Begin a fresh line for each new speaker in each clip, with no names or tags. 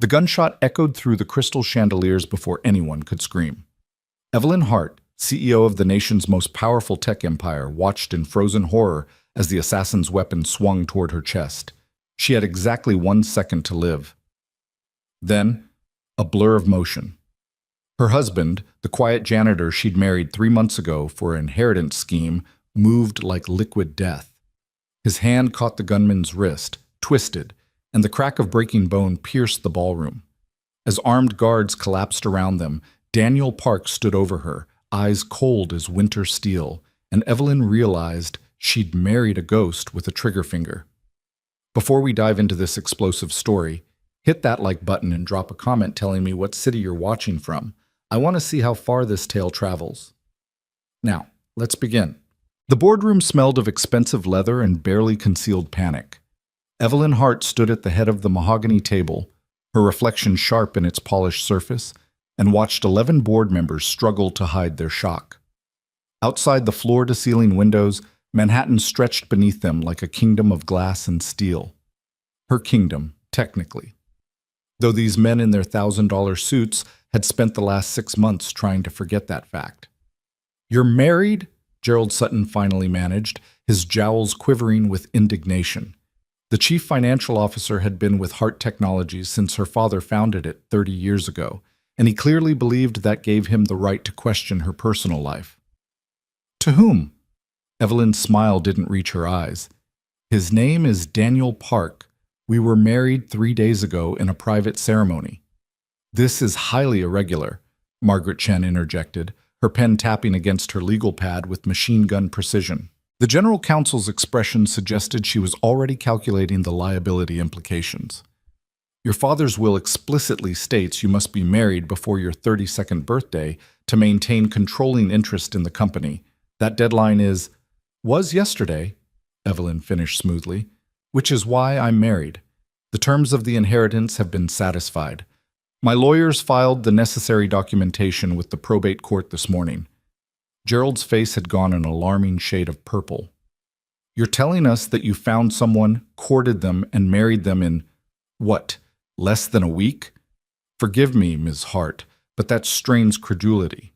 The gunshot echoed through the crystal chandeliers before anyone could scream. Evelyn Hart, CEO of the nation's most powerful tech empire, watched in frozen horror as the assassin's weapon swung toward her chest. She had exactly 1 second to live. Then, a blur of motion. Her husband, the quiet janitor she'd married 3 months ago for an inheritance scheme, moved like liquid death. His hand caught the gunman's wrist, twisted, and the crack of breaking bone pierced the ballroom. As armed guards collapsed around them, Daniel Park stood over her, eyes cold as winter steel, and Evelyn realized she'd married a ghost with a trigger finger. Before we dive into this explosive story, hit that like button and drop a comment telling me what city you're watching from. I want to see how far this tale travels. Now, let's begin. The boardroom smelled of expensive leather and barely concealed panic. Evelyn Hart stood at the head of the mahogany table, her reflection sharp in its polished surface, and watched 11 board members struggle to hide their shock. Outside the floor-to-ceiling windows, Manhattan stretched beneath them like a kingdom of glass and steel. Her kingdom, technically. Though these men in their $1,000 suits had spent the last 6 months trying to forget that fact. "You're married?" Gerald Sutton finally managed, his jowls quivering with indignation. The chief financial officer had been with Hart Technologies since her father founded it 30 years ago, and he clearly believed that gave him the right to question her personal life. To whom? Evelyn's smile didn't reach her eyes. His name is Daniel Park. We were married 3 days ago in a private ceremony. This is highly irregular, Margaret Chen interjected, her pen tapping against her legal pad with machine gun precision. The general counsel's expression suggested she was already calculating the liability implications. Your father's will explicitly states you must be married before your 32nd birthday to maintain controlling interest in the company. That deadline was yesterday, Evelyn finished smoothly, which is why I'm married. The terms of the inheritance have been satisfied. My lawyers filed the necessary documentation with the probate court this morning. Gerald's face had gone an alarming shade of purple. You're telling us that you found someone, courted them, and married them in, what, less than a week? Forgive me, Ms. Hart, but that strains credulity.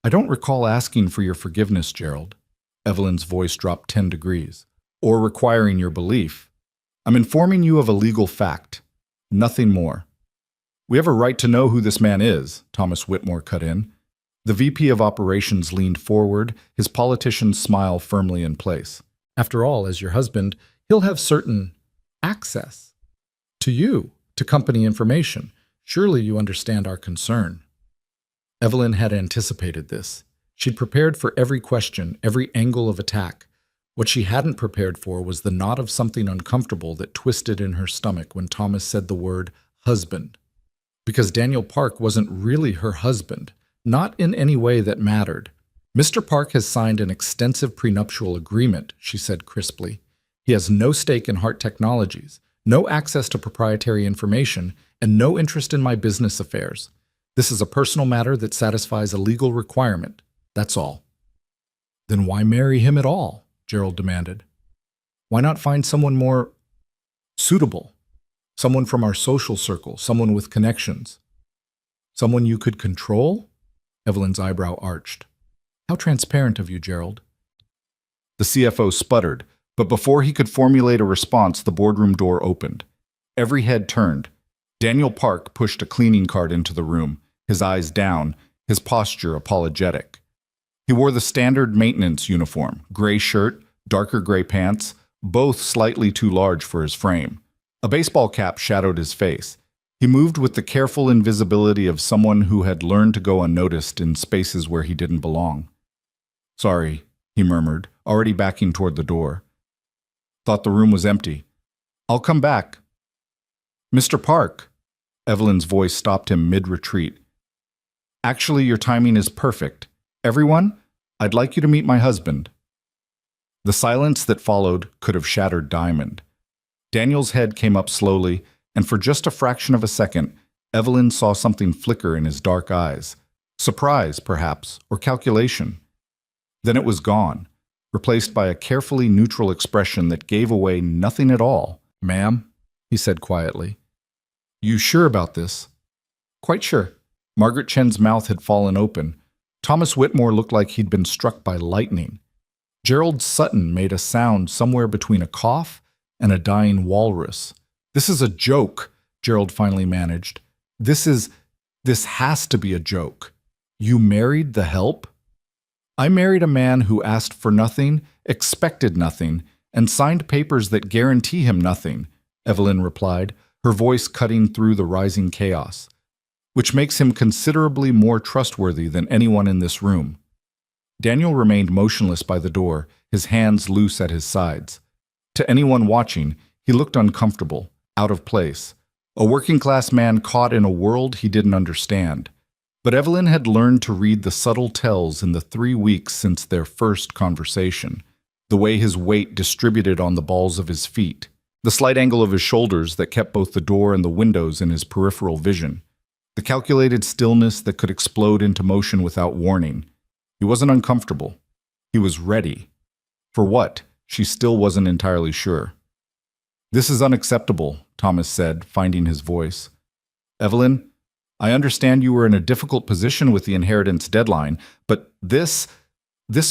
I don't recall asking for your forgiveness, Gerald. Evelyn's voice dropped 10 degrees. Or requiring your belief. I'm informing you of a legal fact. Nothing more. We have a right to know who this man is, Thomas Whitmore cut in. The VP of Operations leaned forward, his politician's smile firmly in place. After all, as your husband, he'll have certain access to you, to company information. Surely you understand our concern. Evelyn had anticipated this. She'd prepared for every question, every angle of attack. What she hadn't prepared for was the knot of something uncomfortable that twisted in her stomach when Thomas said the word husband. Because Daniel Park wasn't really her husband. Not in any way that mattered. Mr. Park has signed an extensive prenuptial agreement, she said crisply. He has no stake in Hart Technologies, no access to proprietary information, and no interest in my business affairs. This is a personal matter that satisfies a legal requirement. That's all. Then why marry him at all? Gerald demanded. Why not find someone more suitable? Someone from our social circle, someone with connections. Someone you could control? Evelyn's eyebrow arched. How transparent of you, Gerald. The CFO sputtered, but before he could formulate a response, the boardroom door opened. Every head turned. Daniel Park pushed a cleaning cart into the room, his eyes down, his posture apologetic. He wore the standard maintenance uniform, gray shirt, darker gray pants, both slightly too large for his frame. A baseball cap shadowed his face. He moved with the careful invisibility of someone who had learned to go unnoticed in spaces where he didn't belong. Sorry, he murmured, already backing toward the door. Thought the room was empty. I'll come back. Mr. Park. Evelyn's voice stopped him mid-retreat. Actually, your timing is perfect. Everyone, I'd like you to meet my husband. The silence that followed could have shattered diamond. Daniel's head came up slowly, and for just a fraction of a second, Evelyn saw something flicker in his dark eyes. Surprise, perhaps, or calculation. Then it was gone, replaced by a carefully neutral expression that gave away nothing at all. Ma'am, he said quietly. You sure about this? Quite sure. Margaret Chen's mouth had fallen open. Thomas Whitmore looked like he'd been struck by lightning. Gerald Sutton made a sound somewhere between a cough and a dying walrus. This is a joke, Gerald finally managed. This has to be a joke. You married the help? I married a man who asked for nothing, expected nothing, and signed papers that guarantee him nothing, Evelyn replied, her voice cutting through the rising chaos, which makes him considerably more trustworthy than anyone in this room. Daniel remained motionless by the door, his hands loose at his sides. To anyone watching, he looked uncomfortable, out of place, a working-class man caught in a world he didn't understand. But Evelyn had learned to read the subtle tells in the 3 weeks since their first conversation, the way his weight distributed on the balls of his feet, the slight angle of his shoulders that kept both the door and the windows in his peripheral vision, the calculated stillness that could explode into motion without warning. He wasn't uncomfortable. He was ready. For what? She still wasn't entirely sure. This is unacceptable, Thomas said, finding his voice. Evelyn, I understand you were in a difficult position with the inheritance deadline, but this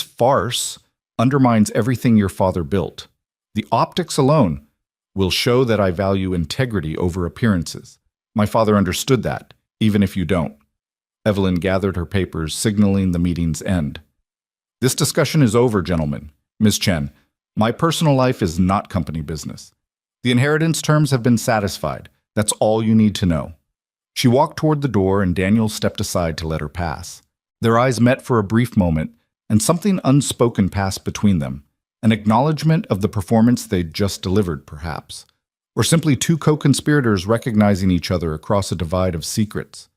farce undermines everything your father built. The optics alone will show that I value integrity over appearances. My father understood that, even if you don't. Evelyn gathered her papers, signaling the meeting's end. This discussion is over, gentlemen. Ms. Chen, my personal life is not company business. The inheritance terms have been satisfied. That's all you need to know. She walked toward the door and Daniel stepped aside to let her pass. Their eyes met for a brief moment, and something unspoken passed between them, an acknowledgement of the performance they'd just delivered, perhaps, or simply two co-conspirators recognizing each other across a divide of secrets.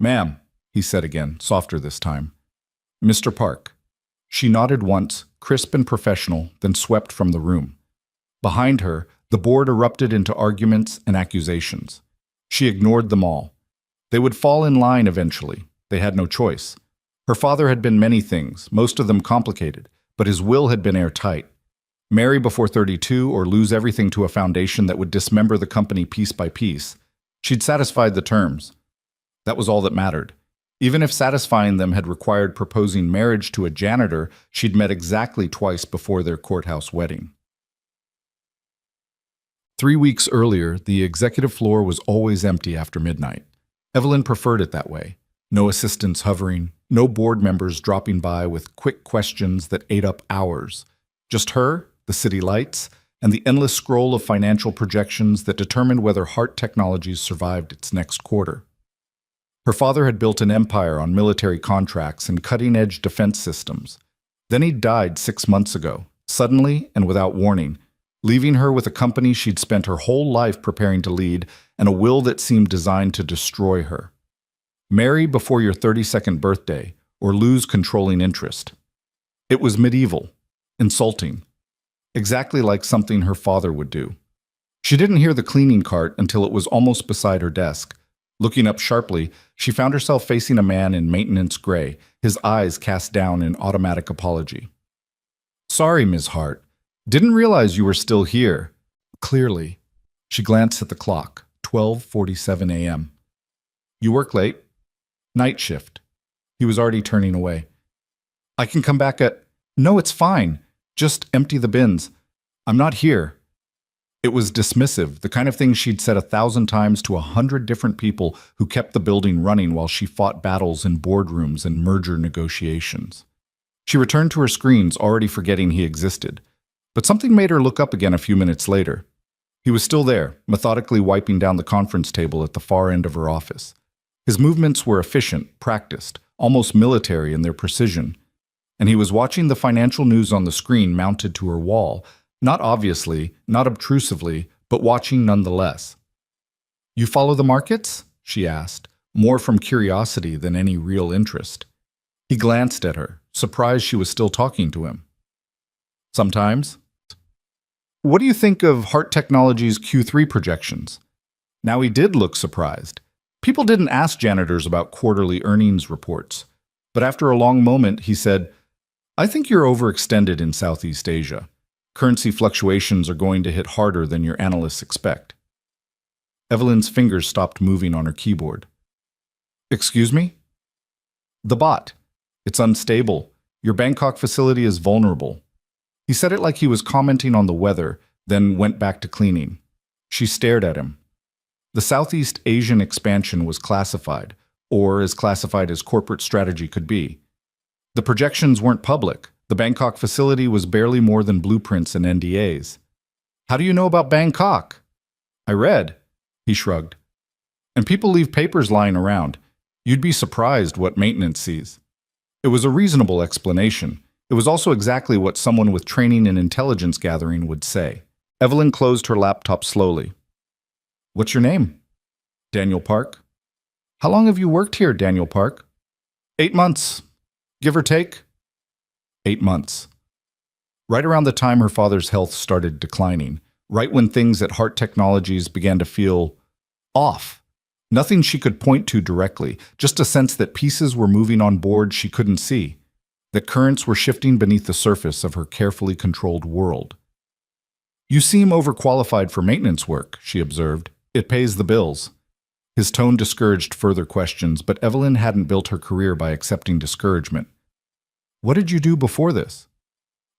Ma'am, he said again, softer this time. Mr. Park. She nodded once, crisp and professional, then swept from the room. Behind her, the board erupted into arguments and accusations. She ignored them all. They would fall in line eventually. They had no choice. Her father had been many things, most of them complicated, but his will had been airtight. Marry before 32 or lose everything to a foundation that would dismember the company piece by piece. She'd satisfied the terms. That was all that mattered. Even if satisfying them had required proposing marriage to a janitor she'd met exactly twice before their courthouse wedding. 3 weeks earlier, the executive floor was always empty after midnight. Evelyn preferred it that way. No assistants hovering, no board members dropping by with quick questions that ate up hours. Just her, the city lights, and the endless scroll of financial projections that determined whether Hart Technologies survived its next quarter. Her father had built an empire on military contracts and cutting-edge defense systems. Then he died 6 months ago, suddenly and without warning, leaving her with a company she'd spent her whole life preparing to lead and a will that seemed designed to destroy her. Marry before your 32nd birthday, or lose controlling interest. It was medieval, insulting, exactly like something her father would do. She didn't hear the cleaning cart until it was almost beside her desk. Looking up sharply, she found herself facing a man in maintenance gray, his eyes cast down in automatic apology. Sorry, Ms. Hart. Didn't realize you were still here. Clearly. She glanced at the clock, 12:47 a.m. You work late? Night shift. He was already turning away. I can come back at... No, it's fine. Just empty the bins. I'm not here. It was dismissive, the kind of thing she'd said 1,000 times to 100 different people who kept the building running while she fought battles in boardrooms and merger negotiations. She returned to her screens, already forgetting he existed. But something made her look up again a few minutes later. He was still there, methodically wiping down the conference table at the far end of her office. His movements were efficient, practiced, almost military in their precision. And he was watching the financial news on the screen mounted to her wall, not obviously, not obtrusively, but watching nonetheless. You follow the markets? She asked, more from curiosity than any real interest. He glanced at her, surprised she was still talking to him. Sometimes. What do you think of Hart Technologies' Q3 projections? Now he did look surprised. People didn't ask janitors about quarterly earnings reports. But after a long moment, he said, I think you're overextended in Southeast Asia. Currency fluctuations are going to hit harder than your analysts expect. Evelyn's fingers stopped moving on her keyboard. Excuse me? The bot. It's unstable. Your Bangkok facility is vulnerable. He said it like he was commenting on the weather, then went back to cleaning. She stared at him. The Southeast Asian expansion was classified, or as classified as corporate strategy could be. The projections weren't public. The Bangkok facility was barely more than blueprints and NDAs. How do you know about Bangkok? I read, he shrugged. And people leave papers lying around. You'd be surprised what maintenance sees. It was a reasonable explanation. It was also exactly what someone with training in intelligence gathering would say. Evelyn closed her laptop slowly. What's your name? Daniel Park. How long have you worked here, Daniel Park? 8 months. Give or take? 8 months. Right around the time her father's health started declining, right when things at Heart Technologies began to feel off. Nothing she could point to directly, just a sense that pieces were moving on board she couldn't see, that currents were shifting beneath the surface of her carefully controlled world. You seem overqualified for maintenance work, she observed. It pays the bills. His tone discouraged further questions, but Evelyn hadn't built her career by accepting discouragement. What did you do before this?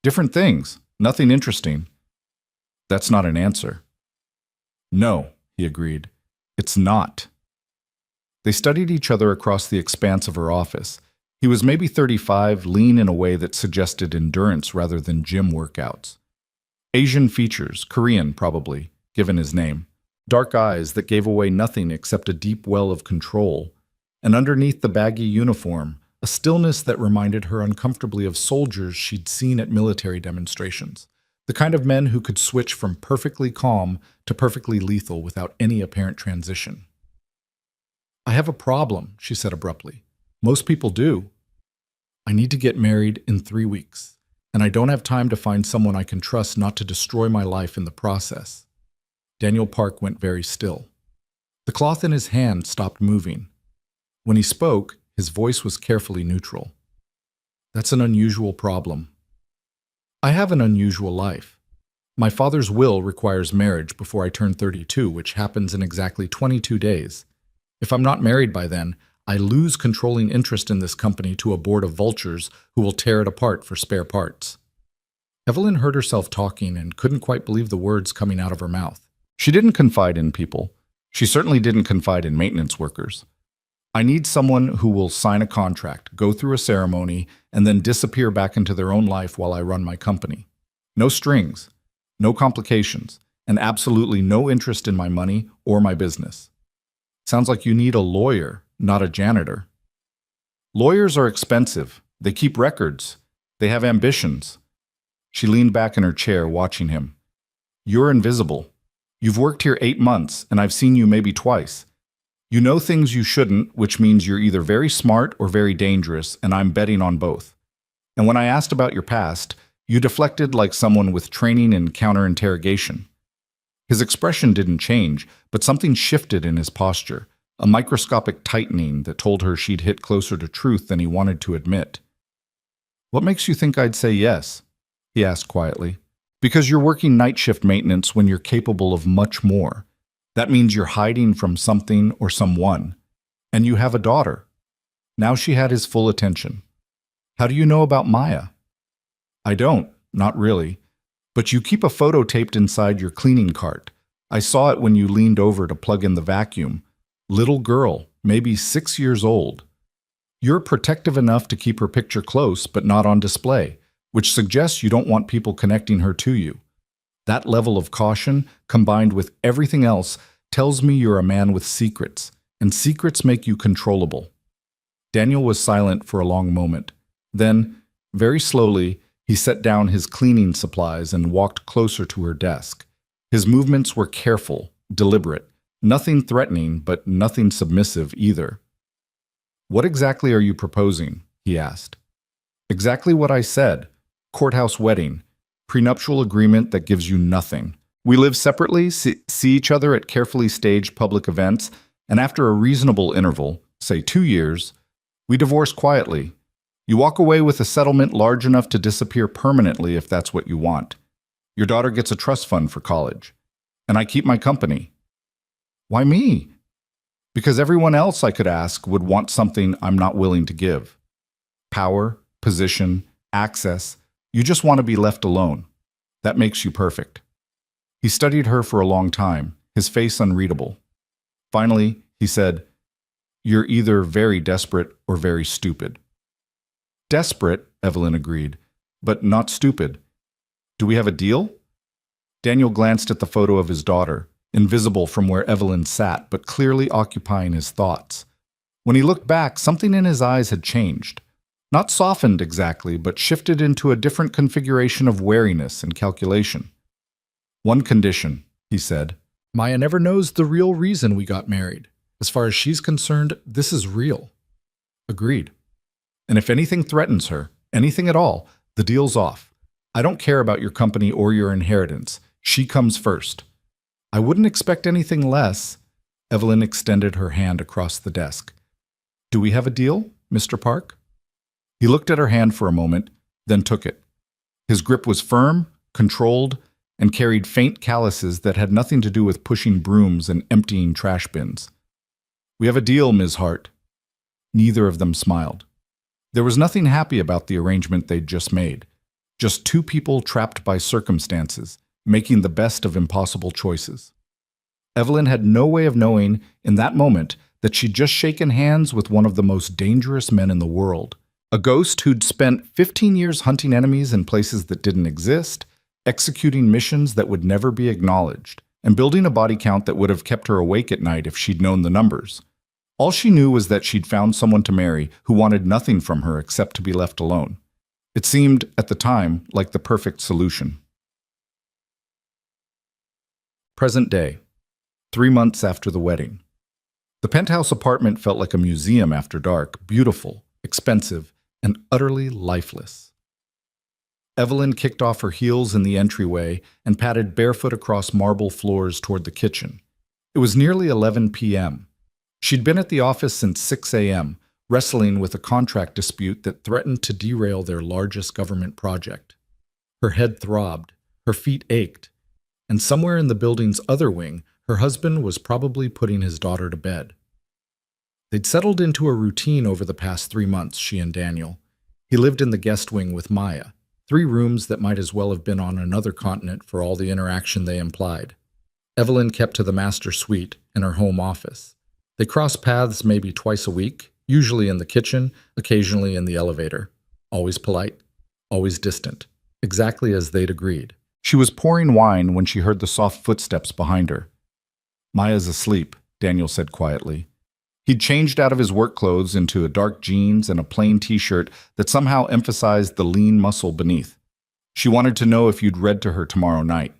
Different things. Nothing interesting. That's not an answer. No, he agreed. It's not. They studied each other across the expanse of her office. He was maybe 35, lean in a way that suggested endurance rather than gym workouts. Asian features, Korean probably, given his name. Dark eyes that gave away nothing except a deep well of control. And underneath the baggy uniform, a stillness that reminded her uncomfortably of soldiers she'd seen at military demonstrations. The kind of men who could switch from perfectly calm to perfectly lethal without any apparent transition. I have a problem, she said abruptly. Most people do. I need to get married in 3 weeks, and I don't have time to find someone I can trust not to destroy my life in the process. Daniel Park went very still. The cloth in his hand stopped moving. When he spoke, his voice was carefully neutral. That's an unusual problem. I have an unusual life. My father's will requires marriage before I turn 32, which happens in exactly 22 days. If I'm not married by then, I lose controlling interest in this company to a board of vultures who will tear it apart for spare parts. Evelyn heard herself talking and couldn't quite believe the words coming out of her mouth. She didn't confide in people. She certainly didn't confide in maintenance workers. I need someone who will sign a contract, go through a ceremony, and then disappear back into their own life while I run my company. No strings, no complications, and absolutely no interest in my money or my business. Sounds like you need a lawyer, not a janitor. Lawyers are expensive. They keep records. They have ambitions. She leaned back in her chair, watching him. You're invisible. You've worked here 8 months, and I've seen you maybe twice. You know things you shouldn't, which means you're either very smart or very dangerous, and I'm betting on both. And when I asked about your past, you deflected like someone with training in counter-interrogation. His expression didn't change, but something shifted in his posture, a microscopic tightening that told her she'd hit closer to truth than he wanted to admit. What makes you think I'd say yes? He asked quietly. Because you're working night shift maintenance when you're capable of much more. That means you're hiding from something or someone. And you have a daughter. Now she had his full attention. How do you know about Maya? I don't, not really. But you keep a photo taped inside your cleaning cart. I saw it when you leaned over to plug in the vacuum. Little girl, maybe 6 years old. You're protective enough to keep her picture close but not on display, which suggests you don't want people connecting her to you. That level of caution, combined with everything else, tells me you're a man with secrets, and secrets make you controllable. Daniel was silent for a long moment. Then, very slowly, he set down his cleaning supplies and walked closer to her desk. His movements were careful, deliberate, nothing threatening, but nothing submissive either. What exactly are you proposing? He asked. Exactly what I said. Courthouse wedding. Prenuptial agreement that gives you nothing. We live separately, see each other at carefully staged public events, and after a reasonable interval, say 2 years, we divorce quietly. You walk away with a settlement large enough to disappear permanently if that's what you want. Your daughter gets a trust fund for college. And I keep my company. Why me? Because everyone else I could ask would want something I'm not willing to give. Power, position, access. You just want to be left alone. That makes you perfect. He studied her for a long time, his face unreadable. Finally, he said, "You're either very desperate or very stupid." Desperate, Evelyn agreed, but not stupid. Do we have a deal? Daniel glanced at the photo of his daughter, invisible from where Evelyn sat, but clearly occupying his thoughts. When he looked back, something in his eyes had changed. Not softened exactly, but shifted into a different configuration of wariness and calculation. "One condition," he said. "Maya never knows the real reason we got married. As far as she's concerned, this is real." Agreed. "And if anything threatens her, anything at all, the deal's off. I don't care about your company or your inheritance. She comes first." "I wouldn't expect anything less." Evelyn extended her hand across the desk. "Do we have a deal, Mr. Park?" He looked at her hand for a moment, then took it. His grip was firm, controlled, and carried faint calluses that had nothing to do with pushing brooms and emptying trash bins. "We have a deal, Ms. Hart." Neither of them smiled. There was nothing happy about the arrangement they'd just made. Just two people trapped by circumstances, making the best of impossible choices. Evelyn had no way of knowing in that moment that she'd just shaken hands with one of the most dangerous men in the world. A ghost who'd spent 15 years hunting enemies in places that didn't exist, executing missions that would never be acknowledged, and building a body count that would have kept her awake at night if she'd known the numbers. All she knew was that she'd found someone to marry who wanted nothing from her except to be left alone. It seemed, at the time, like the perfect solution. Present day, 3 months after the wedding. The penthouse apartment felt like a museum after dark, beautiful, expensive, and utterly lifeless. Evelyn kicked off her heels in the entryway and padded barefoot across marble floors toward the kitchen. It was nearly 11 p.m. She'd been at the office since 6 a.m., wrestling with a contract dispute that threatened to derail their largest government project. Her head throbbed, her feet ached, and somewhere in the building's other wing, her husband was probably putting his daughter to bed. They'd settled into a routine over the past 3 months, she and Daniel. He lived in the guest wing with Maya, 3 rooms that might as well have been on another continent for all the interaction they implied. Evelyn kept to the master suite in her home office. They crossed paths maybe twice a week, usually in the kitchen, occasionally in the elevator. Always polite, always distant, exactly as they'd agreed. She was pouring wine when she heard the soft footsteps behind her. "Maya's asleep," Daniel said quietly. He'd changed out of his work clothes into a dark jeans and a plain t-shirt that somehow emphasized the lean muscle beneath. "She wanted to know if you'd read to her tomorrow night."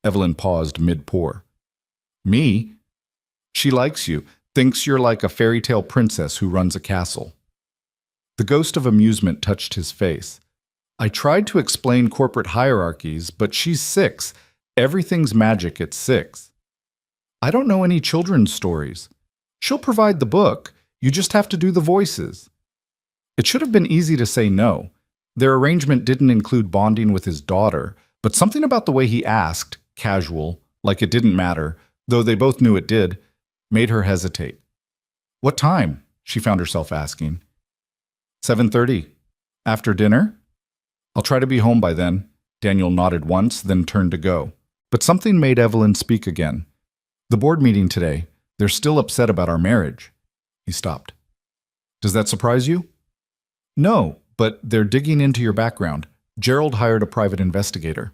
Evelyn paused mid-pour. "Me? She likes you, thinks you're like a fairy tale princess who runs a castle." The ghost of amusement touched his face. "I tried to explain corporate hierarchies, but she's 6. Everything's magic at 6. I don't know any children's stories. She'll provide the book, you just have to do the voices." It should have been easy to say no. Their arrangement didn't include bonding with his daughter, but something about the way he asked, casual, like it didn't matter, though they both knew it did, made her hesitate. "What time?" she found herself asking. 7:30. "After dinner?" "I'll try to be home by then." Daniel nodded once, then turned to go. But something made Evelyn speak again. "The board meeting today. They're still upset about our marriage." He stopped. "Does that surprise you?" "No, but they're digging into your background. Gerald hired a private investigator."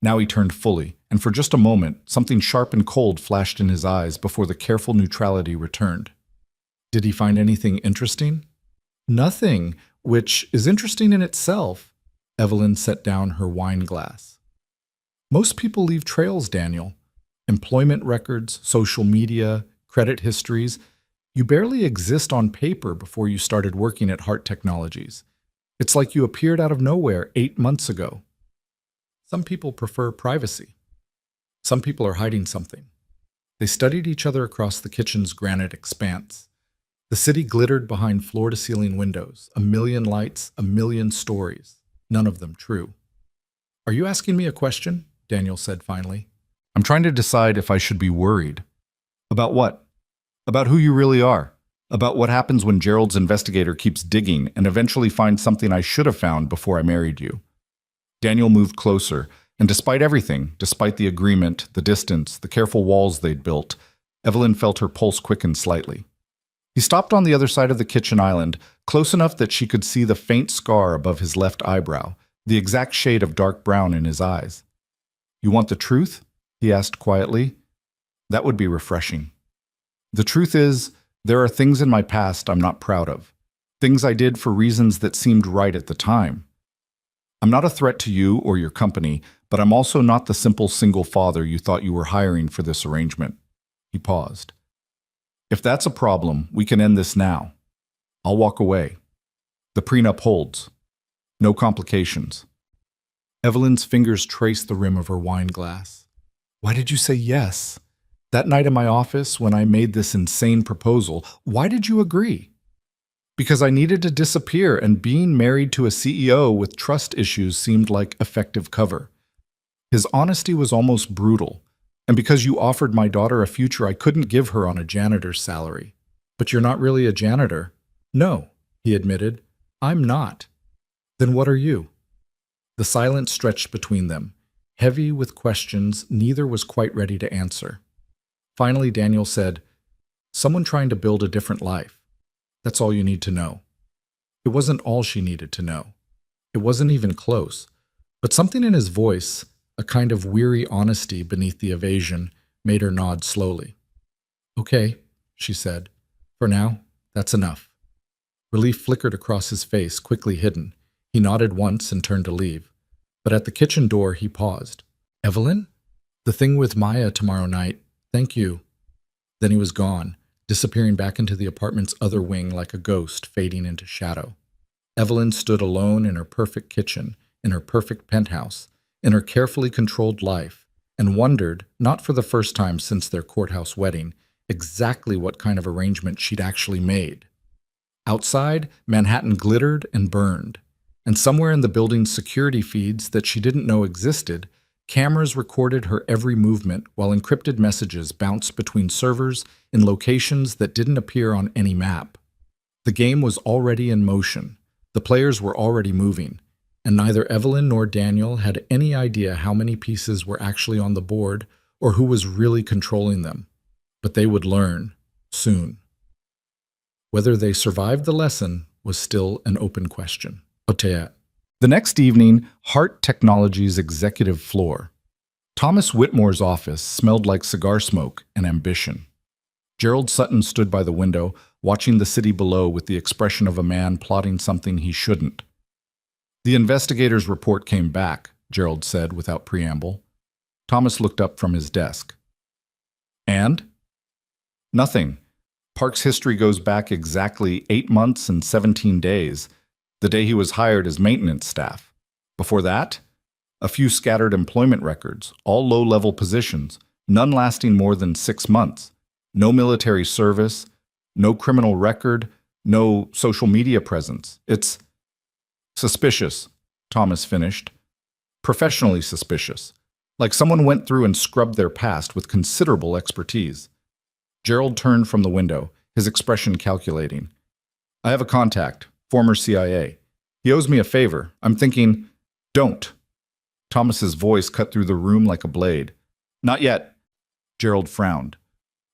Now he turned fully, and for just a moment, something sharp and cold flashed in his eyes before the careful neutrality returned. "Did he find anything interesting?" "Nothing, which is interesting in itself." Evelyn set down her wine glass. "Most people leave trails, Daniel. Employment records, social media, credit histories. You barely exist on paper before you started working at Hart Technologies. It's like you appeared out of nowhere 8 months ago." "Some people prefer privacy. Some people are hiding something." They studied each other across the kitchen's granite expanse. The city glittered behind floor-to-ceiling windows, a million lights, a million stories, none of them true. "Are you asking me a question?" Daniel said finally. "I'm trying to decide if I should be worried." About what? About who you really are. About what happens when Gerald's investigator keeps digging and eventually finds something I should have found before I married you. Daniel moved closer, and despite everything, despite the agreement, the distance, the careful walls they'd built, Evelyn felt her pulse quicken slightly. He stopped on the other side of the kitchen island, close enough that she could see the faint scar above his left eyebrow, the exact shade of dark brown in his eyes. "You want the truth?" he asked quietly. "That would be refreshing." "The truth is, there are things in my past I'm not proud of. Things I did for reasons that seemed right at the time. I'm not a threat to you or your company, but I'm also not the simple single father you thought you were hiring for this arrangement." He paused. "If that's a problem, we can end this now. I'll walk away. The prenup holds. No complications." Evelyn's fingers traced the rim of her wine glass. "Why did you say yes? That night in my office, when I made this insane proposal, why did you agree?" "Because I needed to disappear, and being married to a CEO with trust issues seemed like effective cover." His honesty was almost brutal. "And because you offered my daughter a future I couldn't give her on a janitor's salary." "But you're not really a janitor." "No," he admitted. "I'm not." "Then what are you?" The silence stretched between them, heavy with questions neither was quite ready to answer. Finally, Daniel said, "Someone trying to build a different life. That's all you need to know." It wasn't all she needed to know. It wasn't even close. But something in his voice, a kind of weary honesty beneath the evasion, made her nod slowly. "Okay," she said. "For now, that's enough." Relief flickered across his face, quickly hidden. He nodded once and turned to leave. But at the kitchen door, he paused. "Evelyn? The thing with Maya tomorrow night. Thank you." Then he was gone, disappearing back into the apartment's other wing like a ghost fading into shadow. Evelyn stood alone in her perfect kitchen, in her perfect penthouse, in her carefully controlled life, and wondered, not for the first time since their courthouse wedding, exactly what kind of arrangement she'd actually made. Outside, Manhattan glittered and burned, and somewhere in the building's security feeds that she didn't know existed, cameras recorded her every movement while encrypted messages bounced between servers in locations that didn't appear on any map. The game was already in motion. The players were already moving, and neither Evelyn nor Daniel had any idea how many pieces were actually on the board or who was really controlling them. But they would learn, soon. Whether they survived the lesson was still an open question. The next evening, Hart Technologies' executive floor. Thomas Whitmore's office smelled like cigar smoke and ambition. Gerald Sutton stood by the window, watching the city below with the expression of a man plotting something he shouldn't. "The investigator's report came back," Gerald said without preamble. Thomas looked up from his desk. "And?" "Nothing. Park's history goes back exactly 8 months and 17 days, the day he was hired as maintenance staff. Before that, a few scattered employment records, all low-level positions, none lasting more than 6 months. No military service, no criminal record, no social media presence. It's suspicious," Thomas finished. "Professionally suspicious. Like someone went through and scrubbed their past with considerable expertise." Gerald turned from the window, his expression calculating. "I have a contact, former CIA. He owes me a favor. I'm thinking, don't." Thomas's voice cut through the room like a blade. "Not yet." Gerald frowned.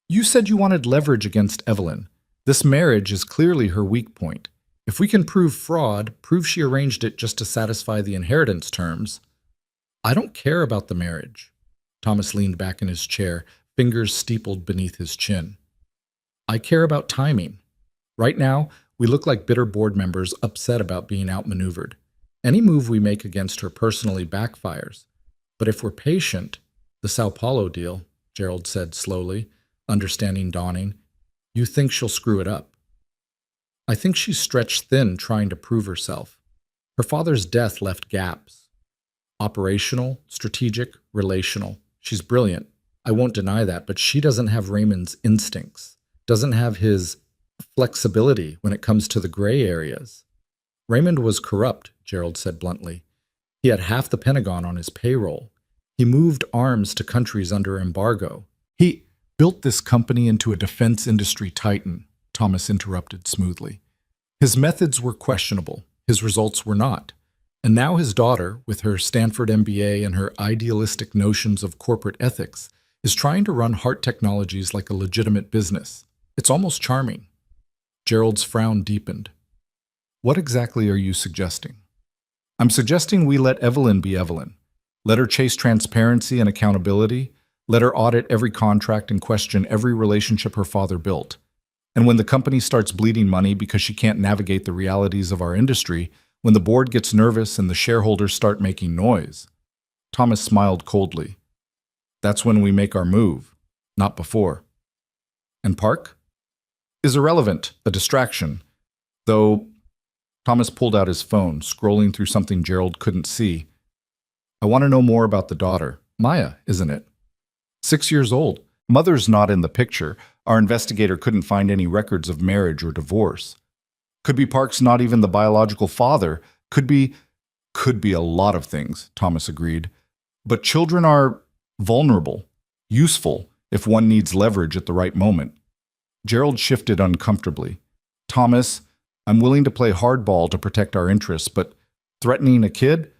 "You said you wanted leverage against Evelyn. This marriage is clearly her weak point. If we can prove fraud, prove she arranged it just to satisfy the inheritance terms." "I don't care about the marriage." Thomas leaned back in his chair, fingers steepled beneath his chin. "I care about timing. Right now, we look like bitter board members upset about being outmaneuvered. Any move we make against her personally backfires. But if we're patient, the Sao Paulo deal," Gerald said slowly, understanding dawning, "you think she'll screw it up." "I think she's stretched thin trying to prove herself. Her father's death left gaps. Operational, strategic, relational. She's brilliant. I won't deny that, but she doesn't have Raymond's instincts, doesn't have his flexibility when it comes to the gray areas." "Raymond was corrupt," Gerald said bluntly. "He had half the Pentagon on his payroll. He moved arms to countries under embargo. built this company into a defense industry titan, Thomas interrupted smoothly. His methods were questionable. His results were not. And now his daughter, with her Stanford MBA and her idealistic notions of corporate ethics, is trying to run Hart Technologies like a legitimate business. It's almost charming. Gerald's frown deepened. What exactly are you suggesting? I'm suggesting we let Evelyn be Evelyn. Let her chase transparency and accountability. Let her audit every contract and question every relationship her father built. And when the company starts bleeding money because she can't navigate the realities of our industry, when the board gets nervous and the shareholders start making noise. Thomas smiled coldly. That's when we make our move, not before. And Park? Is irrelevant, a distraction. Though, Thomas pulled out his phone, scrolling through something Gerald couldn't see. I want to know more about the daughter. Maya, isn't it? 6 years old. Mother's not in the picture. Our investigator couldn't find any records of marriage or divorce. Could be Park's not even the biological father. Could be a lot of things, Thomas agreed. But children are vulnerable, useful, if one needs leverage at the right moment. Gerald shifted uncomfortably. Thomas, I'm willing to play hardball to protect our interests, but threatening a kid?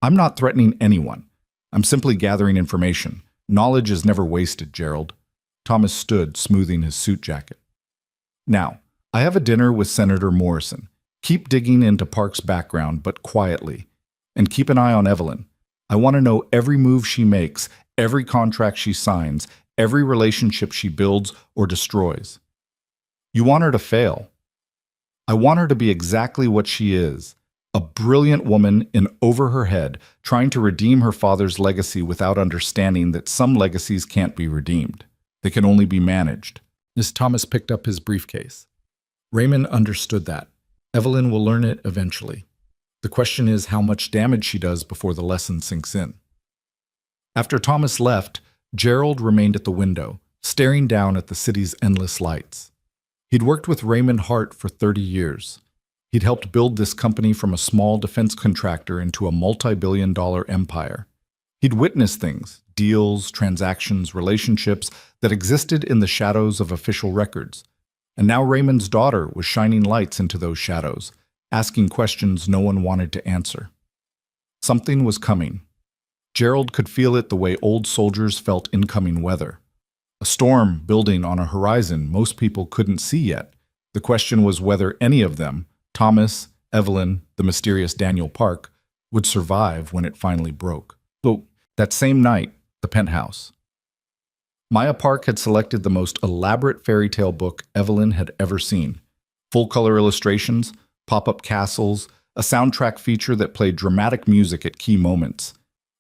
I'm not threatening anyone. I'm simply gathering information. Knowledge is never wasted, Gerald. Thomas stood, smoothing his suit jacket. Now, I have a dinner with Senator Morrison. Keep digging into Park's background, but quietly. And keep an eye on Evelyn. I want to know every move she makes, every contract she signs, every relationship she builds or destroys. You want her to fail. I want her to be exactly what she is, a brilliant woman in over her head, trying to redeem her father's legacy without understanding that some legacies can't be redeemed. They can only be managed. As Thomas picked up his briefcase. Raymond understood that. Evelyn will learn it eventually. The question is how much damage she does before the lesson sinks in. After Thomas left, Gerald remained at the window, staring down at the city's endless lights. He'd worked with Raymond Hart for 30 years. He'd helped build this company from a small defense contractor into a multi-billion-dollar empire. He'd witnessed things, deals, transactions, relationships that existed in the shadows of official records. And now Raymond's daughter was shining lights into those shadows, asking questions no one wanted to answer. Something was coming. Gerald could feel it the way old soldiers felt incoming weather. A storm building on a horizon most people couldn't see yet. The question was whether any of them, Thomas, Evelyn, the mysterious Daniel Park, would survive when it finally broke. So, that same night, the penthouse. Maya Park had selected the most elaborate fairy tale book Evelyn had ever seen. Full-color illustrations, pop-up castles, a soundtrack feature that played dramatic music at key moments.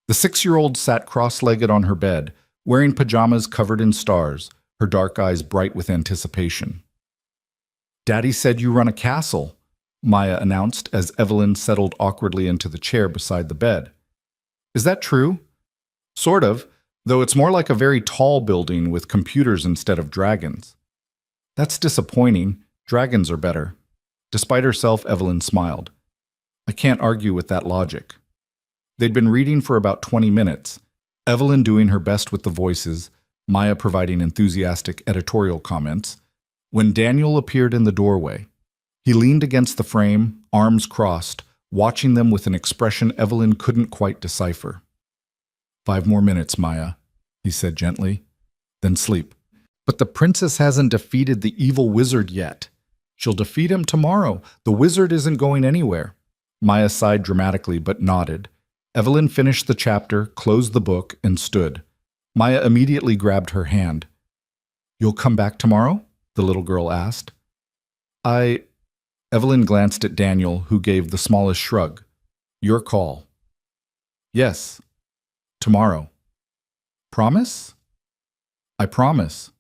The 6-year-old sat cross-legged on her bed, wearing pajamas covered in stars, her dark eyes bright with anticipation. "Daddy said you run a castle," Maya announced as Evelyn settled awkwardly into the chair beside the bed. "Is that true?" "Sort of, though it's more like a very tall building with computers instead of dragons." "That's disappointing. Dragons are better." Despite herself, Evelyn smiled. "I can't argue with that logic." They'd been reading for about 20 minutes, Evelyn doing her best with the voices, Maya providing enthusiastic editorial comments, when Daniel appeared in the doorway. He leaned against the frame, arms crossed, watching them with an expression Evelyn couldn't quite decipher. "5 more minutes, Maya," he said gently. "Then sleep." "But the princess hasn't defeated the evil wizard yet." "She'll defeat him tomorrow. The wizard isn't going anywhere." Maya sighed dramatically but nodded. Evelyn finished the chapter, closed the book, and stood. Maya immediately grabbed her hand. "You'll come back tomorrow?" the little girl asked. Evelyn glanced at Daniel, who gave the smallest shrug. "Your call." "Yes. Tomorrow." "Promise?" "I promise."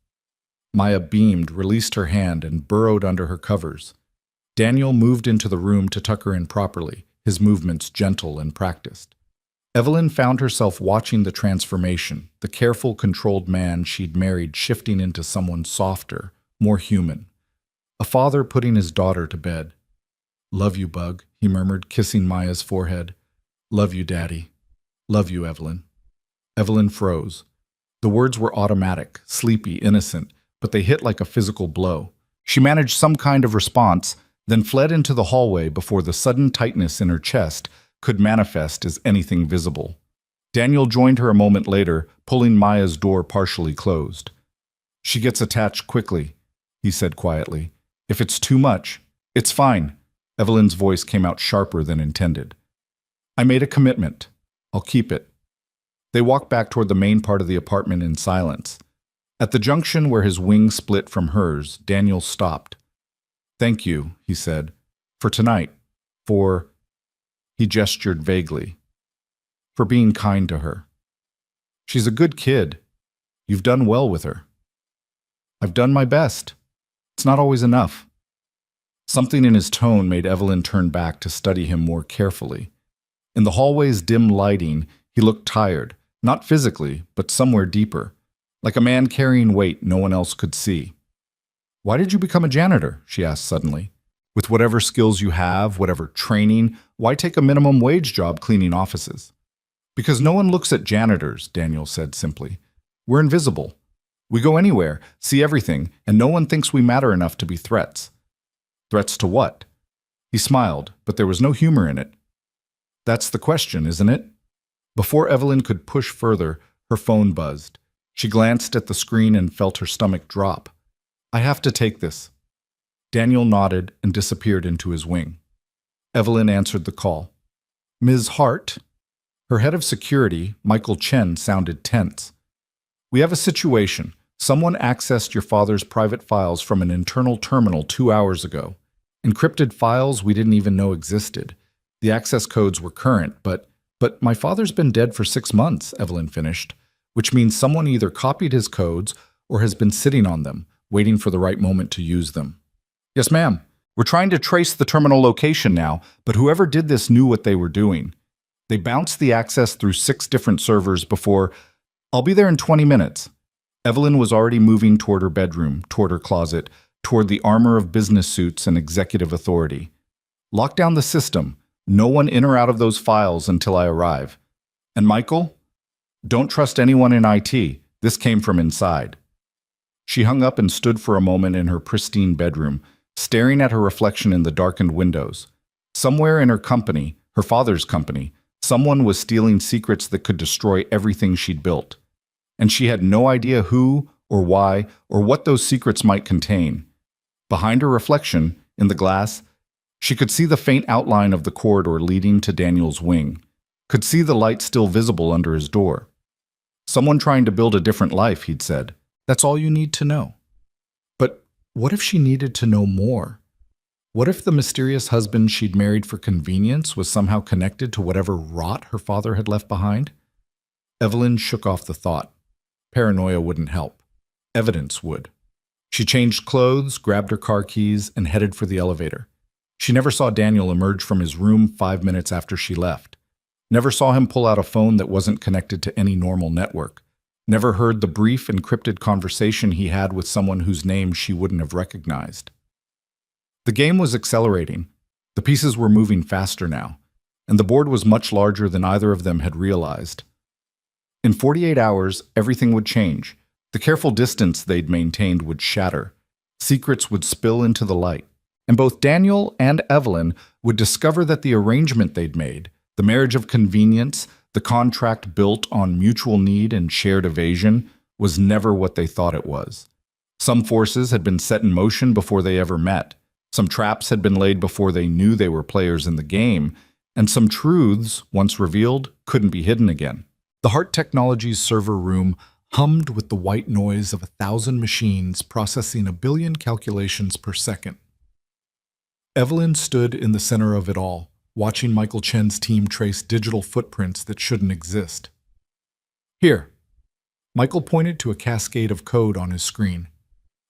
Maya beamed, released her hand, and burrowed under her covers. Daniel moved into the room to tuck her in properly, his movements gentle and practiced. Evelyn found herself watching the transformation, the careful, controlled man she'd married shifting into someone softer, more human. A father putting his daughter to bed. "Love you, Bug," he murmured, kissing Maya's forehead. "Love you, Daddy. Love you, Evelyn." Evelyn froze. The words were automatic, sleepy, innocent, but they hit like a physical blow. She managed some kind of response, then fled into the hallway before the sudden tightness in her chest could manifest as anything visible. Daniel joined her a moment later, pulling Maya's door partially closed. "She gets attached quickly," he said quietly. "If it's too much, it's fine." Evelyn's voice came out sharper than intended. "I made a commitment. I'll keep it." They walked back toward the main part of the apartment in silence. At the junction where his wing split from hers, Daniel stopped. "Thank you," he said, "for tonight, for—" he gestured vaguely, "for being kind to her. She's a good kid. You've done well with her." "I've done my best. It's not always enough." Something in his tone made Evelyn turn back to study him more carefully. In the hallway's dim lighting, he looked tired, not physically, but somewhere deeper, like a man carrying weight no one else could see. "Why did you become a janitor?" she asked suddenly. "With whatever skills you have, whatever training, why take a minimum wage job cleaning offices?" "Because no one looks at janitors," Daniel said simply. "We're invisible. We go anywhere, see everything, and no one thinks we matter enough to be threats." "Threats to what?" He smiled, but there was no humor in it. "That's the question, isn't it?" Before Evelyn could push further, her phone buzzed. She glanced at the screen and felt her stomach drop. "I have to take this." Daniel nodded and disappeared into his wing. Evelyn answered the call. "Ms. Hart?" Her head of security, Michael Chen, sounded tense. "We have a situation. Someone accessed your father's private files from an internal terminal 2 hours ago. Encrypted files we didn't even know existed. The access codes were current, but my father's been dead for 6 months," Evelyn finished, "which means someone either copied his codes or has been sitting on them, waiting for the right moment to use them." "Yes, ma'am. We're trying to trace the terminal location now, but whoever did this knew what they were doing. They bounced the access through 6 different servers before—" "I'll be there in 20 minutes. Evelyn was already moving toward her bedroom, toward her closet, toward the armor of business suits and executive authority. "Lock down the system. No one in or out of those files until I arrive. And Michael? Don't trust anyone in IT. This came from inside." She hung up and stood for a moment in her pristine bedroom, staring at her reflection in the darkened windows. Somewhere in her company, her father's company, someone was stealing secrets that could destroy everything she'd built. And she had no idea who or why or what those secrets might contain. Behind her reflection, in the glass, she could see the faint outline of the corridor leading to Daniel's wing, could see the light still visible under his door. "Someone trying to build a different life," he'd said. "That's all you need to know." But what if she needed to know more? What if the mysterious husband she'd married for convenience was somehow connected to whatever rot her father had left behind? Evelyn shook off the thought. Paranoia wouldn't help. Evidence would. She changed clothes, grabbed her car keys, and headed for the elevator. She never saw Daniel emerge from his room 5 minutes after she left. Never saw him pull out a phone that wasn't connected to any normal network. Never heard the brief, encrypted conversation he had with someone whose name she wouldn't have recognized. The game was accelerating. The pieces were moving faster now, and the board was much larger than either of them had realized. In 48 hours, everything would change. The careful distance they'd maintained would shatter. Secrets would spill into the light. And both Daniel and Evelyn would discover that the arrangement they'd made, the marriage of convenience, the contract built on mutual need and shared evasion, was never what they thought it was. Some forces had been set in motion before they ever met. Some traps had been laid before they knew they were players in the game, and some truths, once revealed, couldn't be hidden again. The Hart Technologies server room hummed with the white noise of 1,000 machines processing 1 billion calculations per second. Evelyn stood in the center of it all, watching Michael Chen's team trace digital footprints that shouldn't exist. "Here." Michael pointed to a cascade of code on his screen.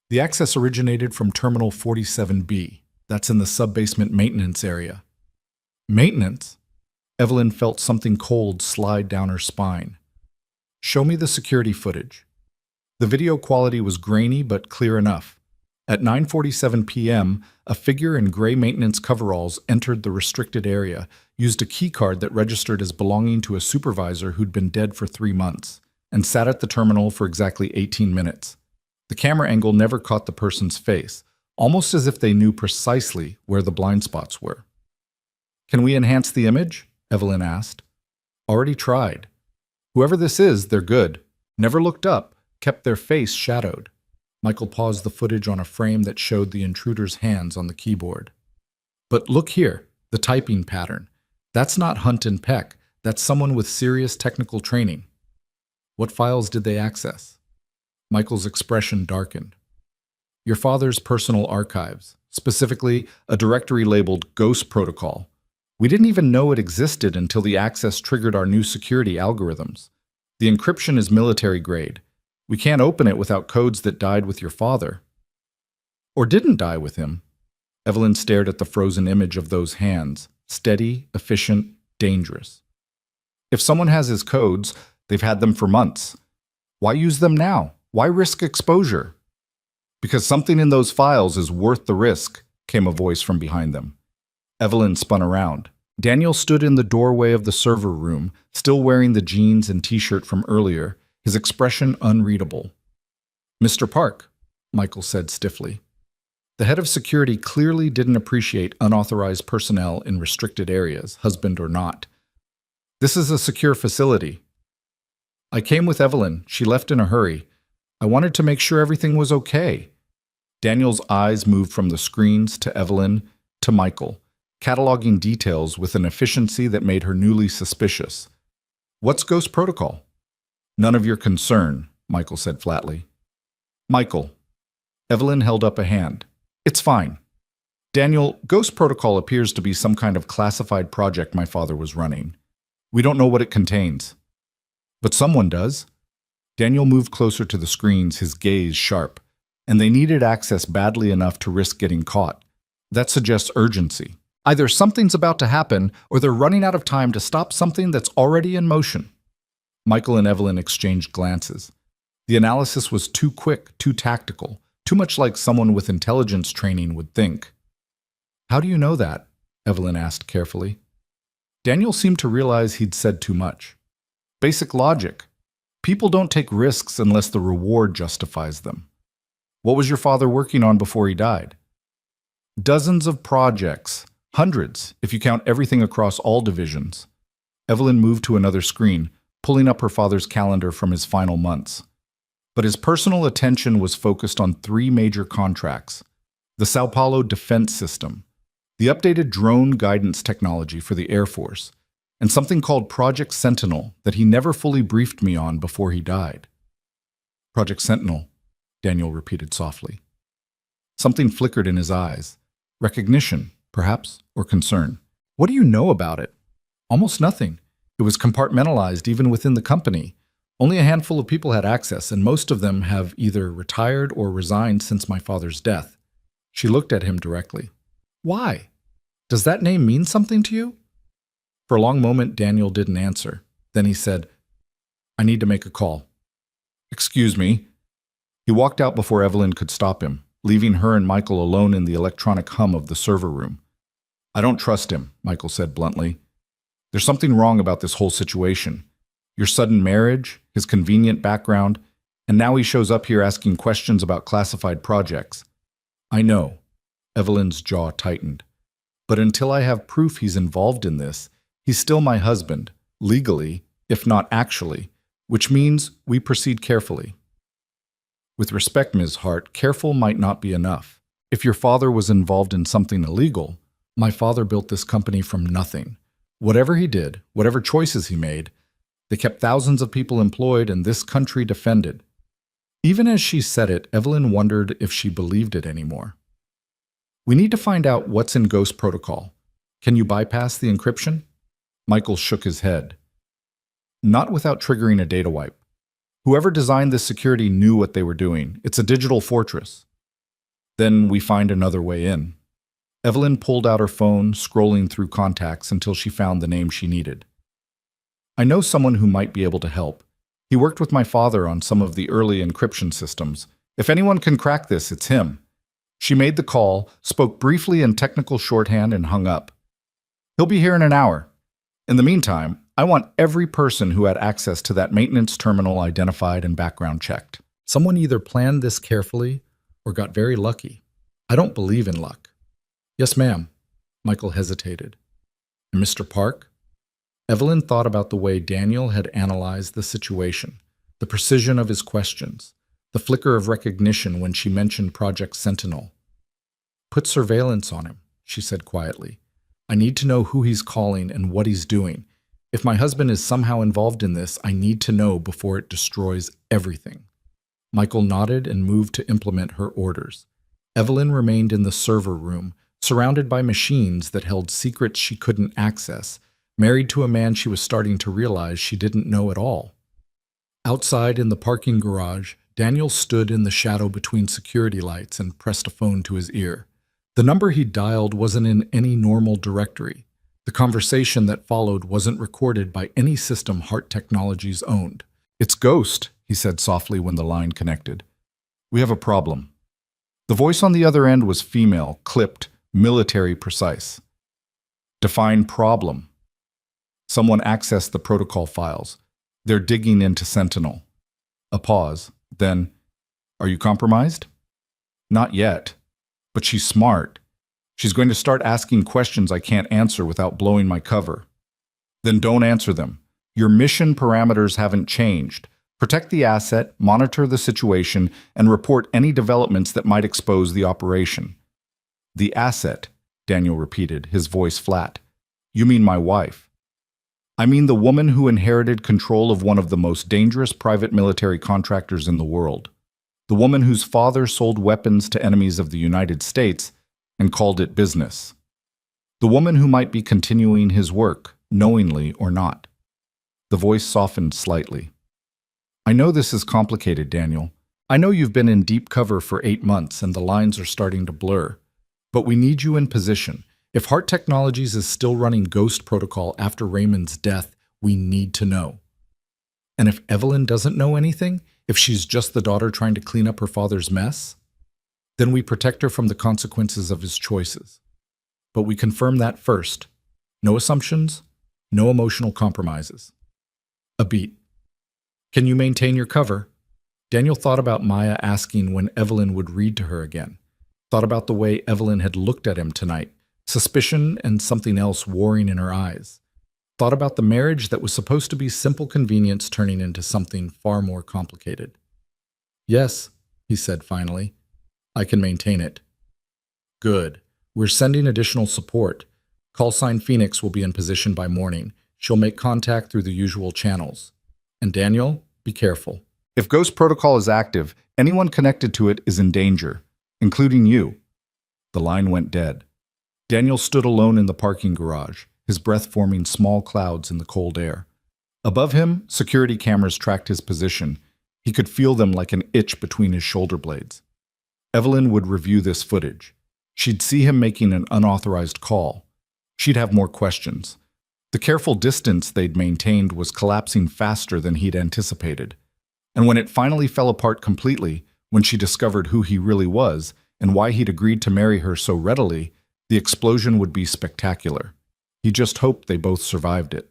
The access originated from Terminal 47B. That's in the sub-basement maintenance area. Maintenance? Evelyn felt something cold slide down her spine. "Show me the security footage." The video quality was grainy but clear enough. At 9:47 p.m., a figure in gray maintenance coveralls entered the restricted area, used a keycard that registered as belonging to a supervisor who'd been dead for 3 months. and sat at the terminal for exactly 18 minutes. The camera angle never caught the person's face, almost as if they knew precisely where the blind spots were. "Can we enhance the image?" Evelyn asked. "Already tried. Whoever this is, they're good. Never looked up, kept their face shadowed." Michael paused the footage on a frame that showed the intruder's hands on the keyboard. "But look here, the typing pattern. That's not Hunt and Peck. That's someone with serious technical training." "What files did they access?" Michael's expression darkened. "Your father's personal archives, specifically a directory labeled Ghost Protocol. We didn't even know it existed until the access triggered our new security algorithms. The encryption is military grade. We can't open it without codes that died with your father." "Or didn't die with him." Evelyn stared at the frozen image of those hands, steady, efficient, dangerous. "If someone has his codes, they've had them for months. Why use them now? Why risk exposure?" "Because something in those files is worth the risk," came a voice from behind them. Evelyn spun around. Daniel stood in the doorway of the server room, still wearing the jeans and t-shirt from earlier, his expression unreadable. "Mr. Park," Michael said stiffly. The head of security clearly didn't appreciate unauthorized personnel in restricted areas, husband or not. "This is a secure facility." "I came with Evelyn. She left in a hurry. I wanted to make sure everything was okay." Daniel's eyes moved from the screens to Evelyn to Michael, cataloging details with an efficiency that made her newly suspicious. "What's Ghost Protocol?" "None of your concern," Michael said flatly. "Michael." Evelyn held up a hand. "It's fine. Daniel, Ghost Protocol appears to be some kind of classified project my father was running. We don't know what it contains." "But someone does." Daniel moved closer to the screens, his gaze sharp, and they needed access badly enough to risk getting caught. That suggests urgency. Either something's about to happen, or they're running out of time to stop something that's already in motion. Michael and Evelyn exchanged glances. The analysis was too quick, too tactical, too much like someone with intelligence training would think. "How do you know that?" Evelyn asked carefully. Daniel seemed to realize he'd said too much. "Basic logic. People don't take risks unless the reward justifies them." "What was your father working on before he died?" "Dozens of projects. Hundreds, if you count everything across all divisions." Evelyn moved to another screen, pulling up her father's calendar from his final months. But his personal attention was focused on 3 major contracts: the Sao Paulo defense system, the updated drone guidance technology for the Air Force, and something called Project Sentinel that he never fully briefed me on before he died. "Project Sentinel," Daniel repeated softly. Something flickered in his eyes. Recognition, perhaps, or concern. "What do you know about it?" "Almost nothing. It was compartmentalized even within the company. Only a handful of people had access, and most of them have either retired or resigned since my father's death." She looked at him directly. "Why? Does that name mean something to you?" For a long moment, Daniel didn't answer. Then he said, "I need to make a call." "Excuse me." He walked out before Evelyn could stop him, leaving her and Michael alone in the electronic hum of the server room. "I don't trust him," Michael said bluntly. "There's something wrong about this whole situation. Your sudden marriage, his convenient background, and now he shows up here asking questions about classified projects." "I know." Evelyn's jaw tightened. "But until I have proof he's involved in this, he's still my husband, legally, if not actually, which means we proceed carefully." "With respect, Ms. Hart, careful might not be enough. If your father was involved in something illegal, my father built this company from nothing. Whatever he did, whatever choices he made, they kept thousands of people employed and this country defended." Even as she said it, Evelyn wondered if she believed it anymore. "We need to find out what's in Ghost Protocol. Can you bypass the encryption?" Michael shook his head. "Not without triggering a data wipe. Whoever designed this security knew what they were doing. It's a digital fortress." "Then we find another way in." Evelyn pulled out her phone, scrolling through contacts until she found the name she needed. "I know someone who might be able to help. He worked with my father on some of the early encryption systems. If anyone can crack this, it's him." She made the call, spoke briefly in technical shorthand, and hung up. "He'll be here in an hour. In the meantime, I want every person who had access to that maintenance terminal identified and background checked. Someone either planned this carefully or got very lucky. I don't believe in luck. Yes, ma'am. Michael hesitated. And Mr. Park? Evelyn thought about the way Daniel had analyzed the situation, the precision of his questions, the flicker of recognition when she mentioned Project Sentinel. Put surveillance on him, she said quietly. I need to know who he's calling and what he's doing. If my husband is somehow involved in this, I need to know before it destroys everything. Michael nodded and moved to implement her orders. Evelyn remained in the server room, surrounded by machines that held secrets she couldn't access, married to a man she was starting to realize she didn't know at all. Outside in the parking garage, Daniel stood in the shadow between security lights and pressed a phone to his ear. The number he dialed wasn't in any normal directory. The conversation that followed wasn't recorded by any system Hart Technologies owned. It's Ghost, he said softly when the line connected. We have a problem. The voice on the other end was female, clipped, military precise. Define problem. Someone accessed the protocol files. They're digging into Sentinel. A pause. Then, are you compromised? Not yet. But she's smart. She's going to start asking questions I can't answer without blowing my cover. Then don't answer them. Your mission parameters haven't changed. Protect the asset, monitor the situation, and report any developments that might expose the operation. The asset, Daniel repeated, his voice flat. You mean my wife. I mean the woman who inherited control of one of the most dangerous private military contractors in the world. The woman whose father sold weapons to enemies of the United States and called it business. The woman who might be continuing his work, knowingly or not. The voice softened slightly. I know this is complicated, Daniel. I know you've been in deep cover for 8 months and the lines are starting to blur. But we need you in position. If Hart Technologies is still running Ghost Protocol after Raymond's death, we need to know. And if Evelyn doesn't know anything, if she's just the daughter trying to clean up her father's mess, then we protect her from the consequences of his choices. But we confirm that first. No assumptions, no emotional compromises. A beat. Can you maintain your cover? Daniel thought about Maya asking when Evelyn would read to her again. Thought about the way Evelyn had looked at him tonight, suspicion and something else warring in her eyes. Thought about the marriage that was supposed to be simple convenience turning into something far more complicated. Yes, he said finally. I can maintain it. Good. We're sending additional support. Call sign Phoenix will be in position by morning. She'll make contact through the usual channels. And Daniel, be careful. If Ghost Protocol is active, anyone connected to it is in danger, including you. The line went dead. Daniel stood alone in the parking garage, his breath forming small clouds in the cold air. Above him, security cameras tracked his position. He could feel them like an itch between his shoulder blades. Evelyn would review this footage. She'd see him making an unauthorized call. She'd have more questions. The careful distance they'd maintained was collapsing faster than he'd anticipated. And when it finally fell apart completely, when she discovered who he really was and why he'd agreed to marry her so readily, the explosion would be spectacular. He just hoped they both survived it.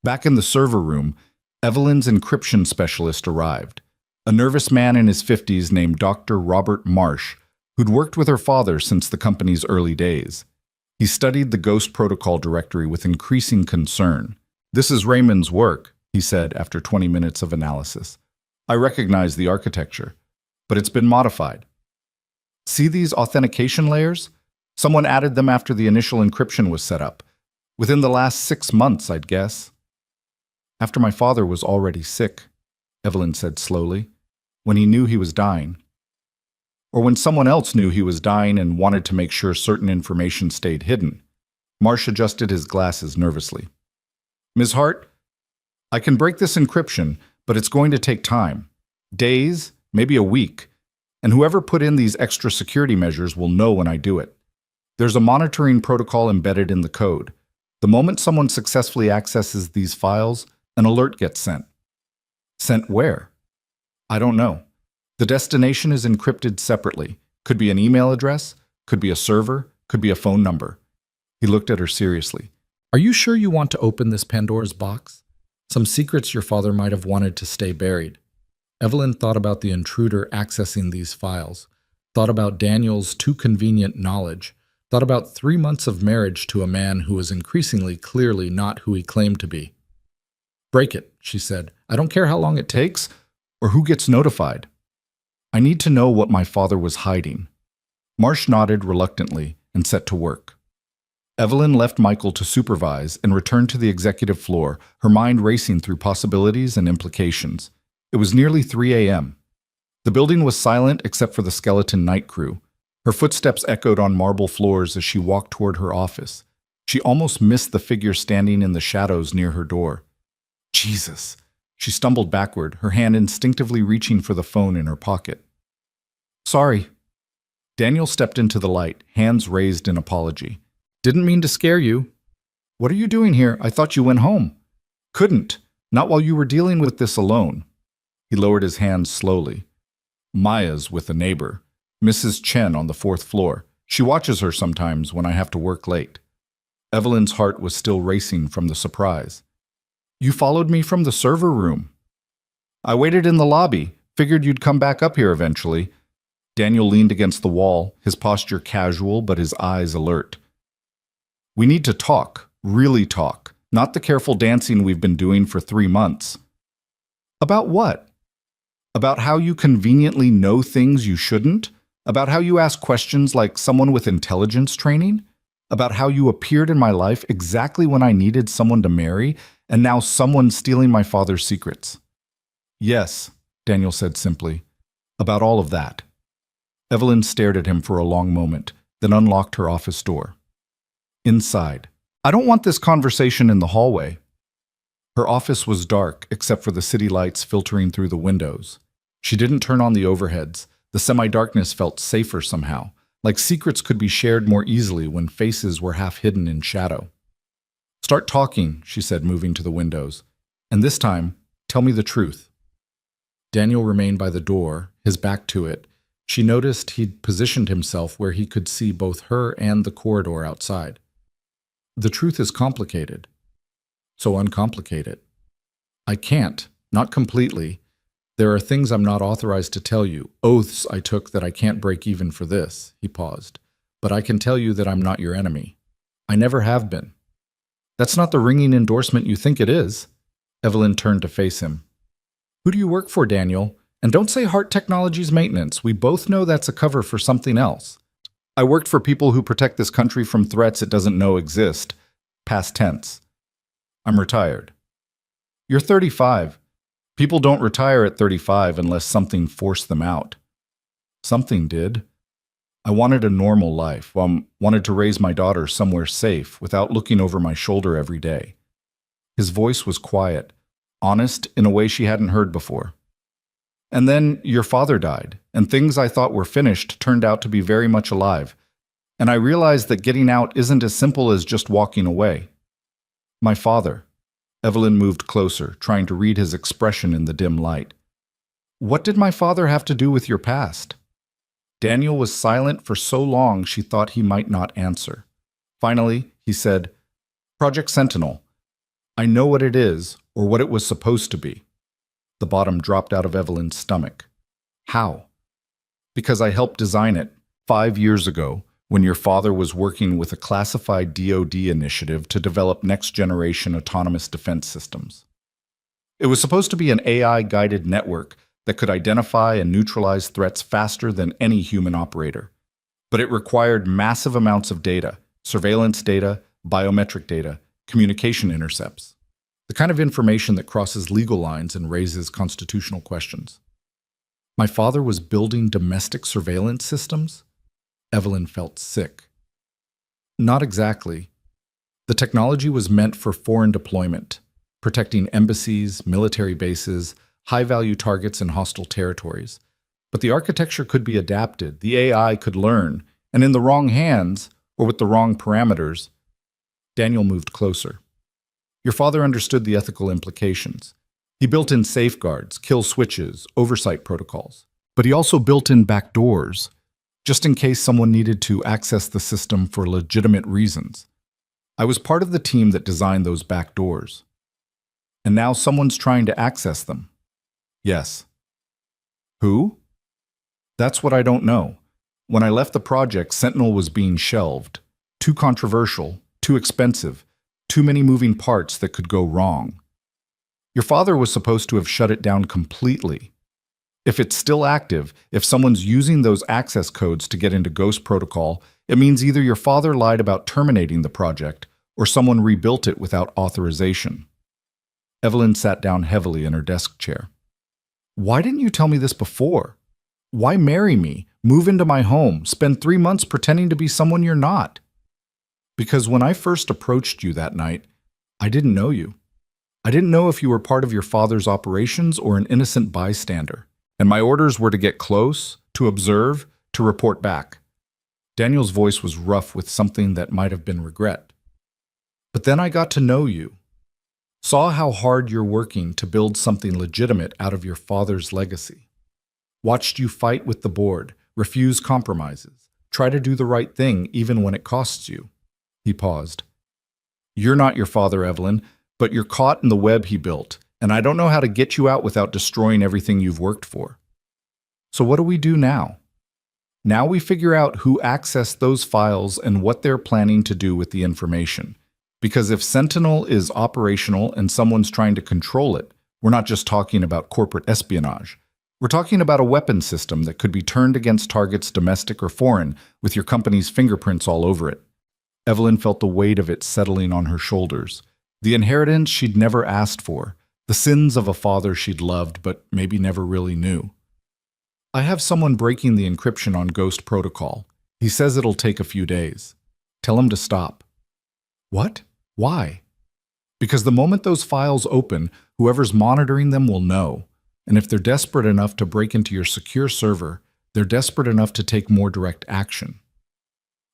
Back in the server room, Evelyn's encryption specialist arrived, a nervous man in his 50s named Dr. Robert Marsh, who'd worked with her father since the company's early days. He studied the Ghost Protocol directory with increasing concern. This is Raymond's work, he said after 20 minutes of analysis. I recognize the architecture, but it's been modified. See these authentication layers? Someone added them after the initial encryption was set up. Within the last 6 months, I'd guess. After my father was already sick, Evelyn said slowly, when he knew he was dying. Or when someone else knew he was dying and wanted to make sure certain information stayed hidden. Marsh adjusted his glasses nervously. Ms. Hart, I can break this encryption, but it's going to take time. Days, maybe a week. And whoever put in these extra security measures will know when I do it. There's a monitoring protocol embedded in the code. The moment someone successfully accesses these files, an alert gets sent. Sent where? I don't know. The destination is encrypted separately. Could be an email address, could be a server, could be a phone number. He looked at her seriously. Are you sure you want to open this Pandora's box? Some secrets your father might have wanted to stay buried. Evelyn thought about the intruder accessing these files, thought about Daniel's too convenient knowledge, thought about 3 months of marriage to a man who was increasingly clearly not who he claimed to be. Break it, she said. I don't care how long it takes or who gets notified. I need to know what my father was hiding. Marsh nodded reluctantly and set to work. Evelyn left Michael to supervise and returned to the executive floor, her mind racing through possibilities and implications. It was nearly 3 a.m. The building was silent except for the skeleton night crew. Her footsteps echoed on marble floors as she walked toward her office. She almost missed the figure standing in the shadows near her door. Jesus! She stumbled backward, her hand instinctively reaching for the phone in her pocket. Sorry. Daniel stepped into the light, hands raised in apology. Didn't mean to scare you. What are you doing here? I thought you went home. Couldn't. Not while you were dealing with this alone. He lowered his hands slowly. Maya's with a neighbor, Mrs. Chen on the 4th floor. She watches her sometimes when I have to work late. Evelyn's heart was still racing from the surprise. You followed me from the server room. I waited in the lobby. Figured you'd come back up here eventually. Daniel leaned against the wall, his posture casual but his eyes alert. We need to talk, really talk, not the careful dancing we've been doing for 3 months. About what? About how you conveniently know things you shouldn't? About how you ask questions like someone with intelligence training? About how you appeared in my life exactly when I needed someone to marry, and now someone's stealing my father's secrets? Yes, Daniel said simply. About all of that. Evelyn stared at him for a long moment, then unlocked her office door. Inside. I don't want this conversation in the hallway. Her office was dark except for the city lights filtering through the windows. She didn't turn on the overheads. The semi-darkness felt safer somehow, like secrets could be shared more easily when faces were half hidden in shadow. Start talking, she said, moving to the windows. And this time, tell me the truth. Daniel remained by the door, his back to it. She noticed he'd positioned himself where he could see both her and the corridor outside. The truth is complicated. So uncomplicate it. I can't, not completely. There are things I'm not authorized to tell you, oaths I took that I can't break even for this, he paused. But I can tell you that I'm not your enemy. I never have been. That's not the ringing endorsement you think it is. Evelyn turned to face him. Who do you work for, Daniel? And don't say Heart Technologies Maintenance. We both know that's a cover for something else. I worked for people who protect this country from threats it doesn't know exist. Past tense. I'm retired. You're 35. People don't retire at 35 unless something forced them out. Something did. I wanted a normal life. Wanted to raise my daughter somewhere safe without looking over my shoulder every day. His voice was quiet, honest in a way she hadn't heard before. And then your father died, and things I thought were finished turned out to be very much alive. And I realized that getting out isn't as simple as just walking away. My father. Evelyn moved closer, trying to read his expression in the dim light. What did my father have to do with your past? Daniel was silent for so long she thought he might not answer. Finally, he said, Project Sentinel. I know what it is, or what it was supposed to be. The bottom dropped out of Evelyn's stomach. How? Because I helped design it 5 years ago, when your father was working with a classified DoD initiative to develop next-generation autonomous defense systems. It was supposed to be an AI-guided network that could identify and neutralize threats faster than any human operator. But it required massive amounts of data, surveillance data, biometric data, communication intercepts. The kind of information that crosses legal lines and raises constitutional questions. My father was building domestic surveillance systems? Evelyn felt sick. Not exactly. The technology was meant for foreign deployment, protecting embassies, military bases, high-value targets in hostile territories. But the architecture could be adapted, the AI could learn, and in the wrong hands, or with the wrong parameters. Daniel moved closer. Your father understood the ethical implications. He built in safeguards, kill switches, oversight protocols. But he also built in backdoors, just in case someone needed to access the system for legitimate reasons. I was part of the team that designed those back doors. And now someone's trying to access them. Yes. Who? That's what I don't know. When I left the project, Sentinel was being shelved. Too controversial, too expensive, too many moving parts that could go wrong. Your father was supposed to have shut it down completely. If it's still active, if someone's using those access codes to get into Ghost Protocol, it means either your father lied about terminating the project or someone rebuilt it without authorization. Evelyn sat down heavily in her desk chair. Why didn't you tell me this before? Why marry me, move into my home, spend 3 months pretending to be someone you're not? Because when I first approached you that night, I didn't know you. I didn't know if you were part of your father's operations or an innocent bystander. And my orders were to get close, to observe, to report back. Daniel's voice was rough with something that might have been regret. But then I got to know you. Saw how hard you're working to build something legitimate out of your father's legacy. Watched you fight with the board, refuse compromises, try to do the right thing even when it costs you. He paused. You're not your father, Evelyn, but you're caught in the web he built, and I don't know how to get you out without destroying everything you've worked for. So what do we do now? Now we figure out who accessed those files and what they're planning to do with the information. Because if Sentinel is operational and someone's trying to control it, we're not just talking about corporate espionage. We're talking about a weapon system that could be turned against targets domestic or foreign, with your company's fingerprints all over it. Evelyn felt the weight of it settling on her shoulders. The inheritance she'd never asked for, the sins of a father she'd loved but maybe never really knew. I have someone breaking the encryption on Ghost Protocol. He says it'll take a few days. Tell him to stop. What? Why? Because the moment those files open, whoever's monitoring them will know. And if they're desperate enough to break into your secure server, they're desperate enough to take more direct action.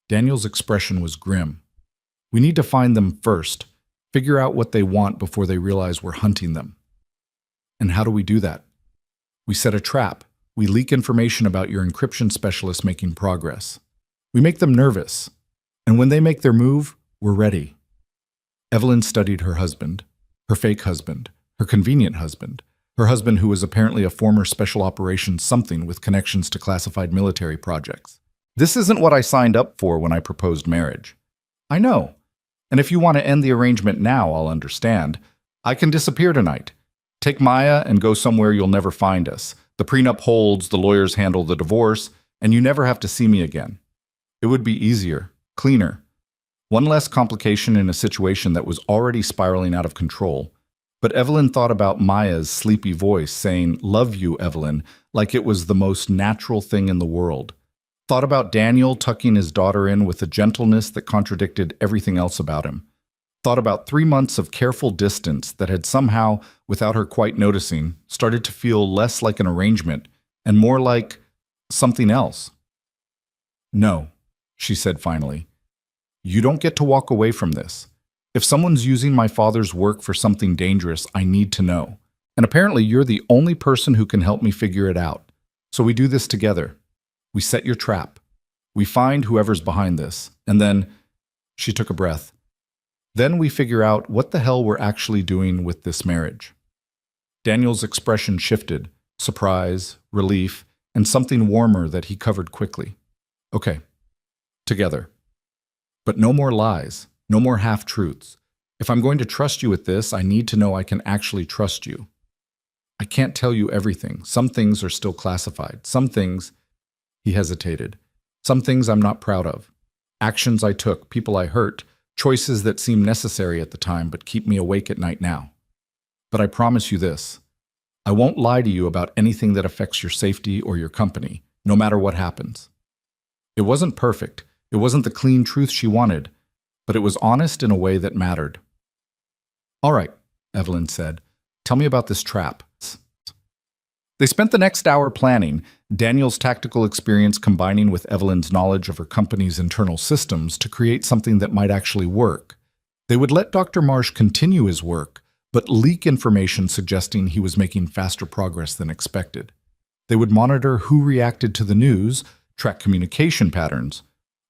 Daniel's expression was grim. We need to find them first, figure out what they want before they realize we're hunting them. And how do we do that? We set a trap. We leak information about your encryption specialist making progress. We make them nervous. And when they make their move, we're ready. Evelyn studied her husband, her fake husband, her convenient husband, her husband who was apparently a former special operations something with connections to classified military projects. This isn't what I signed up for when I proposed marriage. I know. And if you want to end the arrangement now, I'll understand. I can disappear tonight. Take Maya and go somewhere you'll never find us. The prenup holds, the lawyers handle the divorce, and you never have to see me again. It would be easier, cleaner. One less complication in a situation that was already spiraling out of control. But Evelyn thought about Maya's sleepy voice saying, "Love you, Evelyn," like it was the most natural thing in the world. Thought about Daniel tucking his daughter in with a gentleness that contradicted everything else about him. Thought about 3 months of careful distance that had somehow, without her quite noticing, started to feel less like an arrangement and more like something else. "No," she said finally. "You don't get to walk away from this. If someone's using my father's work for something dangerous, I need to know. And apparently you're the only person who can help me figure it out. So we do this together. We set your trap. We find whoever's behind this. And then," she took a breath, "then we figure out what the hell we're actually doing with this marriage." Daniel's expression shifted, surprise, relief, and something warmer that he covered quickly. "Okay, together. But no more lies, no more half-truths. If I'm going to trust you with this, I need to know I can actually trust you. I can't tell you everything. Some things are still classified. Some things," he hesitated, "some things I'm not proud of. Actions I took, people I hurt, choices that seem necessary at the time but keep me awake at night now. But I promise you this. I won't lie to you about anything that affects your safety or your company, no matter what happens." It wasn't perfect. It wasn't the clean truth she wanted, but it was honest in a way that mattered. "All right," Evelyn said. "Tell me about this trap." They spent the next hour planning, Daniel's tactical experience combining with Evelyn's knowledge of her company's internal systems to create something that might actually work. They would let Dr. Marsh continue his work, but leak information suggesting he was making faster progress than expected. They would monitor who reacted to the news, track communication patterns,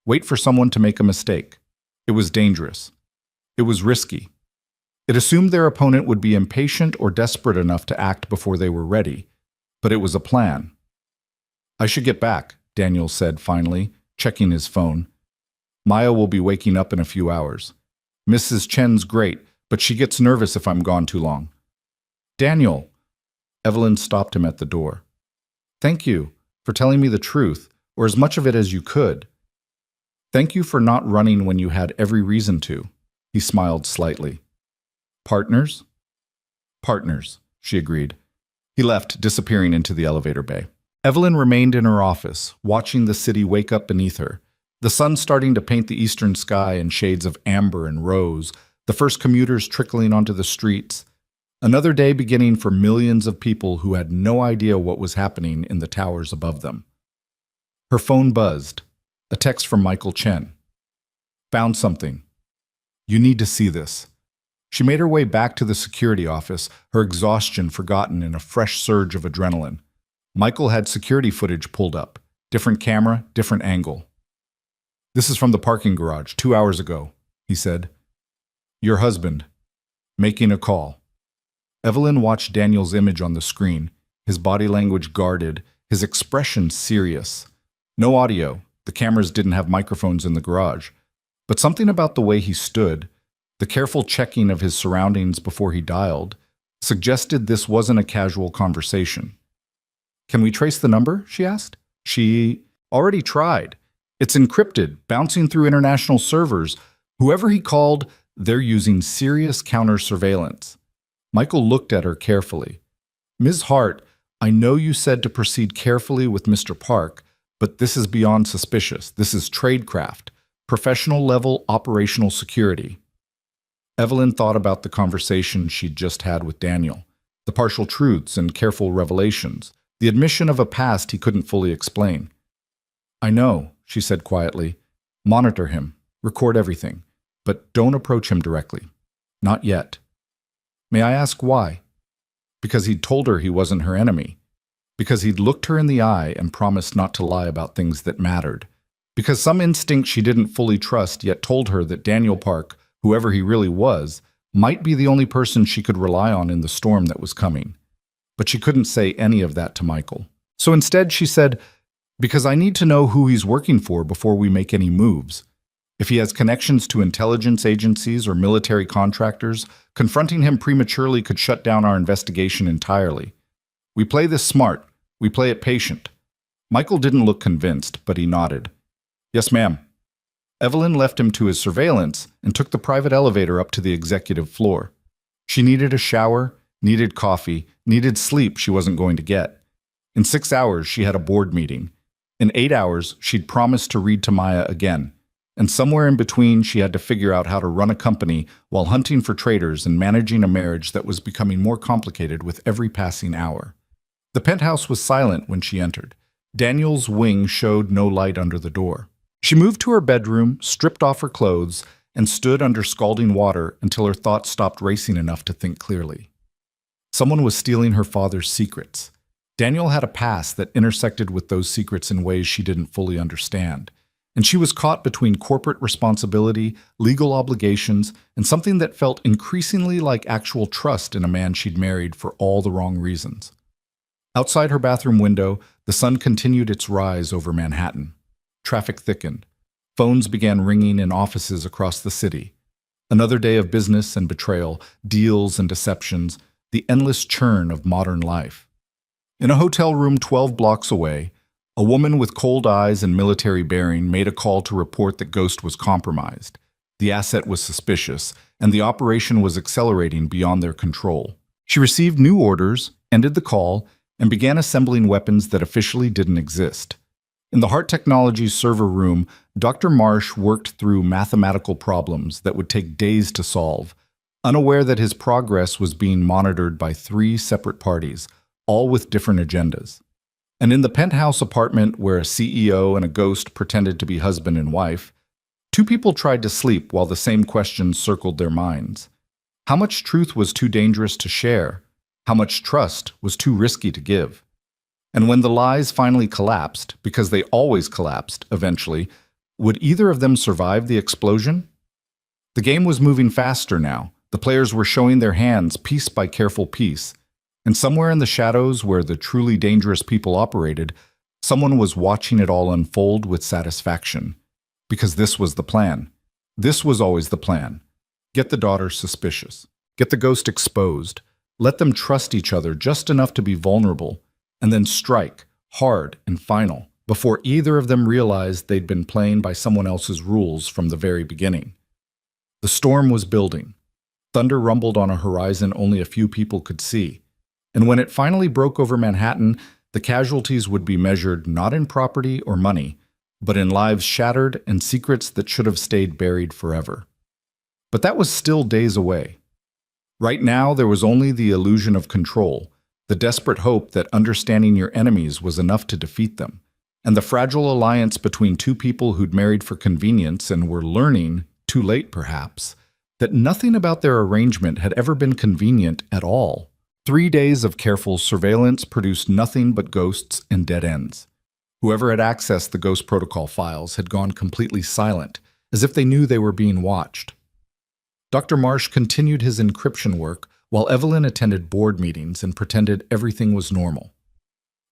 wait for someone to make a mistake. It was dangerous. It was risky. It assumed their opponent would be impatient or desperate enough to act before they were ready, but it was a plan. "I should get back," Daniel said finally, checking his phone. "Maya will be waking up in a few hours. Mrs. Chen's great, but she gets nervous if I'm gone too long." "Daniel!" Evelyn stopped him at the door. "Thank you for telling me the truth, or as much of it as you could. Thank you for not running when you had every reason to." He smiled slightly. "Partners?" "Partners," she agreed. He left, disappearing into the elevator bay. Evelyn remained in her office, watching the city wake up beneath her. The sun starting to paint the eastern sky in shades of amber and rose, the first commuters trickling onto the streets. Another day beginning for millions of people who had no idea what was happening in the towers above them. Her phone buzzed. A text from Michael Chen. "Found something. You need to see this." She made her way back to the security office, her exhaustion forgotten in a fresh surge of adrenaline. Michael had security footage pulled up. Different camera, different angle. "This is from the parking garage 2 hours ago," he said. "Your husband. Making a call." Evelyn watched Daniel's image on the screen, his body language guarded, his expression serious. No audio. The cameras didn't have microphones in the garage. But something about the way he stood, the careful checking of his surroundings before he dialed, suggested this wasn't a casual conversation. "Can we trace the number?" she asked. She already tried. "It's encrypted, bouncing through international servers. Whoever he called, they're using serious counter-surveillance." Michael looked at her carefully. "Ms. Hart, I know you said to proceed carefully with Mr. Park, but this is beyond suspicious. This is tradecraft, professional-level operational security." Evelyn thought about the conversation she'd just had with Daniel, the partial truths and careful revelations, the admission of a past he couldn't fully explain. "I know," she said quietly. "Monitor him, record everything, but don't approach him directly. Not yet." "May I ask why?" Because he'd told her he wasn't her enemy. Because he'd looked her in the eye and promised not to lie about things that mattered. Because some instinct she didn't fully trust yet told her that Daniel Park, whoever he really was, might be the only person she could rely on in the storm that was coming. But she couldn't say any of that to Michael. So instead she said, "Because I need to know who he's working for before we make any moves. If he has connections to intelligence agencies or military contractors, confronting him prematurely could shut down our investigation entirely. We play this smart. We play it patient." Michael didn't look convinced, but he nodded. "Yes, ma'am." Evelyn left him to his surveillance and took the private elevator up to the executive floor. She needed a shower, needed coffee, needed sleep she wasn't going to get. In 6 hours, she had a board meeting. In 8 hours, she'd promised to read to Maya again. And somewhere in between, she had to figure out how to run a company while hunting for traitors and managing a marriage that was becoming more complicated with every passing hour. The penthouse was silent when she entered. Daniel's wing showed no light under the door. She moved to her bedroom, stripped off her clothes, and stood under scalding water until her thoughts stopped racing enough to think clearly. Someone was stealing her father's secrets. Daniel had a past that intersected with those secrets in ways she didn't fully understand. And she was caught between corporate responsibility, legal obligations, and something that felt increasingly like actual trust in a man she'd married for all the wrong reasons. Outside her bathroom window, the sun continued its rise over Manhattan. Traffic thickened. Phones began ringing in offices across the city. Another day of business and betrayal, deals and deceptions, the endless churn of modern life. In a hotel room 12 blocks away, a woman with cold eyes and military bearing made a call to report that Ghost was compromised. The asset was suspicious, and the operation was accelerating beyond their control. She received new orders, ended the call, and began assembling weapons that officially didn't exist. In the Hart Technologies server room, Dr. Marsh worked through mathematical problems that would take days to solve, unaware that his progress was being monitored by 3 separate parties, all with different agendas. And in the penthouse apartment where a CEO and a ghost pretended to be husband and wife, 2 people tried to sleep while the same questions circled their minds. How much truth was too dangerous to share? How much trust was too risky to give? And when the lies finally collapsed, because they always collapsed eventually, would either of them survive the explosion? The game was moving faster now. The players were showing their hands piece by careful piece. And somewhere in the shadows where the truly dangerous people operated, someone was watching it all unfold with satisfaction. Because this was the plan. This was always the plan. Get the daughter suspicious. Get the ghost exposed. Let them trust each other just enough to be vulnerable. And then strike, hard and final, before either of them realized they'd been playing by someone else's rules from the very beginning. The storm was building. Thunder rumbled on a horizon only a few people could see. And when it finally broke over Manhattan, the casualties would be measured not in property or money, but in lives shattered and secrets that should have stayed buried forever. But that was still days away. Right now, there was only the illusion of control, the desperate hope that understanding your enemies was enough to defeat them, and the fragile alliance between two people who'd married for convenience and were learning, too late perhaps, that nothing about their arrangement had ever been convenient at all. 3 days of careful surveillance produced nothing but ghosts and dead ends. Whoever had accessed the Ghost Protocol files had gone completely silent, as if they knew they were being watched. Dr. Marsh continued his encryption work while Evelyn attended board meetings and pretended everything was normal.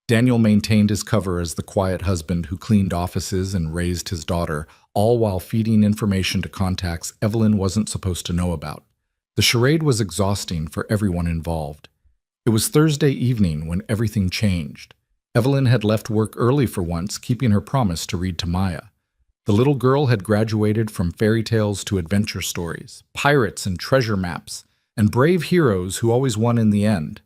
Daniel maintained his cover as the quiet husband who cleaned offices and raised his daughter, all while feeding information to contacts Evelyn wasn't supposed to know about. The charade was exhausting for everyone involved. It was Thursday evening when everything changed. Evelyn had left work early for once, keeping her promise to read to Maya. The little girl had graduated from fairy tales to adventure stories, pirates and treasure maps, and brave heroes who always won in the end.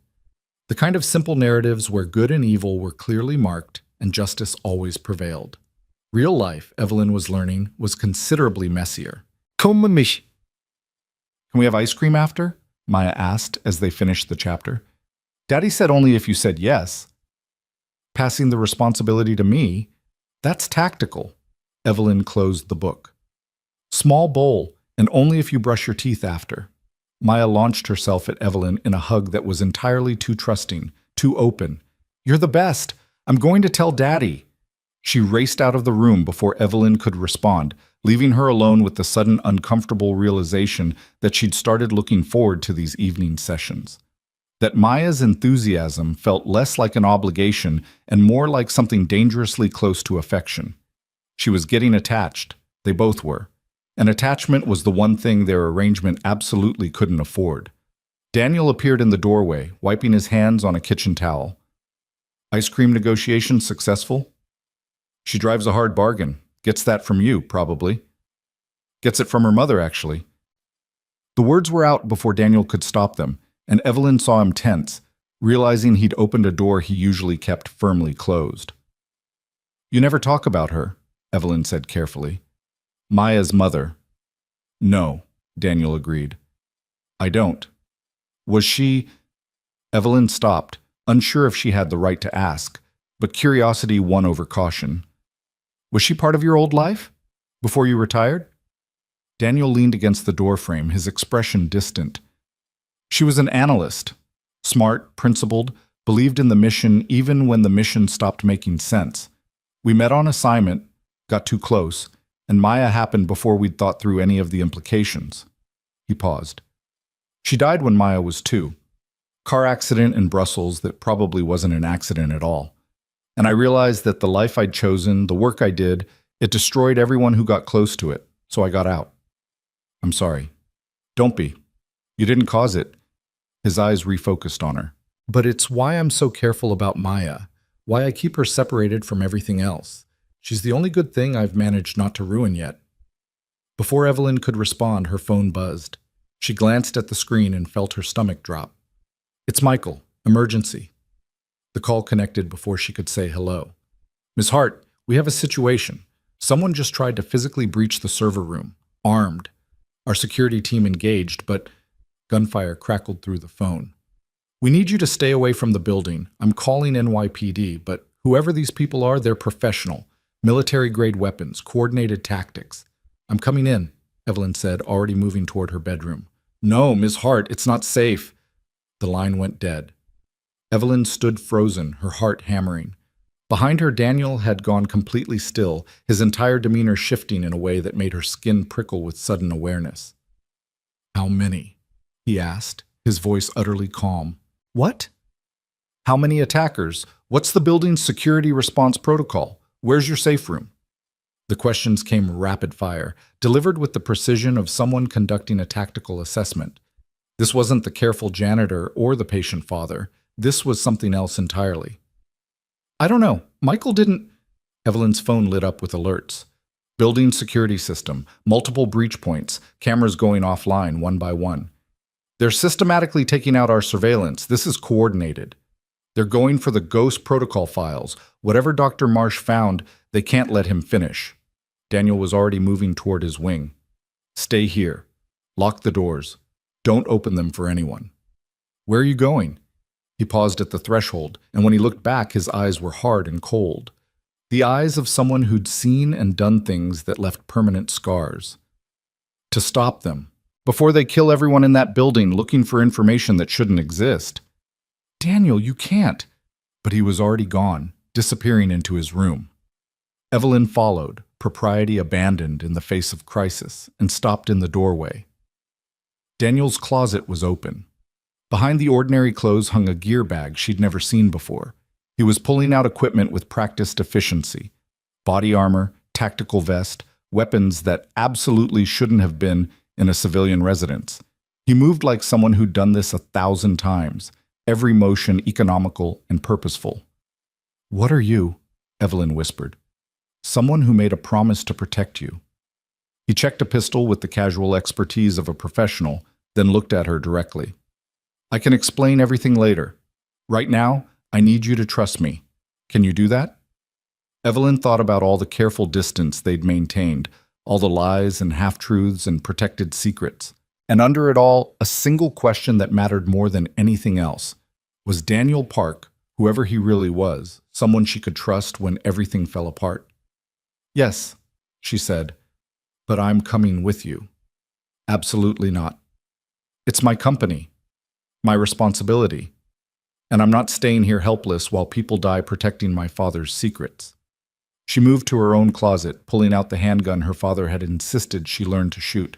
The kind of simple narratives where good and evil were clearly marked and justice always prevailed. Real life, Evelyn was learning, was considerably messier.
Kom met mich.
Can we have ice cream after? Maya asked as they finished the chapter. Daddy said only if you said yes. Passing the responsibility to me? That's tactical. Evelyn closed the book. Small bowl, and only if you brush your teeth after. Maya launched herself at Evelyn in a hug that was entirely too trusting, too open. You're the best. I'm going to tell Daddy. She raced out of the room before Evelyn could respond, leaving her alone with the sudden uncomfortable realization that she'd started looking forward to these evening sessions. That Maya's enthusiasm felt less like an obligation and more like something dangerously close to affection. She was getting attached. They both were. And attachment was the one thing their arrangement absolutely couldn't afford. Daniel appeared in the doorway, wiping his hands on a kitchen towel. Ice cream negotiations successful? She drives a hard bargain. Gets that from you, probably. Gets it from her mother, actually. The words were out before Daniel could stop them, and Evelyn saw him tense, realizing he'd opened a door he usually kept firmly closed. You never talk about her, Evelyn said carefully. Maya's mother. No, Daniel agreed. I don't. Was she... Evelyn stopped, unsure if she had the right to ask, but curiosity won over caution. Was she part of your old life? Before you retired? Daniel leaned against the doorframe, his expression distant. She was an analyst. Smart, principled, believed in the mission even when the mission stopped making sense. We met on assignment, got too close, and Maya happened before we'd thought through any of the implications. He paused. She died when Maya was 2. Car accident in Brussels that probably wasn't an accident at all. And I realized that the life I'd chosen, the work I did, it destroyed everyone who got close to it, so I got out. I'm sorry. Don't be. You didn't cause it. His eyes refocused on her. But it's why I'm so careful about Maya, why I keep her separated from everything else. She's the only good thing I've managed not to ruin yet. Before Evelyn could respond, her phone buzzed. She glanced at the screen and felt her stomach drop. It's Michael. Emergency. The call connected before she could say hello. Miss Hart, we have a situation. Someone just tried to physically breach the server room, armed. Our security team engaged, but gunfire crackled through the phone. We need you to stay away from the building. I'm calling NYPD, but whoever these people are, they're professional. Military-grade weapons, coordinated tactics. I'm coming in, Evelyn said, already moving toward her bedroom. No, Miss Hart, it's not safe. The line went dead. Evelyn stood frozen, her heart hammering. Behind her, Daniel had gone completely still, his entire demeanor shifting in a way that made her skin prickle with sudden awareness. How many? He asked, his voice utterly calm. What? How many attackers? What's the building's security response protocol? Where's your safe room? The questions came rapid fire, delivered with the precision of someone conducting a tactical assessment. This wasn't the careful janitor or the patient father. This was something else entirely. I don't know. Michael didn't... Evelyn's phone lit up with alerts. Building security system, multiple breach points, cameras going offline one by one. They're systematically taking out our surveillance. This is coordinated. They're going for the ghost protocol files. Whatever Dr. Marsh found, they can't let him finish. Daniel was already moving toward his wing. Stay here. Lock the doors. Don't open them for anyone. Where are you going? He paused at the threshold, and when he looked back, his eyes were hard and cold. The eyes of someone who'd seen and done things that left permanent scars. To stop them, before they kill everyone in that building looking for information that shouldn't exist. Daniel, you can't. But he was already gone, disappearing into his room. Evelyn followed, propriety abandoned in the face of crisis, and stopped in the doorway. Daniel's closet was open. Behind the ordinary clothes hung a gear bag she'd never seen before. He was pulling out equipment with practiced efficiency. Body armor, tactical vest, weapons that absolutely shouldn't have been in a civilian residence. He moved like someone who'd done this 1,000 times, every motion economical and purposeful. What are you? Evelyn whispered. Someone who made a promise to protect you. He checked a pistol with the casual expertise of a professional, then looked at her directly. I can explain everything later. Right now, I need you to trust me. Can you do that? Evelyn thought about all the careful distance they'd maintained, all the lies and half-truths and protected secrets. And under it all, a single question that mattered more than anything else. Was Daniel Park, whoever he really was, someone she could trust when everything fell apart? Yes, she said, but I'm coming with you. Absolutely not. It's my company, my responsibility, and I'm not staying here helpless while people die protecting my father's secrets. She moved to her own closet, pulling out the handgun her father had insisted she learn to shoot.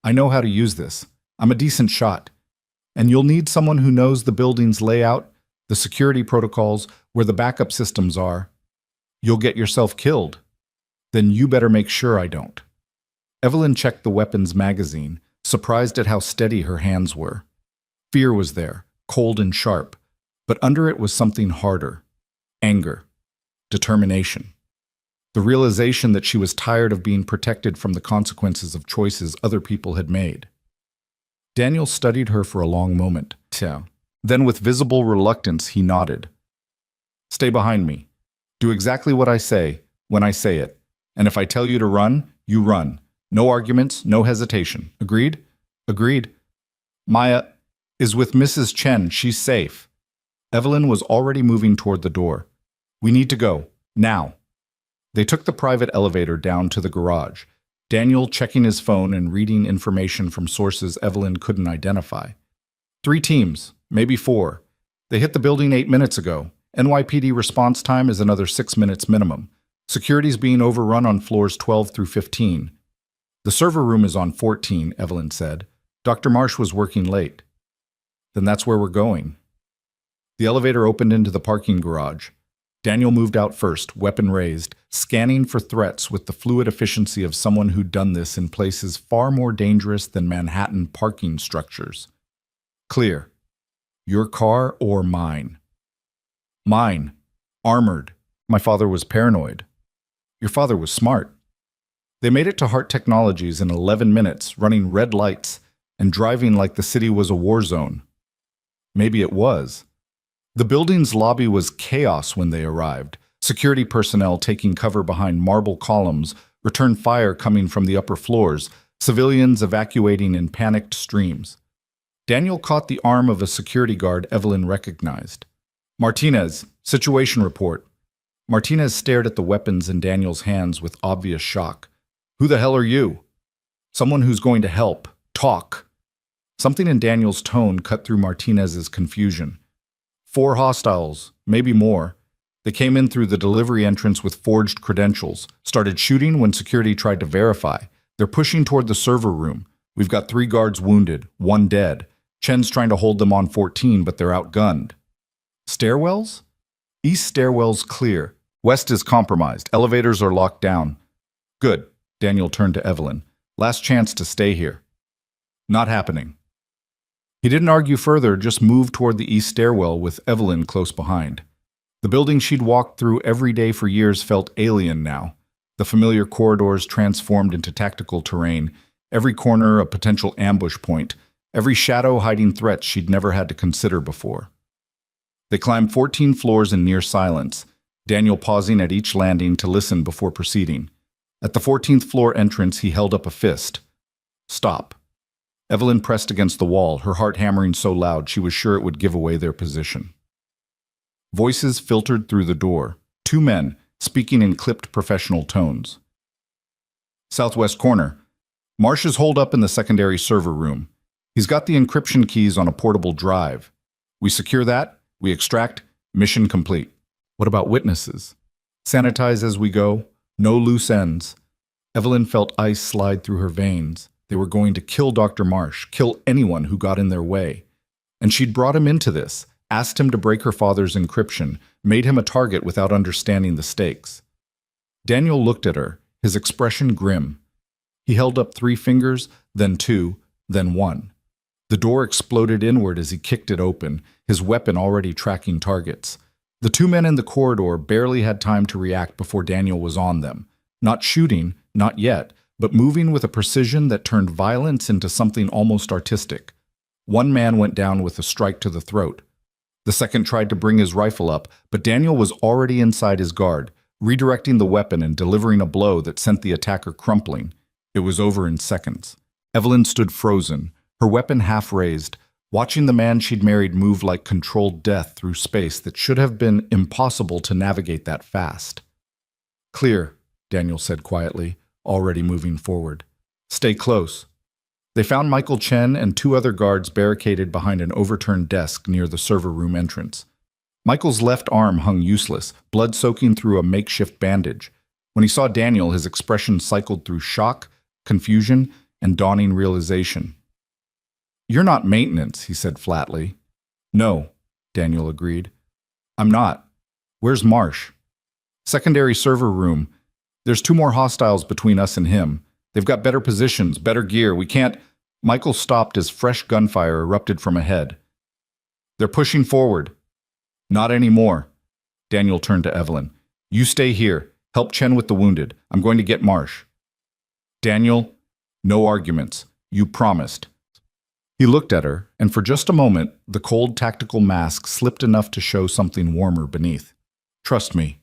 I know how to use this. I'm a decent shot. And you'll need someone who knows the building's layout, the security protocols, where the backup systems are. You'll get yourself killed. Then you better make sure I don't. Evelyn checked the weapons magazine, surprised at how steady her hands were. Fear was there, cold and sharp, but under it was something harder. Anger. Determination. The realization that she was tired of being protected from the consequences of choices other people had made. Daniel studied her for a long moment. Then with visible reluctance, he nodded. Stay behind me. Do exactly what I say, when I say it. And if I tell you to run, you run. No arguments, no hesitation. Agreed? Agreed. Maya is with Mrs. Chen. She's safe. Evelyn was already moving toward the door. We need to go. Now. They took the private elevator down to the garage, Daniel checking his phone and reading information from sources Evelyn couldn't identify. 3 teams, maybe 4. They hit the building 8 minutes ago. NYPD response time is another 6 minutes minimum. Security's being overrun on floors 12 through 15. The server room is on 14, Evelyn said. Dr. Marsh was working late. Then that's where we're going. The elevator opened into the parking garage. Daniel moved out first, weapon raised, scanning for threats with the fluid efficiency of someone who'd done this in places far more dangerous than Manhattan parking structures. Clear. Your car or mine? Mine. Armored. My father was paranoid. Your father was smart. They made it to Hart Technologies in 11 minutes, running red lights and driving like the city was a war zone. Maybe it was. The building's lobby was chaos when they arrived. Security personnel taking cover behind marble columns, return fire coming from the upper floors, civilians evacuating in panicked streams. Daniel caught the arm of a security guard Evelyn recognized. Martinez, situation report. Martinez stared at the weapons in Daniel's hands with obvious shock. Who the hell are you? Someone who's going to help. Talk. Something in Daniel's tone cut through Martinez's confusion. 4 hostiles, maybe more. They came in through the delivery entrance with forged credentials, started shooting when security tried to verify. They're pushing toward the server room. We've got 3 guards wounded, 1 dead. Chen's trying to hold them on 14, but they're outgunned. Stairwells? East stairwell's clear. West is compromised. Elevators are locked down. Good. Daniel turned to Evelyn. Last chance to stay here. Not happening. He didn't argue further, just moved toward the east stairwell with Evelyn close behind. The building she'd walked through every day for years felt alien now. The familiar corridors transformed into tactical terrain, every corner a potential ambush point, every shadow hiding threats she'd never had to consider before. They climbed 14 floors in near silence, Daniel pausing at each landing to listen before proceeding. At the 14th floor entrance, he held up a fist. Stop. Evelyn pressed against the wall, her heart hammering so loud she was sure it would give away their position. Voices filtered through the door. 2 men, speaking in clipped professional tones. Southwest corner. Marsh is holed up in the secondary server room. He's got the encryption keys on a portable drive. We secure that, we extract, mission complete. What about witnesses? Sanitize as we go, no loose ends. Evelyn felt ice slide through her veins. They were going to kill Dr. Marsh, kill anyone who got in their way. And she'd brought him into this, asked him to break her father's encryption, made him a target without understanding the stakes. Daniel looked at her, his expression grim. He held up 3 fingers, then 2, then 1. The door exploded inward as he kicked it open, his weapon already tracking targets. The 2 men in the corridor barely had time to react before Daniel was on them. Not shooting, not yet, but moving with a precision that turned violence into something almost artistic. 1 man went down with a strike to the throat. The second tried to bring his rifle up, but Daniel was already inside his guard, redirecting the weapon and delivering a blow that sent the attacker crumpling. It was over in seconds. Evelyn stood frozen, her weapon half raised, watching the man she'd married move like controlled death through space that should have been impossible to navigate that fast. Clear, Daniel said quietly, already moving forward. Stay close. They found Michael Chen and 2 other guards barricaded behind an overturned desk near the server room entrance. Michael's left arm hung useless, blood soaking through a makeshift bandage. When he saw Daniel, his expression cycled through shock, confusion, and dawning realization. You're not maintenance, he said flatly. No, Daniel agreed. I'm not. Where's Marsh? Secondary server room. There's 2 more hostiles between us and him. They've got better positions, better gear. We can't... Michael stopped as fresh gunfire erupted from ahead. They're pushing forward. Not anymore. Daniel turned to Evelyn. You stay here. Help Chen with the wounded. I'm going to get Marsh. Daniel, no arguments. You promised. He looked at her, and for just a moment, the cold tactical mask slipped enough to show something warmer beneath. Trust me.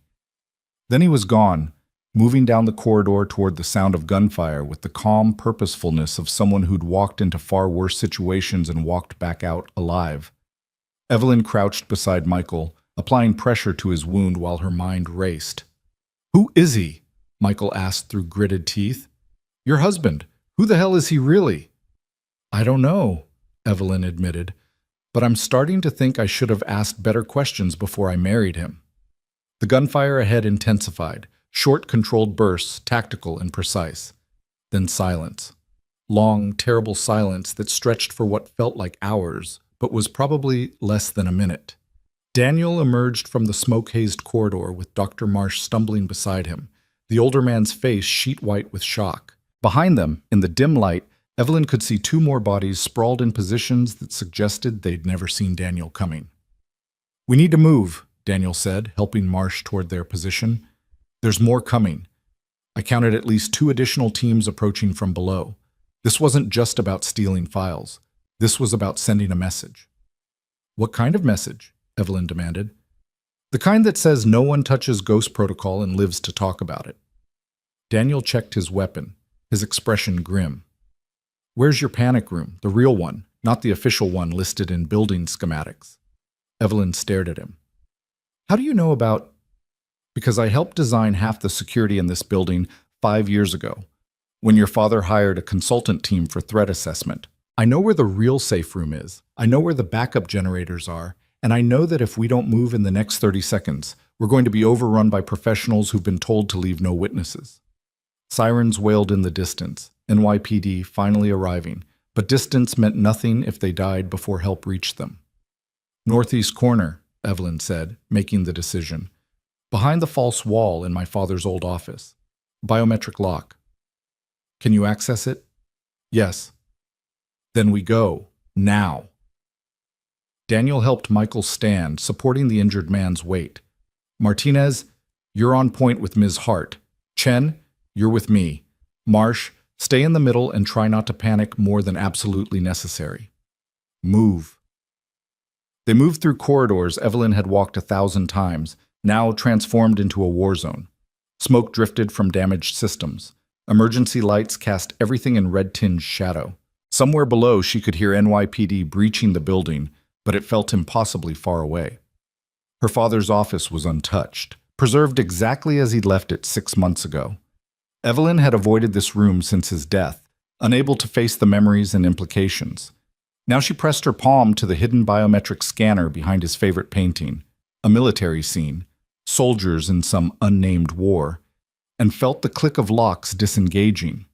Then he was gone, moving down the corridor toward the sound of gunfire with the calm purposefulness of someone who'd walked into far worse situations and walked back out alive. Evelyn crouched beside Michael, applying pressure to his wound while her mind raced. Who is he? Michael asked through gritted teeth. Your husband. Who the hell is he really? I don't know, Evelyn admitted, but I'm starting to think I should have asked better questions before I married him. The gunfire ahead intensified. Short, controlled bursts, tactical and precise. Then silence. Long, terrible silence that stretched for what felt like hours, but was probably less than a minute. Daniel emerged from the smoke-hazed corridor with Dr. Marsh stumbling beside him, the older man's face sheet-white with shock. Behind them, in the dim light, Evelyn could see 2 more bodies sprawled in positions that suggested they'd never seen Daniel coming. We need to move, Daniel said, helping Marsh toward their position. There's more coming. I counted at least 2 additional teams approaching from below. This wasn't just about stealing files. This was about sending a message. What kind of message? Evelyn demanded. The kind that says no one touches Ghost Protocol and lives to talk about it. Daniel checked his weapon, his expression grim. Where's your panic room, the real one, not the official one listed in building schematics? Evelyn stared at him. How do you know about... Because I helped design half the security in this building 5 years ago, when your father hired a consultant team for threat assessment. I know where the real safe room is. I know where the backup generators are, and I know that if we don't move in the next 30 seconds, we're going to be overrun by professionals who've been told to leave no witnesses. Sirens wailed in the distance, NYPD finally arriving, but distance meant nothing if they died before help reached them. Northeast corner, Evelyn said, making the decision. Behind the false wall in my father's old office. Biometric lock. Can you access it? Yes. Then we go. Now. Daniel helped Michael stand, supporting the injured man's weight. Martinez, you're on point with Ms. Hart. Chen, you're with me. Marsh, stay in the middle and try not to panic more than absolutely necessary. Move. They moved through corridors Evelyn had walked 1,000 times, now transformed into a war zone. Smoke drifted from damaged systems. Emergency lights cast everything in red-tinged shadow. Somewhere below, she could hear NYPD breaching the building, but it felt impossibly far away. Her father's office was untouched, preserved exactly as he'd left it 6 months ago. Evelyn had avoided this room since his death, unable to face the memories and implications. Now she pressed her palm to the hidden biometric scanner behind his favorite painting, a military scene, soldiers in some unnamed war, and felt the click of locks disengaging.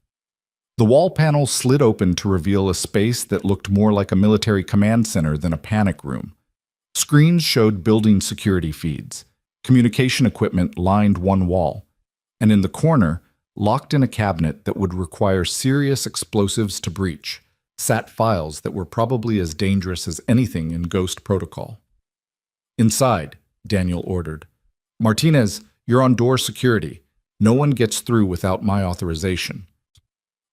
The wall panel slid open to reveal a space that looked more like a military command center than a panic room. Screens showed building security feeds. Communication equipment lined one wall, and in the corner, locked in a cabinet that would require serious explosives to breach, sat files that were probably as dangerous as anything in Ghost Protocol. Inside, Daniel ordered. Martinez, you're on door security. No one gets through without my authorization.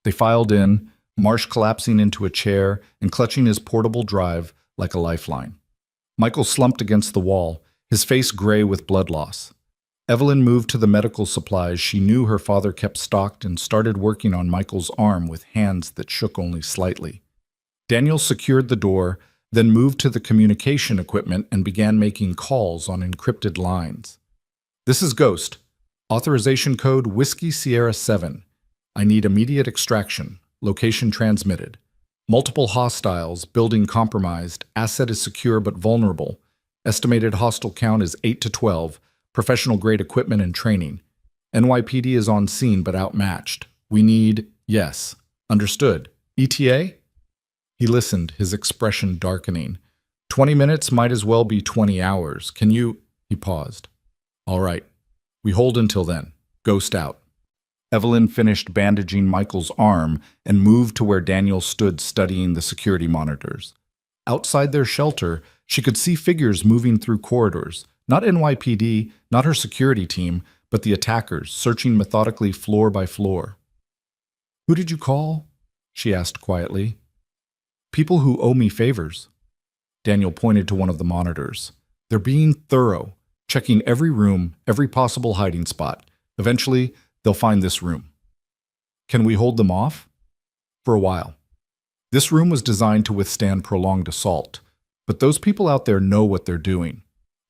They filed in, Marsh collapsing into a chair and clutching his portable drive like a lifeline. Michael slumped against the wall, his face gray with blood loss. Evelyn moved to the medical supplies she knew her father kept stocked and started working on Michael's arm with hands that shook only slightly. Daniel secured the door, then moved to the communication equipment and began making calls on encrypted lines. This is Ghost. Authorization code Whiskey Sierra 7. I need immediate extraction. Location transmitted. Multiple hostiles, building compromised, asset is secure but vulnerable. Estimated hostile count is 8 to 12. Professional-grade equipment and training. NYPD is on scene but outmatched. We need, yes. Understood. ETA? He listened, his expression darkening. 20 minutes might as well be 20 hours. Can you? He paused. All right. We hold until then. Ghost out. Evelyn finished bandaging Michael's arm and moved to where Daniel stood studying the security monitors. Outside their shelter, she could see figures moving through corridors. Not NYPD, not her security team, but the attackers, searching methodically floor by floor. Who did you call? She asked quietly. People who owe me favors. Daniel pointed to one of the monitors. They're being thorough, checking every room, every possible hiding spot. Eventually, they'll find this room. Can we hold them off? For a while. This room was designed to withstand prolonged assault, but those people out there know what they're doing.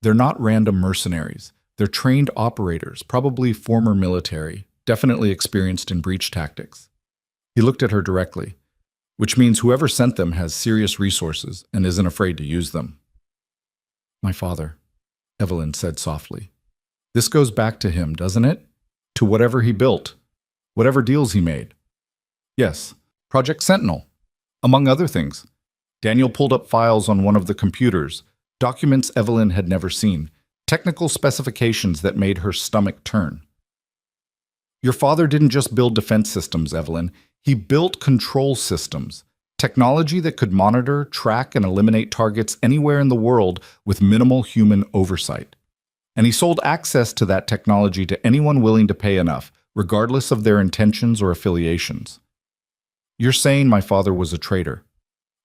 They're not random mercenaries. They're trained operators, probably former military, definitely experienced in breach tactics. He looked at her directly, which means whoever sent them has serious resources and isn't afraid to use them. My father, Evelyn said softly. This goes back to him, doesn't it? To whatever he built, whatever deals he made. Yes, Project Sentinel, among other things. Daniel pulled up files on one of the computers, documents Evelyn had never seen, technical specifications that made her stomach turn. Your father didn't just build defense systems, Evelyn. He built control systems, technology that could monitor, track, and eliminate targets anywhere in the world with minimal human oversight. And he sold access to that technology to anyone willing to pay enough, regardless of their intentions or affiliations. You're saying my father was a traitor.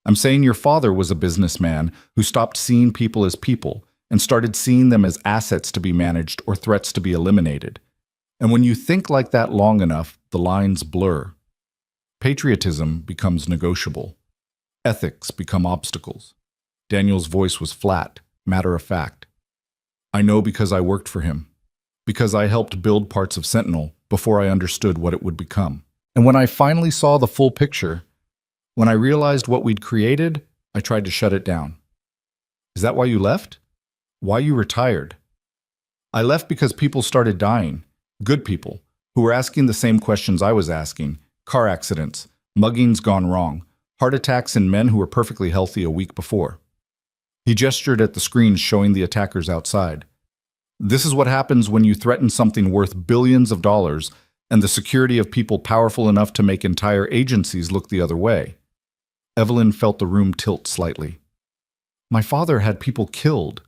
I'm saying your father was a businessman who stopped seeing people as people and started seeing them as assets to be managed or threats to be eliminated. And when you think like that long enough, the lines blur. Patriotism becomes negotiable. Ethics become obstacles. Daniel's voice was flat, matter-of-fact. I know because I worked for him, because I helped build parts of Sentinel before I understood what it would become. And when I finally saw the full picture, when I realized what we'd created, I tried to shut it down. Is that why you left? Why you retired? I left because people started dying, good people, who were asking the same questions I was asking, car accidents, muggings gone wrong, heart attacks in men who were perfectly healthy a week before. He gestured at the screens showing the attackers outside. This is what happens when you threaten something worth billions of dollars and the security of people powerful enough to make entire agencies look the other way. Evelyn felt the room tilt slightly. My father had people killed.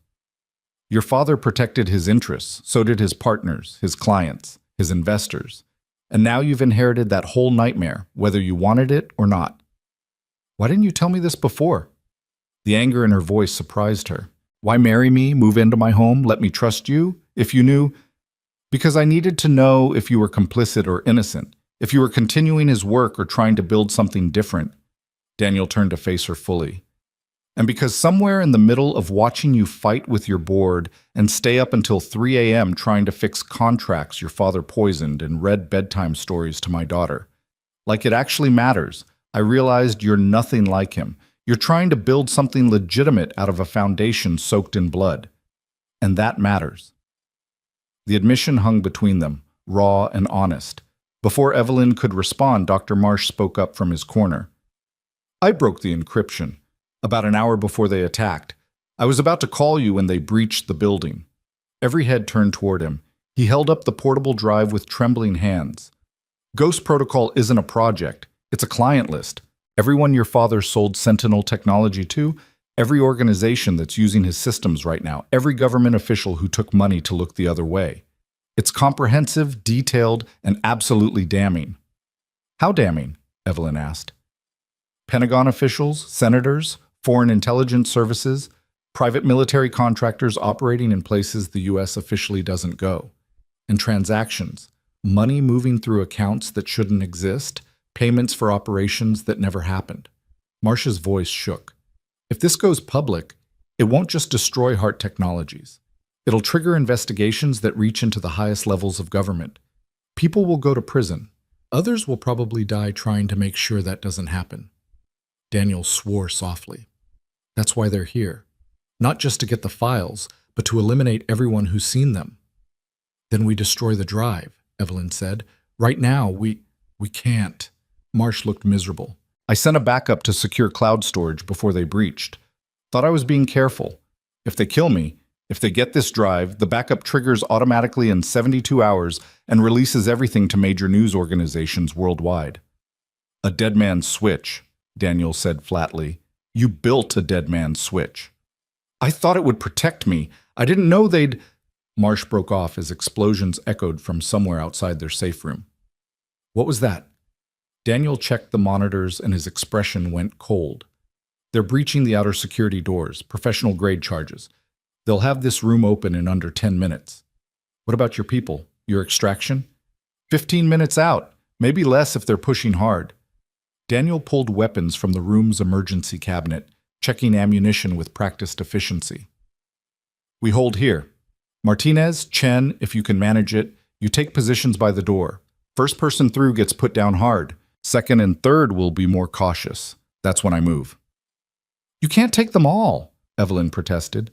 Your father protected his interests, so did his partners, his clients, his investors. And now you've inherited that whole nightmare, whether you wanted it or not. Why didn't you tell me this before? The anger in her voice surprised her. Why marry me, move into my home, let me trust you, if you knew? Because I needed to know if you were complicit or innocent, if you were continuing his work or trying to build something different. Daniel turned to face her fully. And because somewhere in the middle of watching you fight with your board and stay up until 3 a.m. trying to fix contracts your father poisoned and read bedtime stories to my daughter, like it actually matters, I realized you're nothing like him. You're trying to build something legitimate out of a foundation soaked in blood. And that matters. The admission hung between them, raw and honest. Before Evelyn could respond, Dr. Marsh spoke up from his corner. I broke the encryption. About an hour before they attacked. I was about to call you when they breached the building. Every head turned toward him. He held up the portable drive with trembling hands. Ghost Protocol isn't a project. It's a client list. Everyone your father sold Sentinel technology to, every organization that's using his systems right now, every government official who took money to look the other way. It's comprehensive, detailed, and absolutely damning. How damning? Evelyn asked. Pentagon officials, senators, foreign intelligence services, private military contractors operating in places the U.S. officially doesn't go. And transactions, money moving through accounts that shouldn't exist, payments for operations that never happened. Marsh's voice shook. If this goes public, it won't just destroy Hart Technologies. It'll trigger investigations that reach into the highest levels of government. People will go to prison. Others will probably die trying to make sure that doesn't happen. Daniel swore softly. That's why they're here. Not just to get the files, but to eliminate everyone who's seen them. Then we destroy the drive, Evelyn said. Right now, we can't. Marsh looked miserable. I sent a backup to secure cloud storage before they breached. Thought I was being careful. If they kill me, if they get this drive, the backup triggers automatically in 72 hours and releases everything to major news organizations worldwide. A dead man's switch, Daniel said flatly. You built a dead man's switch. I thought it would protect me. I didn't know they'd... Marsh broke off as explosions echoed from somewhere outside their safe room. What was that? Daniel checked the monitors and his expression went cold. They're breaching the outer security doors, professional grade charges. They'll have this room open in under 10 minutes. What about your people? Your extraction? 15 minutes out, maybe less if they're pushing hard. Daniel pulled weapons from the room's emergency cabinet, checking ammunition with practiced efficiency. We hold here. Martinez, Chen, if you can manage it, you take positions by the door. First person through gets put down hard. Second and third will be more cautious. That's when I move. You can't take them all, Evelyn protested.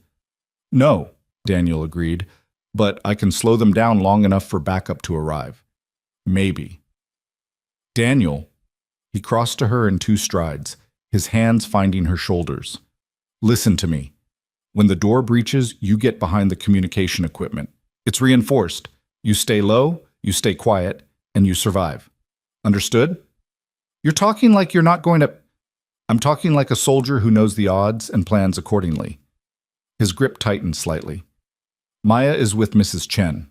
No, Daniel agreed, but I can slow them down long enough for backup to arrive. Maybe. Daniel, he crossed to her in 2 strides, his hands finding her shoulders. Listen to me. When the door breaches, you get behind the communication equipment. It's reinforced. You stay low, you stay quiet, and you survive. Understood? You're talking like you're not going to... I'm talking like a soldier who knows the odds and plans accordingly. His grip tightened slightly. Maya is with Mrs. Chen.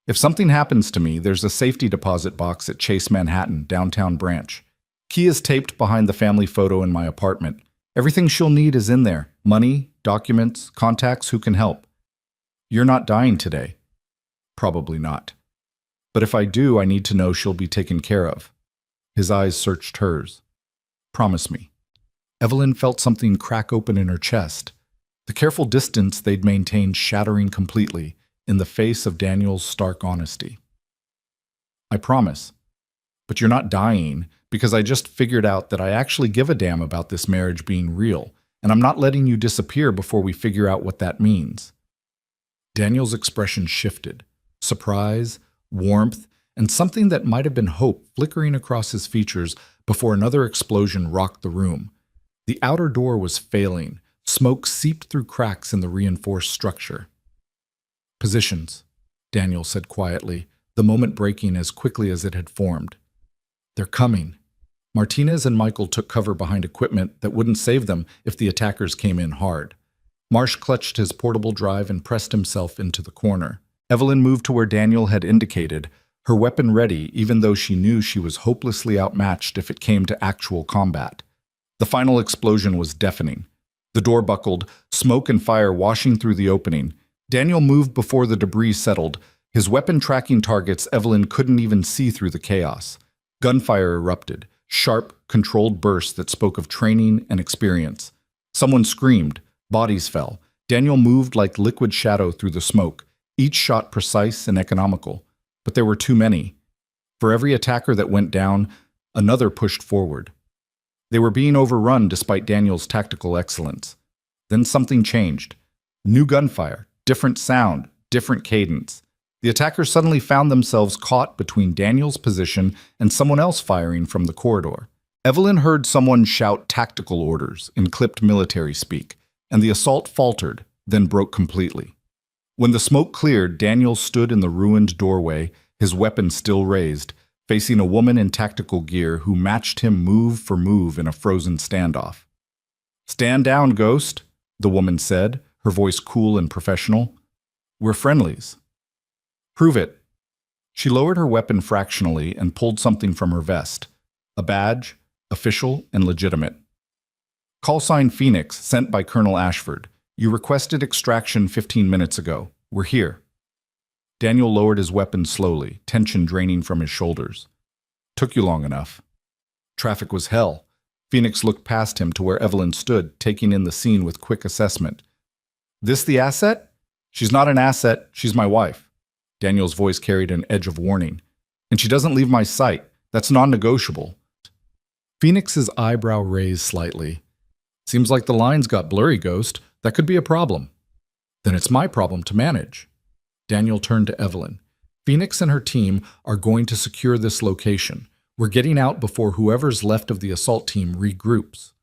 If something happens to me, there's a safety deposit box at Chase Manhattan, downtown branch. Key is taped behind the family photo in my apartment. Everything she'll need is in there. Money, documents, contacts who can help. You're not dying today. Probably not. But if I do, I need to know she'll be taken care of. His eyes searched hers. Promise me. Evelyn felt something crack open in her chest. The careful distance they'd maintained shattering completely in the face of Daniel's stark honesty. I promise. But you're not dying, because I just figured out that I actually give a damn about this marriage being real, and I'm not letting you disappear before we figure out what that means. Daniel's expression shifted. Surprise, warmth, and something that might have been hope flickering across his features before another explosion rocked the room. The outer door was failing. Smoke seeped through cracks in the reinforced structure. "Positions," Daniel said quietly, the moment breaking as quickly as it had formed. "They're coming." Martinez and Michael took cover behind equipment that wouldn't save them if the attackers came in hard. Marsh clutched his portable drive and pressed himself into the corner. Evelyn moved to where Daniel had indicated, her weapon ready even though she knew she was hopelessly outmatched if it came to actual combat. The final explosion was deafening. The door buckled, smoke and fire washing through the opening. Daniel moved before the debris settled, his weapon tracking targets Evelyn couldn't even see through the chaos. Gunfire erupted, sharp, controlled bursts that spoke of training and experience. Someone screamed, bodies fell. Daniel moved like liquid shadow through the smoke, each shot precise and economical. But there were too many. For every attacker that went down, another pushed forward. They were being overrun despite Daniel's tactical excellence. Then something changed. New gunfire, different sound, different cadence. The attackers suddenly found themselves caught between Daniel's position and someone else firing from the corridor. Evelyn heard someone shout tactical orders in clipped military speak, and the assault faltered, then broke completely. When the smoke cleared, Daniel stood in the ruined doorway, his weapon still raised, facing a woman in tactical gear who matched him move for move in a frozen standoff. "Stand down, Ghost," the woman said, her voice cool and professional. "We're friendlies." "Prove it." She lowered her weapon fractionally and pulled something from her vest. A badge, official and legitimate. "Call sign Phoenix, sent by Colonel Ashford. You requested extraction 15 minutes ago. We're here." Daniel lowered his weapon slowly, tension draining from his shoulders. "Took you long enough." Traffic was hell. Phoenix looked past him to where Evelyn stood, taking in the scene with quick assessment. "This the asset?" "She's not an asset, she's my wife." Daniel's voice carried an edge of warning. "And she doesn't leave my sight. That's non-negotiable." Phoenix's eyebrow raised slightly. "Seems like the lines got blurry, Ghost. That could be a problem." "Then it's my problem to manage." Daniel turned to Evelyn. "Phoenix and her team are going to secure this location. We're getting out before whoever's left of the assault team regroups."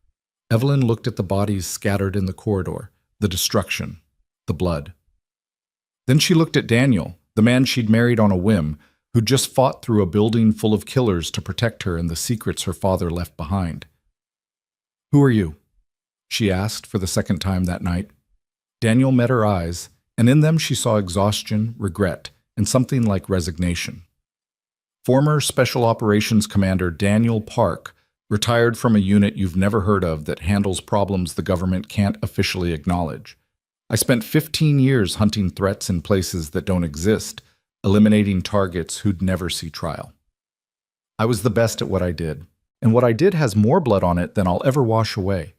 Evelyn looked at the bodies scattered in the corridor, the destruction, the blood. Then she looked at Daniel, the man she'd married on a whim, who'd just fought through a building full of killers to protect her and the secrets her father left behind. "Who are you?" she asked for the second time that night. Daniel met her eyes, and in them she saw exhaustion, regret, and something like resignation. "Former Special Operations Commander Daniel Park, retired from a unit you've never heard of that handles problems the government can't officially acknowledge. I spent 15 years hunting threats in places that don't exist, eliminating targets who'd never see trial. I was the best at what I did, and what I did has more blood on it than I'll ever wash away.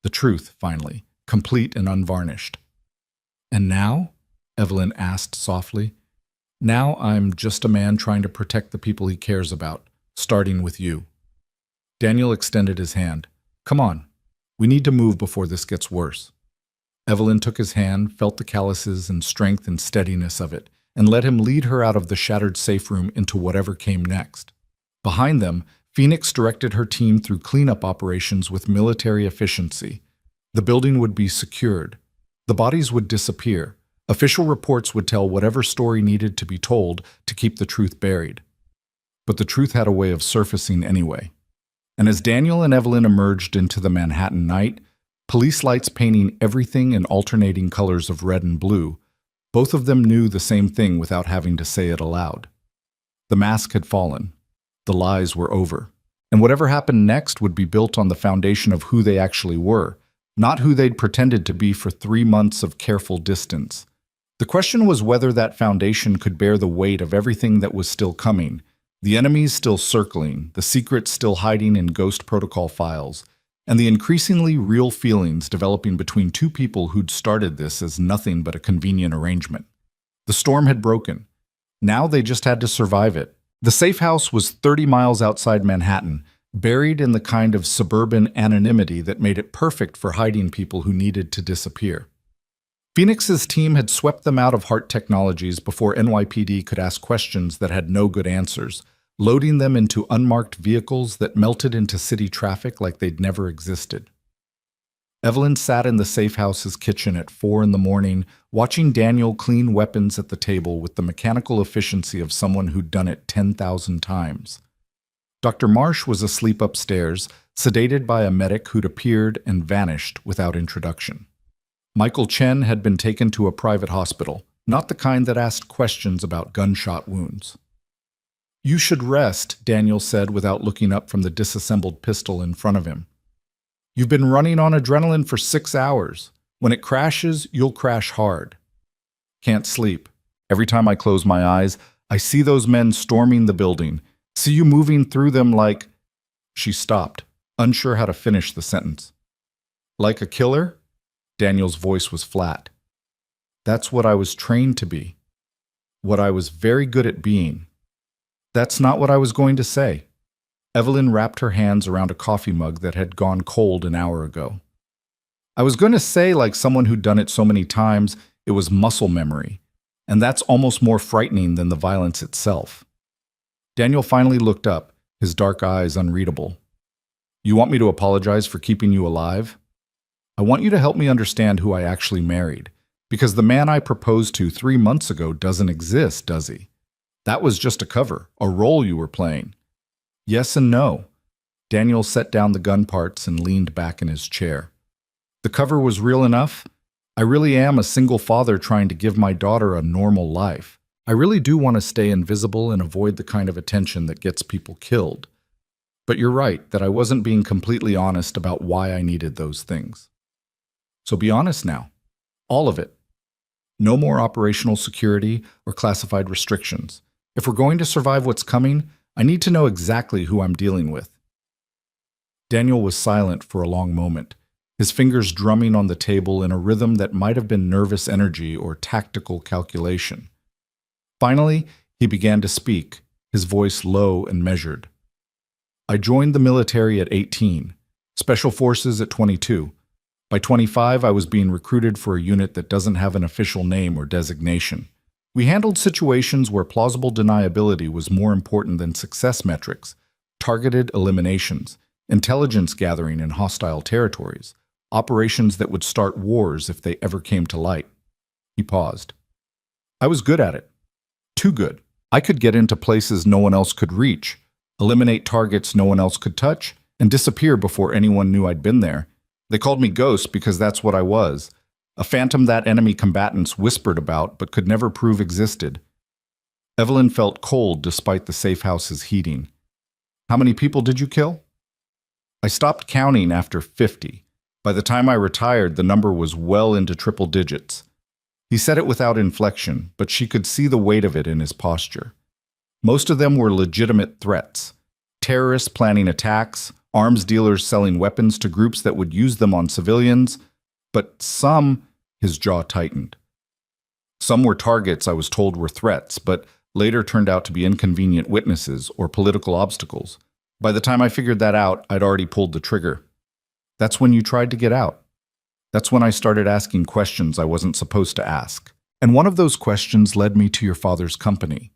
The truth, finally, complete and unvarnished." "And now?" Evelyn asked softly. "Now I'm just a man trying to protect the people he cares about, starting with you." Daniel extended his hand. "Come on. We need to move before this gets worse." Evelyn took his hand, felt the calluses and strength and steadiness of it, and let him lead her out of the shattered safe room into whatever came next. Behind them, Phoenix directed her team through cleanup operations with military efficiency. The building would be secured. The bodies would disappear. Official reports would tell whatever story needed to be told to keep the truth buried. But the truth had a way of surfacing anyway. And as Daniel and Evelyn emerged into the Manhattan night, police lights painting everything in alternating colors of red and blue, both of them knew the same thing without having to say it aloud. The mask had fallen. The lies were over. And whatever happened next would be built on the foundation of who they actually were, not who they'd pretended to be for 3 months of careful distance. The question was whether that foundation could bear the weight of everything that was still coming, the enemies still circling, the secrets still hiding in Ghost Protocol files, and the increasingly real feelings developing between two people who'd started this as nothing but a convenient arrangement. The storm had broken. Now they just had to survive it. The safe house was 30 miles outside Manhattan, buried in the kind of suburban anonymity that made it perfect for hiding people who needed to disappear. Phoenix's team had swept them out of Hart Technologies before NYPD could ask questions that had no good answers, loading them into unmarked vehicles that melted into city traffic like they'd never existed. Evelyn sat in the safe house's kitchen at 4 in the morning, watching Daniel clean weapons at the table with the mechanical efficiency of someone who'd done it 10,000 times. Dr. Marsh was asleep upstairs, sedated by a medic who'd appeared and vanished without introduction. Michael Chen had been taken to a private hospital, not the kind that asked questions about gunshot wounds. "You should rest," Daniel said without looking up from the disassembled pistol in front of him. "You've been running on adrenaline for 6 hours. When it crashes, you'll crash hard." "Can't sleep. Every time I close my eyes, I see those men storming the building. See you moving through them like—" She stopped, unsure how to finish the sentence. "Like a killer?" Daniel's voice was flat. "That's what I was trained to be. What I was very good at being." "That's not what I was going to say." Evelyn wrapped her hands around a coffee mug that had gone cold an hour ago. "I was going to say, like someone who'd done it so many times, it was muscle memory, and that's almost more frightening than the violence itself." Daniel finally looked up, his dark eyes unreadable. "You want me to apologize for keeping you alive? I want you to help me understand who I actually married, because the man I proposed to 3 months ago doesn't exist, does he? That was just a cover, a role you were playing." "Yes and no." Daniel set down the gun parts and leaned back in his chair. "The cover was real enough. I really am a single father trying to give my daughter a normal life. I really do want to stay invisible and avoid the kind of attention that gets people killed. But you're right that I wasn't being completely honest about why I needed those things. So be honest now. All of it. No more operational security or classified restrictions. If we're going to survive what's coming, I need to know exactly who I'm dealing with." Daniel was silent for a long moment, his fingers drumming on the table in a rhythm that might have been nervous energy or tactical calculation. Finally, he began to speak, his voice low and measured. "I joined the military at 18, Special Forces at 22. By 25, I was being recruited for a unit that doesn't have an official name or designation. We handled situations where plausible deniability was more important than success metrics, targeted eliminations, intelligence gathering in hostile territories, operations that would start wars if they ever came to light." He paused. "I was good at it. Too good. I could get into places no one else could reach, eliminate targets no one else could touch, and disappear before anyone knew I'd been there. They called me Ghost because that's what I was. A phantom that enemy combatants whispered about but could never prove existed." Evelyn felt cold despite the safe house's heating. "How many people did you kill?" "I stopped counting after 50. By the time I retired, the number was well into triple digits." He said it without inflection, but she could see the weight of it in his posture. Most of them were legitimate threats. Terrorists planning attacks, arms dealers selling weapons to groups that would use them on civilians, but some, his jaw tightened. Some were targets I was told were threats, but later turned out to be inconvenient witnesses or political obstacles. By the time I figured that out, I'd already pulled the trigger. That's when you tried to get out. That's when I started asking questions I wasn't supposed to ask. And one of those questions led me to your father's company,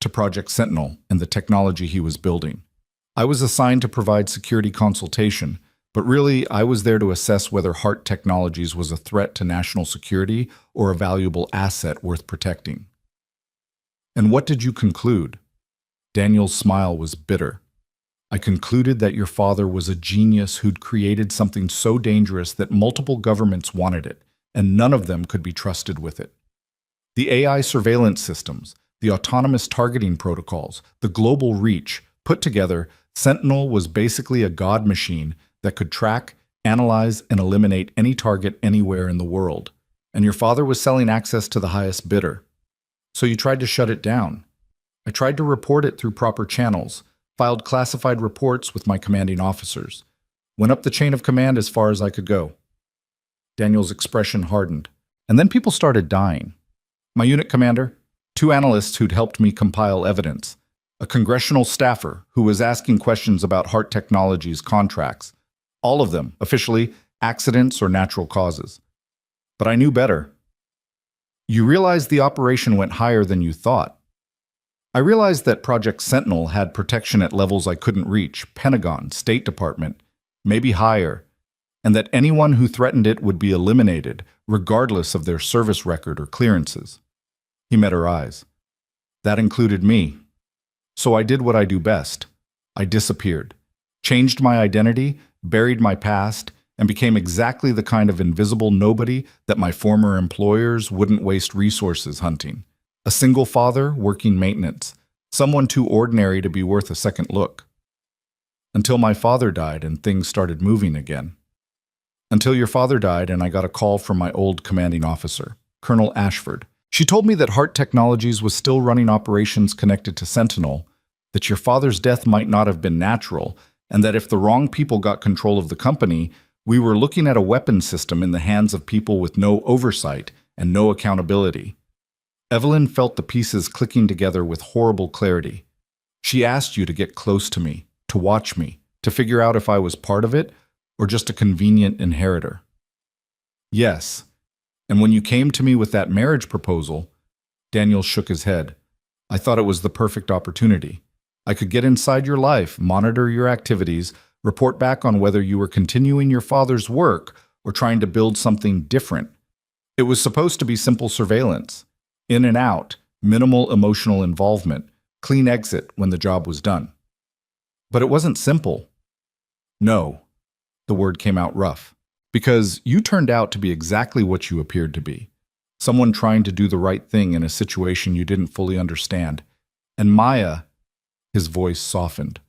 to Project Sentinel and the technology he was building. I was assigned to provide security consultation, but really I was there to assess whether Hart Technologies was a threat to national security or a valuable asset worth protecting. "And what did you conclude?" Daniel's smile was bitter. "I concluded that your father was a genius who'd created something so dangerous that multiple governments wanted it, and none of them could be trusted with it. The AI surveillance systems, the autonomous targeting protocols, the global reach, put together, Sentinel was basically a god machine that could track, analyze, and eliminate any target anywhere in the world. And your father was selling access to the highest bidder. So you tried to shut it down. I tried to report it through proper channels, filed classified reports with my commanding officers, went up the chain of command as far as I could go." Daniel's expression hardened. "And then people started dying. My unit commander, 2 analysts who'd helped me compile evidence, a congressional staffer who was asking questions about Hart Technologies contracts, all of them, officially, accidents or natural causes. But I knew better. You realize the operation went higher than you thought. I realized that Project Sentinel had protection at levels I couldn't reach, Pentagon, State Department, maybe higher, and that anyone who threatened it would be eliminated, regardless of their service record or clearances. He met her eyes. That included me. So I did what I do best. I disappeared, changed my identity, buried my past, and became exactly the kind of invisible nobody that my former employers wouldn't waste resources hunting. A single father working maintenance, someone too ordinary to be worth a second look. Until my father died and things started moving again. Until your father died and I got a call from my old commanding officer, Colonel Ashford. She told me that Hart Technologies was still running operations connected to Sentinel, that your father's death might not have been natural, and that if the wrong people got control of the company, we were looking at a weapons system in the hands of people with no oversight and no accountability. Evelyn felt the pieces clicking together with horrible clarity. She asked you to get close to me, to watch me, to figure out if I was part of it or just a convenient inheritor. Yes, and when you came to me with that marriage proposal, Daniel shook his head. I thought it was the perfect opportunity. I could get inside your life, monitor your activities, report back on whether you were continuing your father's work or trying to build something different. It was supposed to be simple surveillance. In and out, minimal emotional involvement, clean exit when the job was done. But it wasn't simple. No, the word came out rough, because you turned out to be exactly what you appeared to be. Someone trying to do the right thing in a situation you didn't fully understand. And Maya, his voice softened.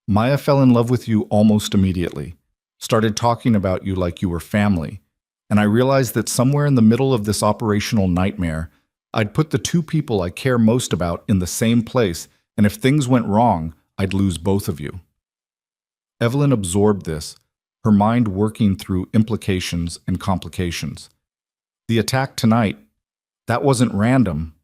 Maya fell in love with you almost immediately, started talking about you like you were family, and I realized that somewhere in the middle of this operational nightmare, I'd put the two people I care most about in the same place, and if things went wrong, I'd lose both of you. Evelyn absorbed this, her mind working through implications and complications. The attack tonight, that wasn't random.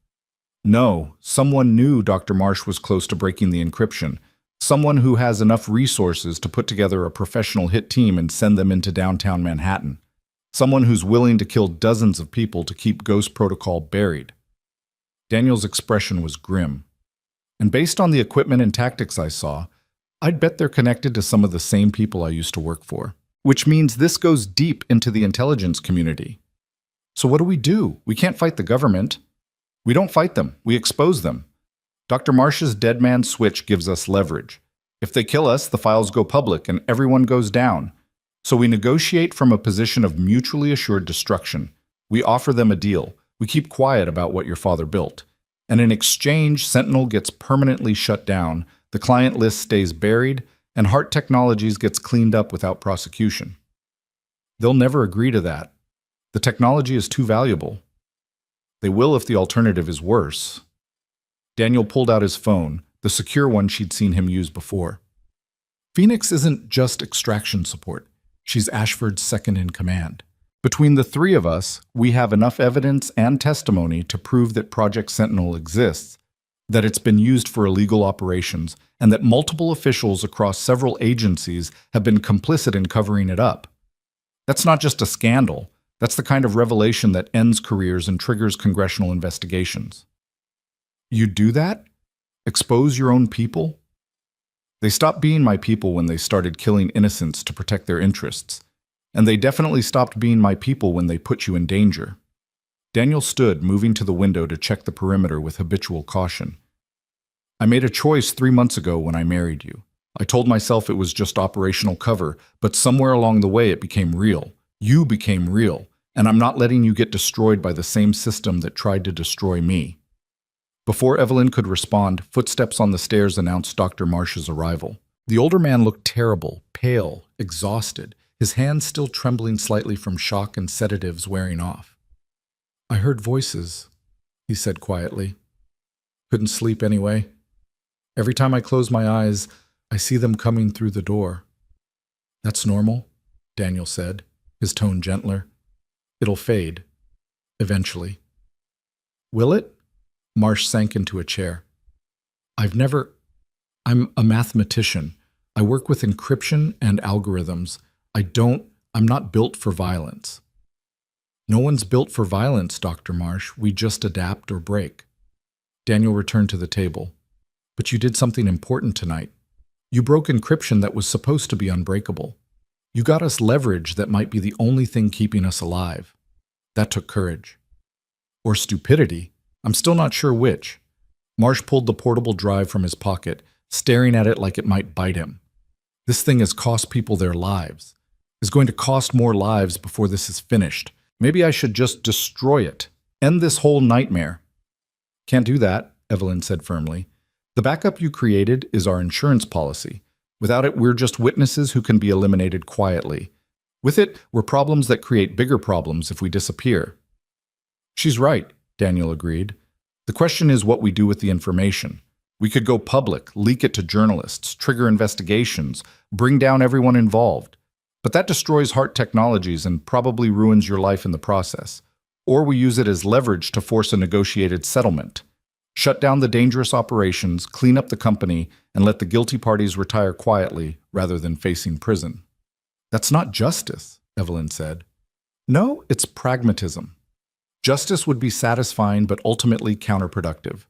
No, someone knew Dr. Marsh was close to breaking the encryption, someone who has enough resources to put together a professional hit team and send them into downtown Manhattan, someone who's willing to kill dozens of people to keep Ghost Protocol buried. Daniel's expression was grim. And based on the equipment and tactics I saw, I'd bet they're connected to some of the same people I used to work for. Which means this goes deep into the intelligence community. So what do? We can't fight the government. We don't fight them, we expose them. Dr. Marsh's dead man switch gives us leverage. If they kill us, the files go public and everyone goes down. So we negotiate from a position of mutually assured destruction. We offer them a deal. We keep quiet about what your father built. And in exchange, Sentinel gets permanently shut down, the client list stays buried, and Hart Technologies gets cleaned up without prosecution. They'll never agree to that. The technology is too valuable. They will if the alternative is worse. Daniel pulled out his phone, the secure one she'd seen him use before. Phoenix isn't just extraction support. She's Ashford's second-in-command. Between the three of us, we have enough evidence and testimony to prove that Project Sentinel exists, that it's been used for illegal operations, and that multiple officials across several agencies have been complicit in covering it up. That's not just a scandal. That's the kind of revelation that ends careers and triggers congressional investigations. You do that? Expose your own people? They stopped being my people when they started killing innocents to protect their interests. And they definitely stopped being my people when they put you in danger. Daniel stood, moving to the window to check the perimeter with habitual caution. I made a choice 3 months ago when I married you. I told myself it was just operational cover, but somewhere along the way it became real. You became real, and I'm not letting you get destroyed by the same system that tried to destroy me. Before Evelyn could respond, footsteps on the stairs announced Dr. Marsh's arrival. The older man looked terrible, pale, exhausted, his hands still trembling slightly from shock and sedatives wearing off. I heard voices, he said quietly. Couldn't sleep anyway. Every time I close my eyes, I see them coming through the door. That's normal, Daniel said, his tone gentler. It'll fade, eventually. Will it? Marsh sank into a chair. I'm a mathematician. I work with encryption and algorithms. I'm not built for violence. No one's built for violence, Dr. Marsh. We just adapt or break. Daniel returned to the table. But you did something important tonight. You broke encryption that was supposed to be unbreakable. You got us leverage that might be the only thing keeping us alive. That took courage. Or stupidity. I'm still not sure which. Marsh pulled the portable drive from his pocket, staring at it like it might bite him. This thing has cost people their lives. It's going to cost more lives before this is finished. Maybe I should just destroy it. End this whole nightmare. Can't do that, Evelyn said firmly. The backup you created is our insurance policy. Without it, we're just witnesses who can be eliminated quietly. With it, we're problems that create bigger problems if we disappear. She's right, Daniel agreed. The question is what we do with the information. We could go public, leak it to journalists, trigger investigations, bring down everyone involved. But that destroys Hart Technologies and probably ruins your life in the process. Or we use it as leverage to force a negotiated settlement. Shut down the dangerous operations, clean up the company, and let the guilty parties retire quietly rather than facing prison. That's not justice, Evelyn said. No, it's pragmatism. Justice would be satisfying but ultimately counterproductive.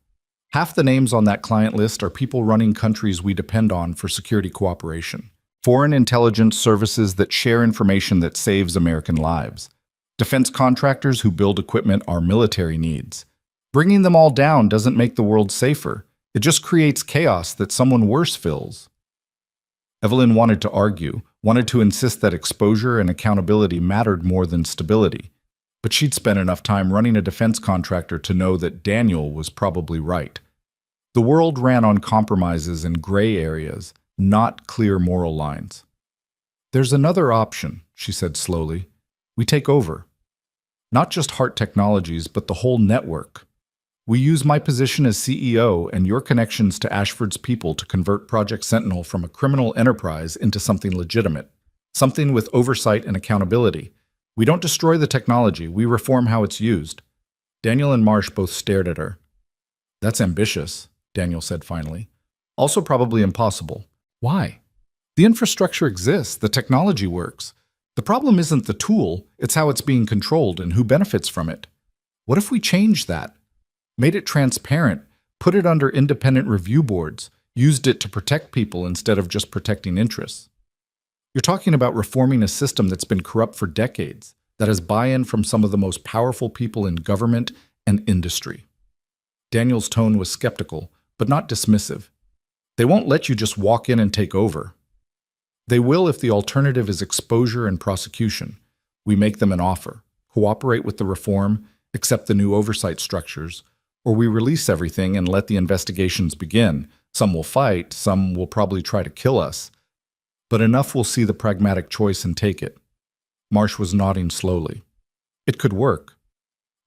Half the names on that client list are people running countries we depend on for security cooperation. Foreign intelligence services that share information that saves American lives. Defense contractors who build equipment our military needs. Bringing them all down doesn't make the world safer. It just creates chaos that someone worse fills. Evelyn wanted to argue, wanted to insist that exposure and accountability mattered more than stability. But she'd spent enough time running a defense contractor to know that Daniel was probably right. The world ran on compromises and gray areas, not clear moral lines. There's another option, she said slowly. We take over. Not just Hart Technologies, but the whole network. We use my position as CEO and your connections to Ashford's people to convert Project Sentinel from a criminal enterprise into something legitimate, something with oversight and accountability. We don't destroy the technology, we reform how it's used. Daniel and Marsh both stared at her. That's ambitious, Daniel said finally. Also probably impossible. Why? The infrastructure exists, the technology works. The problem isn't the tool, it's how it's being controlled and who benefits from it. What if we changed that? Made it transparent, put it under independent review boards, used it to protect people instead of just protecting interests? You're talking about reforming a system that's been corrupt for decades, that has buy-in from some of the most powerful people in government and industry. Daniel's tone was skeptical, but not dismissive. They won't let you just walk in and take over. They will if the alternative is exposure and prosecution. We make them an offer, cooperate with the reform, accept the new oversight structures, or we release everything and let the investigations begin. Some will fight, some will probably try to kill us. But enough will see the pragmatic choice and take it. Marsh was nodding slowly. It could work.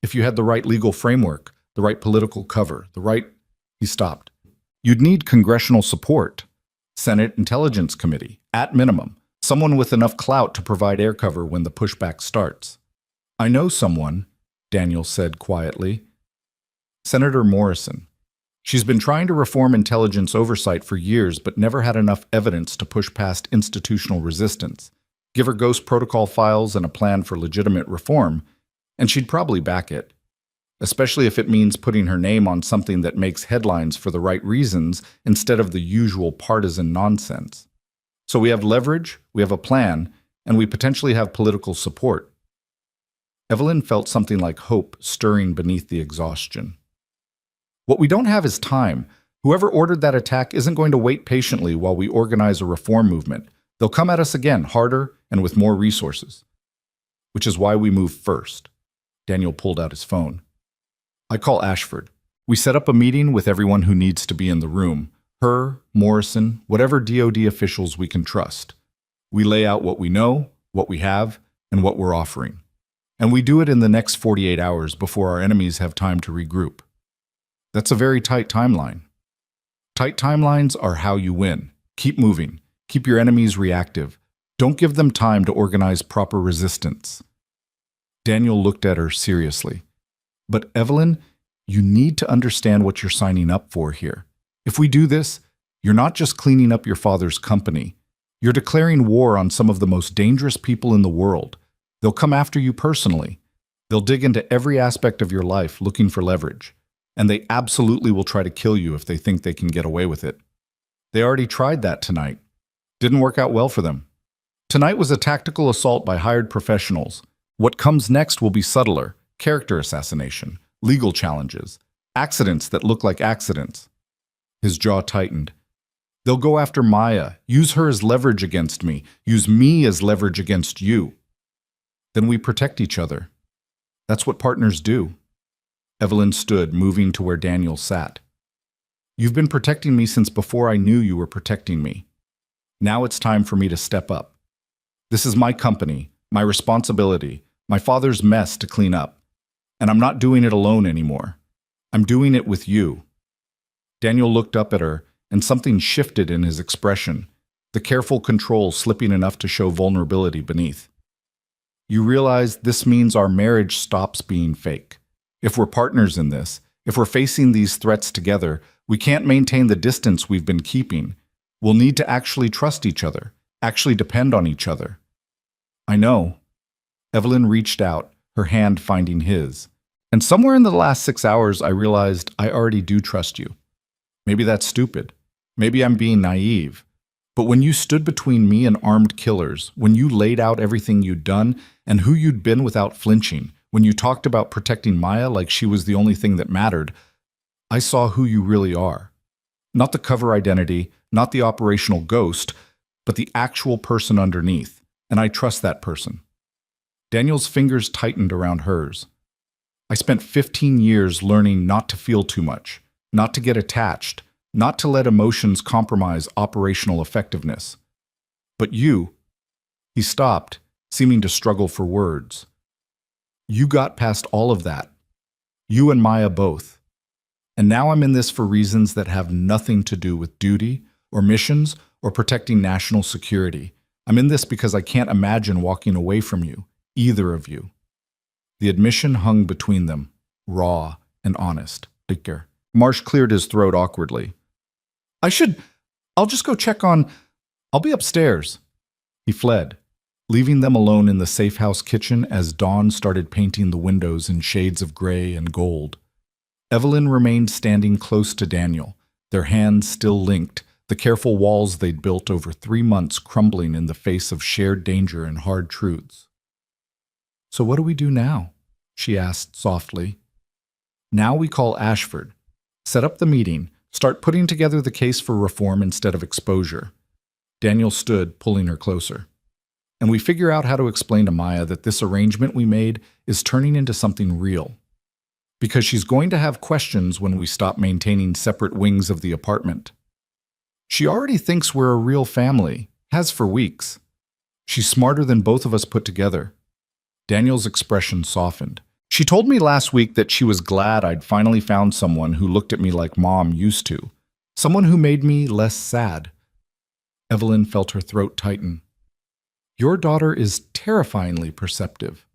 If you had the right legal framework, the right political cover, He stopped. You'd need congressional support. Senate Intelligence Committee, at minimum. Someone with enough clout to provide air cover when the pushback starts. I know someone, Daniel said quietly. Senator Morrison. She's been trying to reform intelligence oversight for years, but never had enough evidence to push past institutional resistance. Give her ghost protocol files and a plan for legitimate reform, and she'd probably back it. Especially if it means putting her name on something that makes headlines for the right reasons instead of the usual partisan nonsense. So we have leverage, we have a plan, and we potentially have political support. Evelyn felt something like hope stirring beneath the exhaustion. What we don't have is time. Whoever ordered that attack isn't going to wait patiently while we organize a reform movement. They'll come at us again, harder and with more resources. Which is why we move first. Daniel pulled out his phone. I call Ashford. We set up a meeting with everyone who needs to be in the room. Her, Morrison, whatever DoD officials we can trust. We lay out what we know, what we have, and what we're offering. And we do it in the next 48 hours before our enemies have time to regroup. That's a very tight timeline. Tight timelines are how you win. Keep moving. Keep your enemies reactive. Don't give them time to organize proper resistance. Daniel looked at her seriously. But Evelyn, you need to understand what you're signing up for here. If we do this, you're not just cleaning up your father's company. You're declaring war on some of the most dangerous people in the world. They'll come after you personally. They'll dig into every aspect of your life looking for leverage, and they absolutely will try to kill you if they think they can get away with it. They already tried that tonight. Didn't work out well for them. Tonight was a tactical assault by hired professionals. What comes next will be subtler: character assassination, legal challenges, accidents that look like accidents. His jaw tightened. They'll go after Maya, use her as leverage against me, use me as leverage against you. Then we protect each other. That's what partners do. Evelyn stood, moving to where Daniel sat. You've been protecting me since before I knew you were protecting me. Now it's time for me to step up. This is my company, my responsibility, my father's mess to clean up. And I'm not doing it alone anymore. I'm doing it with you. Daniel looked up at her, and something shifted in his expression, the careful control slipping enough to show vulnerability beneath. You realize this means our marriage stops being fake. If we're partners in this, if we're facing these threats together, we can't maintain the distance we've been keeping. We'll need to actually trust each other, actually depend on each other. I know. Evelyn reached out, her hand finding his. And somewhere in the last 6 hours, I realized I already do trust you. Maybe that's stupid. Maybe I'm being naive. But when you stood between me and armed killers, when you laid out everything you'd done and who you'd been without flinching, when you talked about protecting Maya like she was the only thing that mattered, I saw who you really are. Not the cover identity, not the operational ghost, but the actual person underneath. And I trust that person. Daniel's fingers tightened around hers. I spent 15 years learning not to feel too much, not to get attached, not to let emotions compromise operational effectiveness. But you, he stopped, seeming to struggle for words. You got past all of that. You and Maya both. And now I'm in this for reasons that have nothing to do with duty or missions or protecting national security. I'm in this because I can't imagine walking away from you, either of you. The admission hung between them, raw and honest. Marsh cleared his throat awkwardly. I'll just go check on... I'll be upstairs. He fled, leaving them alone in the safe house kitchen as dawn started painting the windows in shades of gray and gold. Evelyn remained standing close to Daniel, their hands still linked, the careful walls they'd built over 3 months crumbling in the face of shared danger and hard truths. So what do we do now? She asked softly. Now we call Ashford. Set up the meeting. Start putting together the case for reform instead of exposure. Daniel stood, pulling her closer. And we figure out how to explain to Maya that this arrangement we made is turning into something real. Because she's going to have questions when we stop maintaining separate wings of the apartment. She already thinks we're a real family, has for weeks. She's smarter than both of us put together. Daniel's expression softened. She told me last week that she was glad I'd finally found someone who looked at me like Mom used to. Someone who made me less sad. Evelyn felt her throat tighten. Your daughter is terrifyingly perceptive.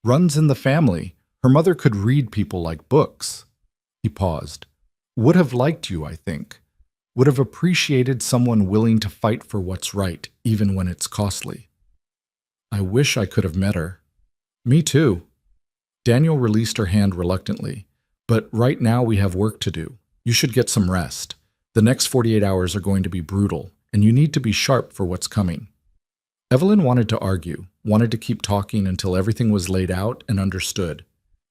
Runs in the family. Her mother could read people like books. He paused. Would have liked you, I think. Would have appreciated someone willing to fight for what's right, even when it's costly. I wish I could have met her. Me too. Daniel released her hand reluctantly. But right now we have work to do. You should get some rest. The next 48 hours are going to be brutal, and you need to be sharp for what's coming. Evelyn wanted to argue, wanted to keep talking until everything was laid out and understood.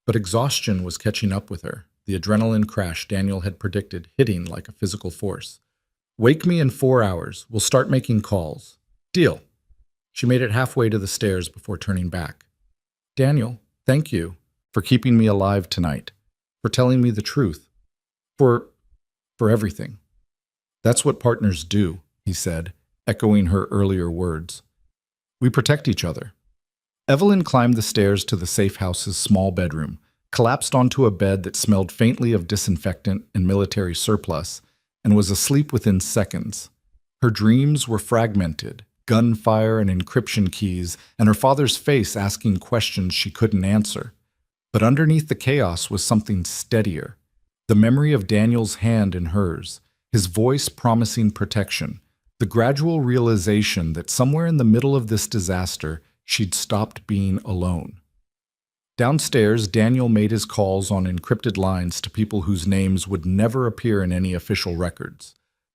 But exhaustion was catching up with her, the adrenaline crash Daniel had predicted hitting like a physical force. Wake me in 4 hours. We'll start making calls. Deal. She made it halfway to the stairs before turning back. Daniel, thank you for keeping me alive tonight, for telling me the truth, for everything. That's what partners do, he said, echoing her earlier words. We protect each other. Evelyn climbed the stairs to the safe house's small bedroom, collapsed onto a bed that smelled faintly of disinfectant and military surplus, and was asleep within seconds. Her dreams were fragmented, gunfire and encryption keys, and her father's face asking questions she couldn't answer. But underneath the chaos was something steadier, the memory of Daniel's hand in hers, his voice promising protection, the gradual realization that somewhere in the middle of this disaster, she'd stopped being alone. Downstairs, Daniel made his calls on encrypted lines to people whose names would never appear in any official records.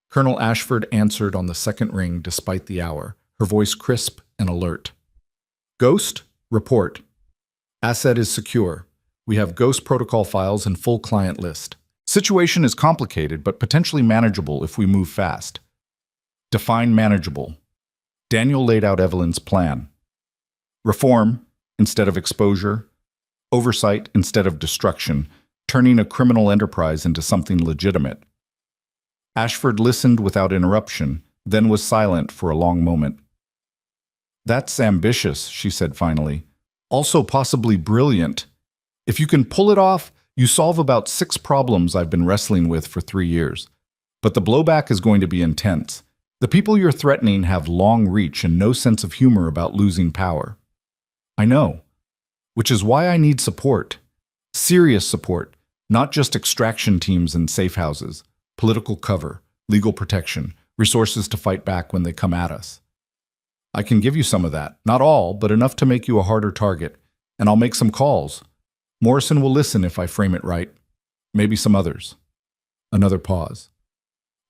Colonel Ashford answered on the second ring despite the hour, her voice crisp and alert. Ghost, report. Asset is secure. We have Ghost protocol files and full client list. Situation is complicated, but potentially manageable if we move fast. Define manageable. Daniel laid out Evelyn's plan. Reform instead of exposure. Oversight instead of destruction, turning a criminal enterprise into something legitimate. Ashford listened without interruption, then was silent for a long moment. That's ambitious, she said finally. Also possibly brilliant. If you can pull it off, you solve about 6 problems I've been wrestling with for 3 years. But the blowback is going to be intense. The people you're threatening have long reach and no sense of humor about losing power. I know. Which is why I need support. Serious support, not just extraction teams and safe houses, political cover, legal protection, resources to fight back when they come at us. I can give you some of that, not all, but enough to make you a harder target, and I'll make some calls. Morrison will listen if I frame it right. Maybe some others. Another pause.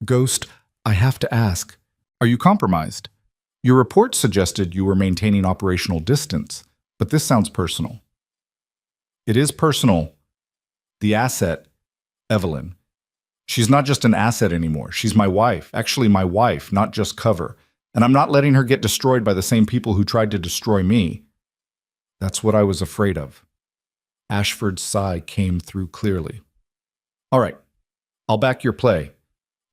Ghost, I have to ask, are you compromised? Your report suggested you were maintaining operational distance, but this sounds personal. It is personal. The asset, Evelyn. She's not just an asset anymore. She's my wife. Actually, my wife, not just cover. And I'm not letting her get destroyed by the same people who tried to destroy me. That's what I was afraid of. Ashford's sigh came through clearly. All right, I'll back your play.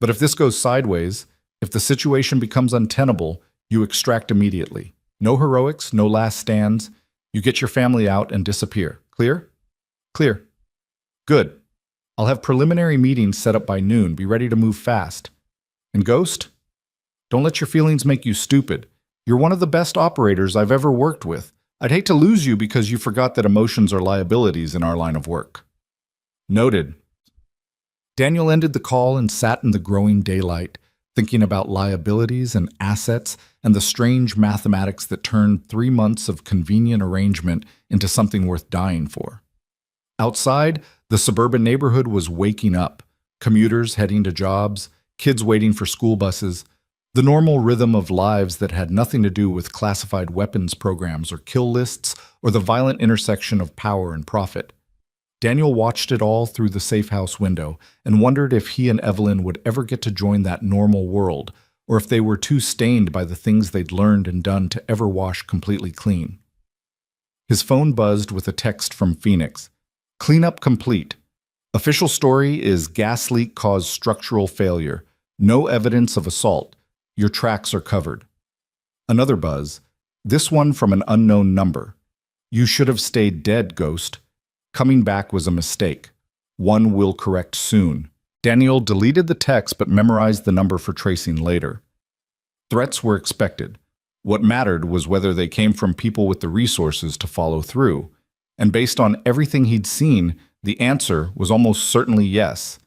But if this goes sideways, if the situation becomes untenable, you extract immediately. No heroics, no last stands. You get your family out and disappear. Clear? Clear. Good. I'll have preliminary meetings set up by noon. Be ready to move fast. And Ghost? Don't let your feelings make you stupid. You're one of the best operators I've ever worked with. I'd hate to lose you because you forgot that emotions are liabilities in our line of work. Noted. Daniel ended the call and sat in the growing daylight, thinking about liabilities and assets and the strange mathematics that turned 3 months of convenient arrangement into something worth dying for. Outside, the suburban neighborhood was waking up, commuters heading to jobs, kids waiting for school buses, the normal rhythm of lives that had nothing to do with classified weapons programs or kill lists or the violent intersection of power and profit. Daniel watched it all through the safe house window and wondered if he and Evelyn would ever get to join that normal world, or if they were too stained by the things they'd learned and done to ever wash completely clean. His phone buzzed with a text from Phoenix. Cleanup complete. Official story is gas leak caused structural failure. No evidence of assault. Your tracks are covered. Another buzz. This one from an unknown number. You should have stayed dead, Ghost. Coming back was a mistake. One will correct soon. Daniel deleted the text but memorized the number for tracing later. Threats were expected. What mattered was whether they came from people with the resources to follow through. And based on everything he'd seen, the answer was almost certainly yes.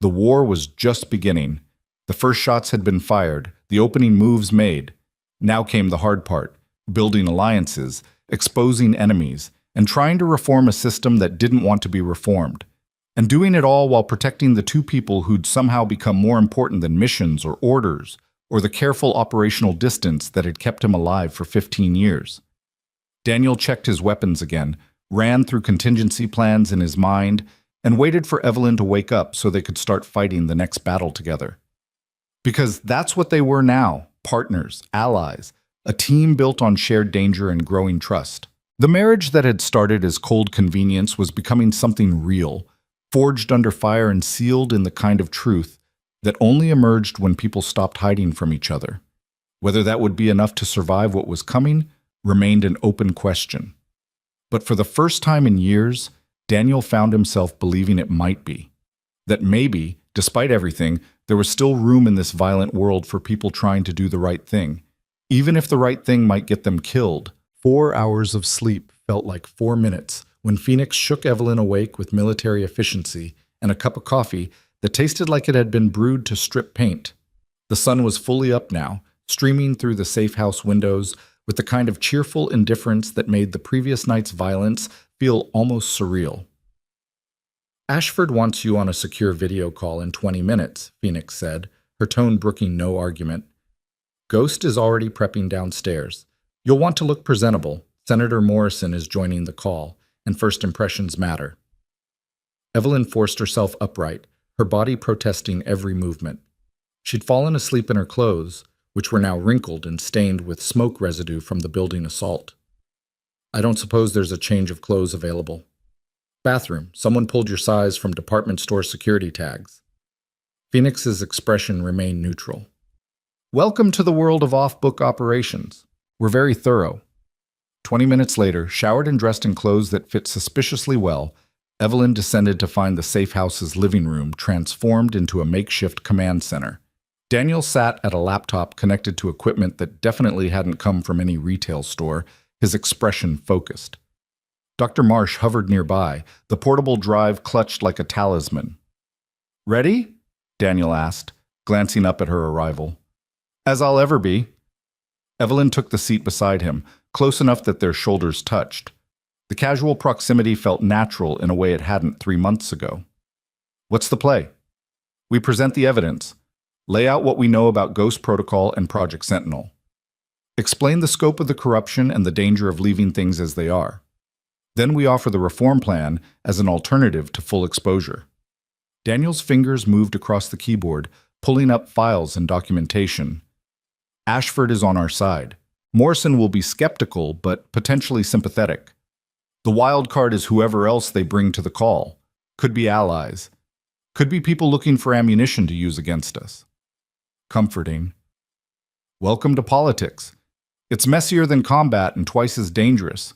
The war was just beginning. The first shots had been fired, the opening moves made. Now came the hard part, building alliances, exposing enemies, and trying to reform a system that didn't want to be reformed. And doing it all while protecting the 2 people who'd somehow become more important than missions or orders, or the careful operational distance that had kept him alive for 15 years. Daniel checked his weapons again, ran through contingency plans in his mind, and waited for Evelyn to wake up so they could start fighting the next battle together. Because that's what they were now, partners, allies, a team built on shared danger and growing trust. The marriage that had started as cold convenience was becoming something real, forged under fire and sealed in the kind of truth that only emerged when people stopped hiding from each other. Whether that would be enough to survive what was coming remained an open question. But for the first time in years, Daniel found himself believing it might be. That maybe, despite everything, there was still room in this violent world for people trying to do the right thing, even if the right thing might get them killed. 4 hours of sleep felt like 4 minutes when Phoenix shook Evelyn awake with military efficiency and a cup of coffee that tasted like it had been brewed to strip paint. The sun was fully up now, streaming through the safe house windows with the kind of cheerful indifference that made the previous night's violence feel almost surreal. Ashford wants you on a secure video call in 20 minutes, Phoenix said, her tone brooking no argument. Ghost is already prepping downstairs. You'll want to look presentable. Senator Morrison is joining the call, and first impressions matter. Evelyn forced herself upright, her body protesting every movement. She'd fallen asleep in her clothes, which were now wrinkled and stained with smoke residue from the building assault. I don't suppose there's a change of clothes available. Bathroom. Someone pulled your size from department store security tags. Phoenix's expression remained neutral. Welcome to the world of off-book operations. We're very thorough. 20 minutes later, showered and dressed in clothes that fit suspiciously well, Evelyn descended to find the safe house's living room transformed into a makeshift command center. Daniel sat at a laptop connected to equipment that definitely hadn't come from any retail store, his expression focused. Dr. Marsh hovered nearby, the portable drive clutched like a talisman. Ready? Daniel asked, glancing up at her arrival. As I'll ever be. Evelyn took the seat beside him, close enough that their shoulders touched. The casual proximity felt natural in a way it hadn't 3 months ago. What's the play? We present the evidence. Lay out what we know about Ghost Protocol and Project Sentinel. Explain the scope of the corruption and the danger of leaving things as they are. Then we offer the reform plan as an alternative to full exposure. Daniel's fingers moved across the keyboard, pulling up files and documentation. Ashford is on our side. Morrison will be skeptical, but potentially sympathetic. The wild card is whoever else they bring to the call. Could be allies. Could be people looking for ammunition to use against us. Comforting. Welcome to politics. It's messier than combat and twice as dangerous.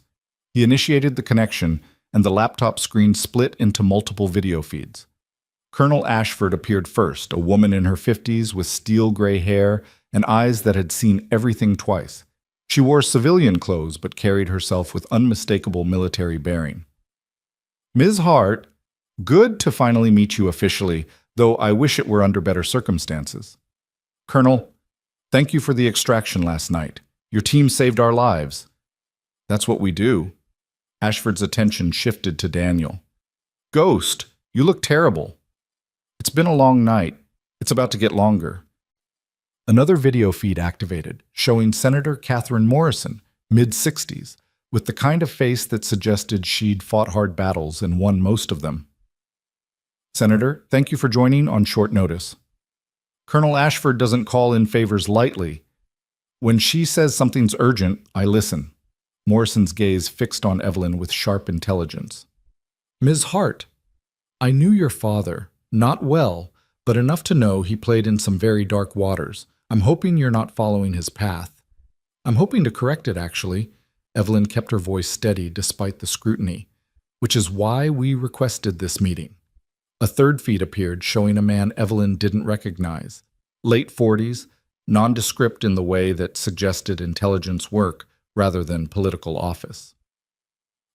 He initiated the connection, and the laptop screen split into multiple video feeds. Colonel Ashford appeared first, a woman in her 50s with steel gray hair and eyes that had seen everything twice. She wore civilian clothes but carried herself with unmistakable military bearing. Ms. Hart, good to finally meet you officially, though I wish it were under better circumstances. Colonel, thank you for the extraction last night. Your team saved our lives. That's what we do. Ashford's attention shifted to Daniel. Ghost, you look terrible. It's been a long night. It's about to get longer. Another video feed activated, showing Senator Catherine Morrison, mid-60s, with the kind of face that suggested she'd fought hard battles and won most of them. Senator, thank you for joining on short notice. Colonel Ashford doesn't call in favors lightly. When she says something's urgent, I listen. Morrison's gaze fixed on Evelyn with sharp intelligence. Ms. Hart, I knew your father, not well, but enough to know he played in some very dark waters. I'm hoping you're not following his path. I'm hoping to correct it, actually. Evelyn kept her voice steady despite the scrutiny, which is why we requested this meeting. A third feed appeared showing a man Evelyn didn't recognize. Late 40s, nondescript in the way that suggested intelligence work rather than political office.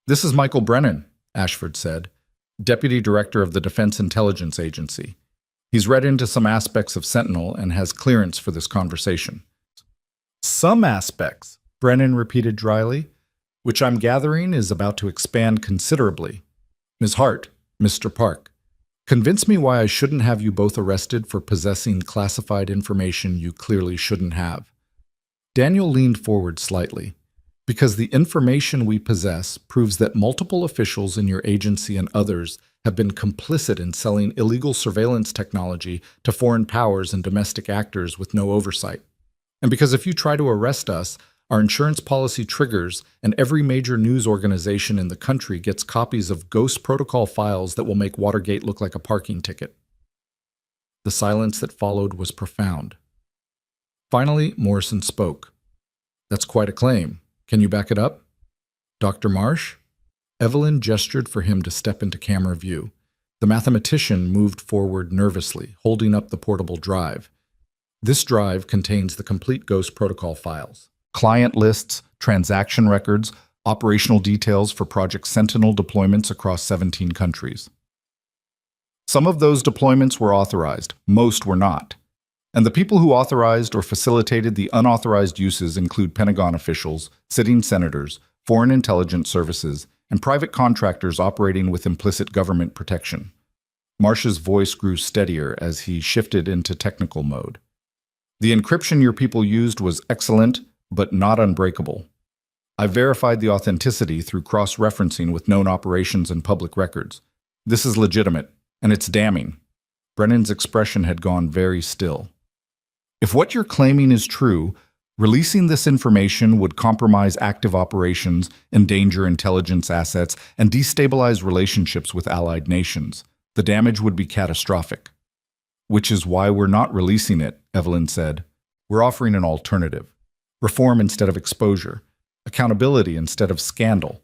This is Michael Brennan, Ashford said, Deputy Director of the Defense Intelligence Agency. He's read into some aspects of Sentinel and has clearance for this conversation. Some aspects, Brennan repeated dryly, which I'm gathering is about to expand considerably. Ms. Hart, Mr. Park, convince me why I shouldn't have you both arrested for possessing classified information you clearly shouldn't have. Daniel leaned forward slightly. Because the information we possess proves that multiple officials in your agency and others have been complicit in selling illegal surveillance technology to foreign powers and domestic actors with no oversight. And because if you try to arrest us, our insurance policy triggers and every major news organization in the country gets copies of Ghost Protocol files that will make Watergate look like a parking ticket. The silence that followed was profound. Finally, Morrison spoke. That's quite a claim. Can you back it up? Dr. Marsh? Evelyn gestured for him to step into camera view. The mathematician moved forward nervously, holding up the portable drive. This drive contains the complete Ghost Protocol files. Client lists, transaction records, operational details for Project Sentinel deployments across 17 countries. Some of those deployments were authorized, most were not. And the people who authorized or facilitated the unauthorized uses include Pentagon officials, sitting senators, foreign intelligence services, and private contractors operating with implicit government protection. Marsh's voice grew steadier as he shifted into technical mode. The encryption your people used was excellent, but not unbreakable. I verified the authenticity through cross-referencing with known operations and public records. This is legitimate, and it's damning. Brennan's expression had gone very still. If what you're claiming is true, releasing this information would compromise active operations, endanger intelligence assets, and destabilize relationships with allied nations. The damage would be catastrophic. Which is why we're not releasing it, Evelyn said. We're offering an alternative. Reform instead of exposure. Accountability instead of scandal.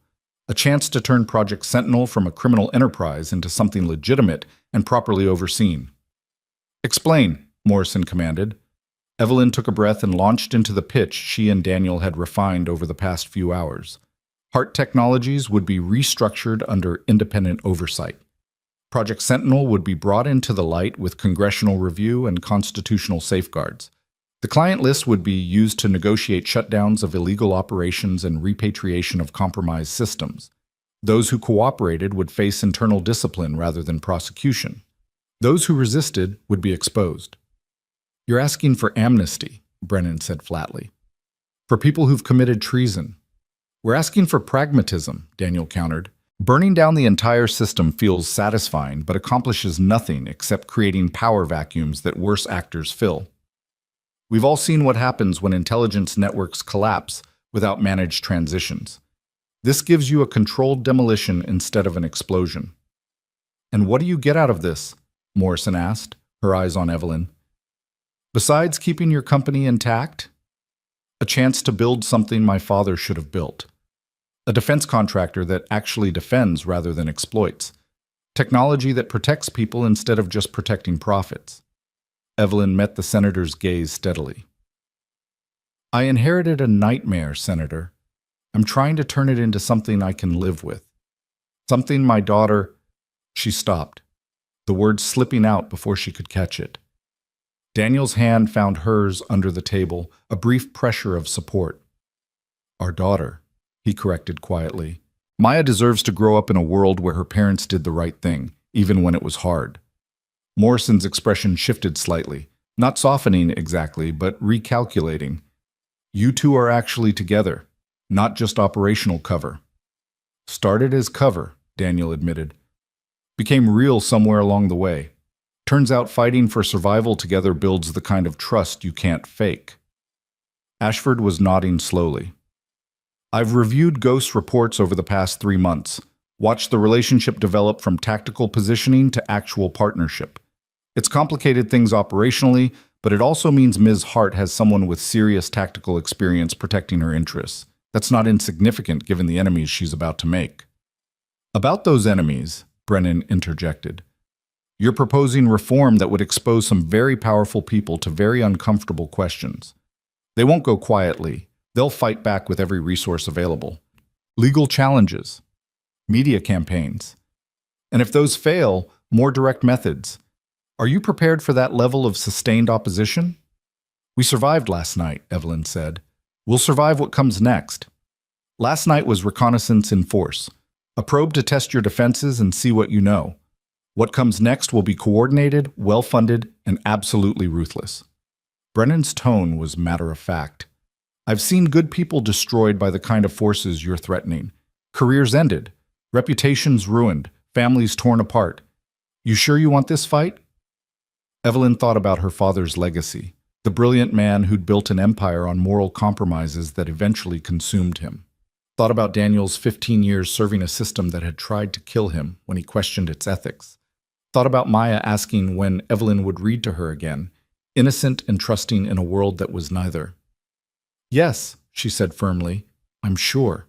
A chance to turn Project Sentinel from a criminal enterprise into something legitimate and properly overseen. Explain, Morrison commanded. Evelyn took a breath and launched into the pitch she and Daniel had refined over the past few hours. Hart Technologies would be restructured under independent oversight. Project Sentinel would be brought into the light with congressional review and constitutional safeguards. The client list would be used to negotiate shutdowns of illegal operations and repatriation of compromised systems. Those who cooperated would face internal discipline rather than prosecution. Those who resisted would be exposed. You're asking for amnesty, Brennan said flatly. For people who've committed treason. We're asking for pragmatism, Daniel countered. Burning down the entire system feels satisfying but accomplishes nothing except creating power vacuums that worse actors fill. We've all seen what happens when intelligence networks collapse without managed transitions. This gives you a controlled demolition instead of an explosion. And what do you get out of this? Morrison asked, her eyes on Evelyn. Besides keeping your company intact? A chance to build something my father should have built. A defense contractor that actually defends rather than exploits. Technology that protects people instead of just protecting profits. Evelyn met the senator's gaze steadily. I inherited a nightmare, Senator. I'm trying to turn it into something I can live with. Something my daughter... She stopped, the words slipping out before she could catch it. Daniel's hand found hers under the table, a brief pressure of support. Our daughter, he corrected quietly. Maya deserves to grow up in a world where her parents did the right thing, even when it was hard. Morrison's expression shifted slightly, not softening exactly, but recalculating. You two are actually together, not just operational cover. Started as cover, Daniel admitted. Became real somewhere along the way. Turns out fighting for survival together builds the kind of trust you can't fake. Ashford was nodding slowly. I've reviewed Ghost's reports over the past 3 months, watched the relationship develop from tactical positioning to actual partnership. It's complicated things operationally, but it also means Ms. Hart has someone with serious tactical experience protecting her interests. That's not insignificant given the enemies she's about to make. About those enemies, Brennan interjected. You're proposing reform that would expose some very powerful people to very uncomfortable questions. They won't go quietly. They'll fight back with every resource available. Legal challenges. Media campaigns. And if those fail, more direct methods. Are you prepared for that level of sustained opposition? We survived last night, Evelyn said. We'll survive what comes next. Last night was reconnaissance in force. A probe to test your defenses and see what you know. What comes next will be coordinated, well-funded, and absolutely ruthless. Brennan's tone was matter-of-fact. I've seen good people destroyed by the kind of forces you're threatening. Careers ended, reputations ruined, families torn apart. You sure you want this fight? Evelyn thought about her father's legacy, the brilliant man who'd built an empire on moral compromises that eventually consumed him. Thought about Daniel's 15 years serving a system that had tried to kill him when he questioned its ethics. Thought about Maya asking when Evelyn would read to her again, innocent and trusting in a world that was neither. Yes, she said firmly, I'm sure.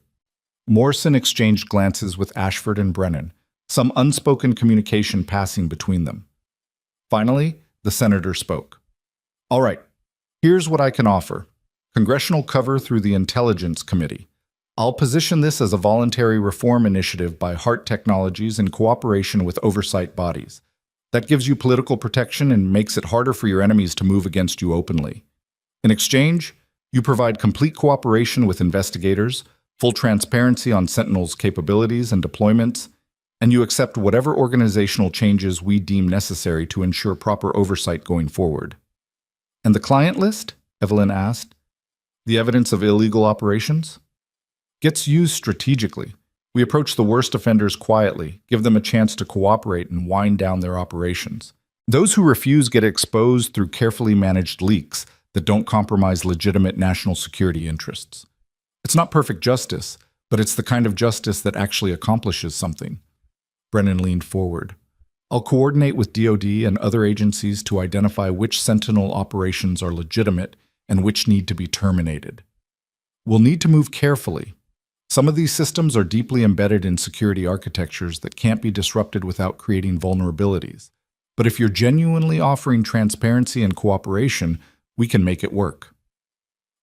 Morrison exchanged glances with Ashford and Brennan, some unspoken communication passing between them. Finally, the senator spoke. All right, here's what I can offer. Congressional cover through the Intelligence Committee. I'll position this as a voluntary reform initiative by Hart Technologies in cooperation with oversight bodies. That gives you political protection and makes it harder for your enemies to move against you openly. In exchange, you provide complete cooperation with investigators, full transparency on Sentinel's capabilities and deployments, and you accept whatever organizational changes we deem necessary to ensure proper oversight going forward. And the client list? Evelyn asked. The evidence of illegal operations? Gets used strategically. We approach the worst offenders quietly, give them a chance to cooperate and wind down their operations. Those who refuse get exposed through carefully managed leaks that don't compromise legitimate national security interests. It's not perfect justice, but it's the kind of justice that actually accomplishes something. Brennan leaned forward. I'll coordinate with DoD and other agencies to identify which Sentinel operations are legitimate and which need to be terminated. We'll need to move carefully. Some of these systems are deeply embedded in security architectures that can't be disrupted without creating vulnerabilities. But if you're genuinely offering transparency and cooperation, we can make it work.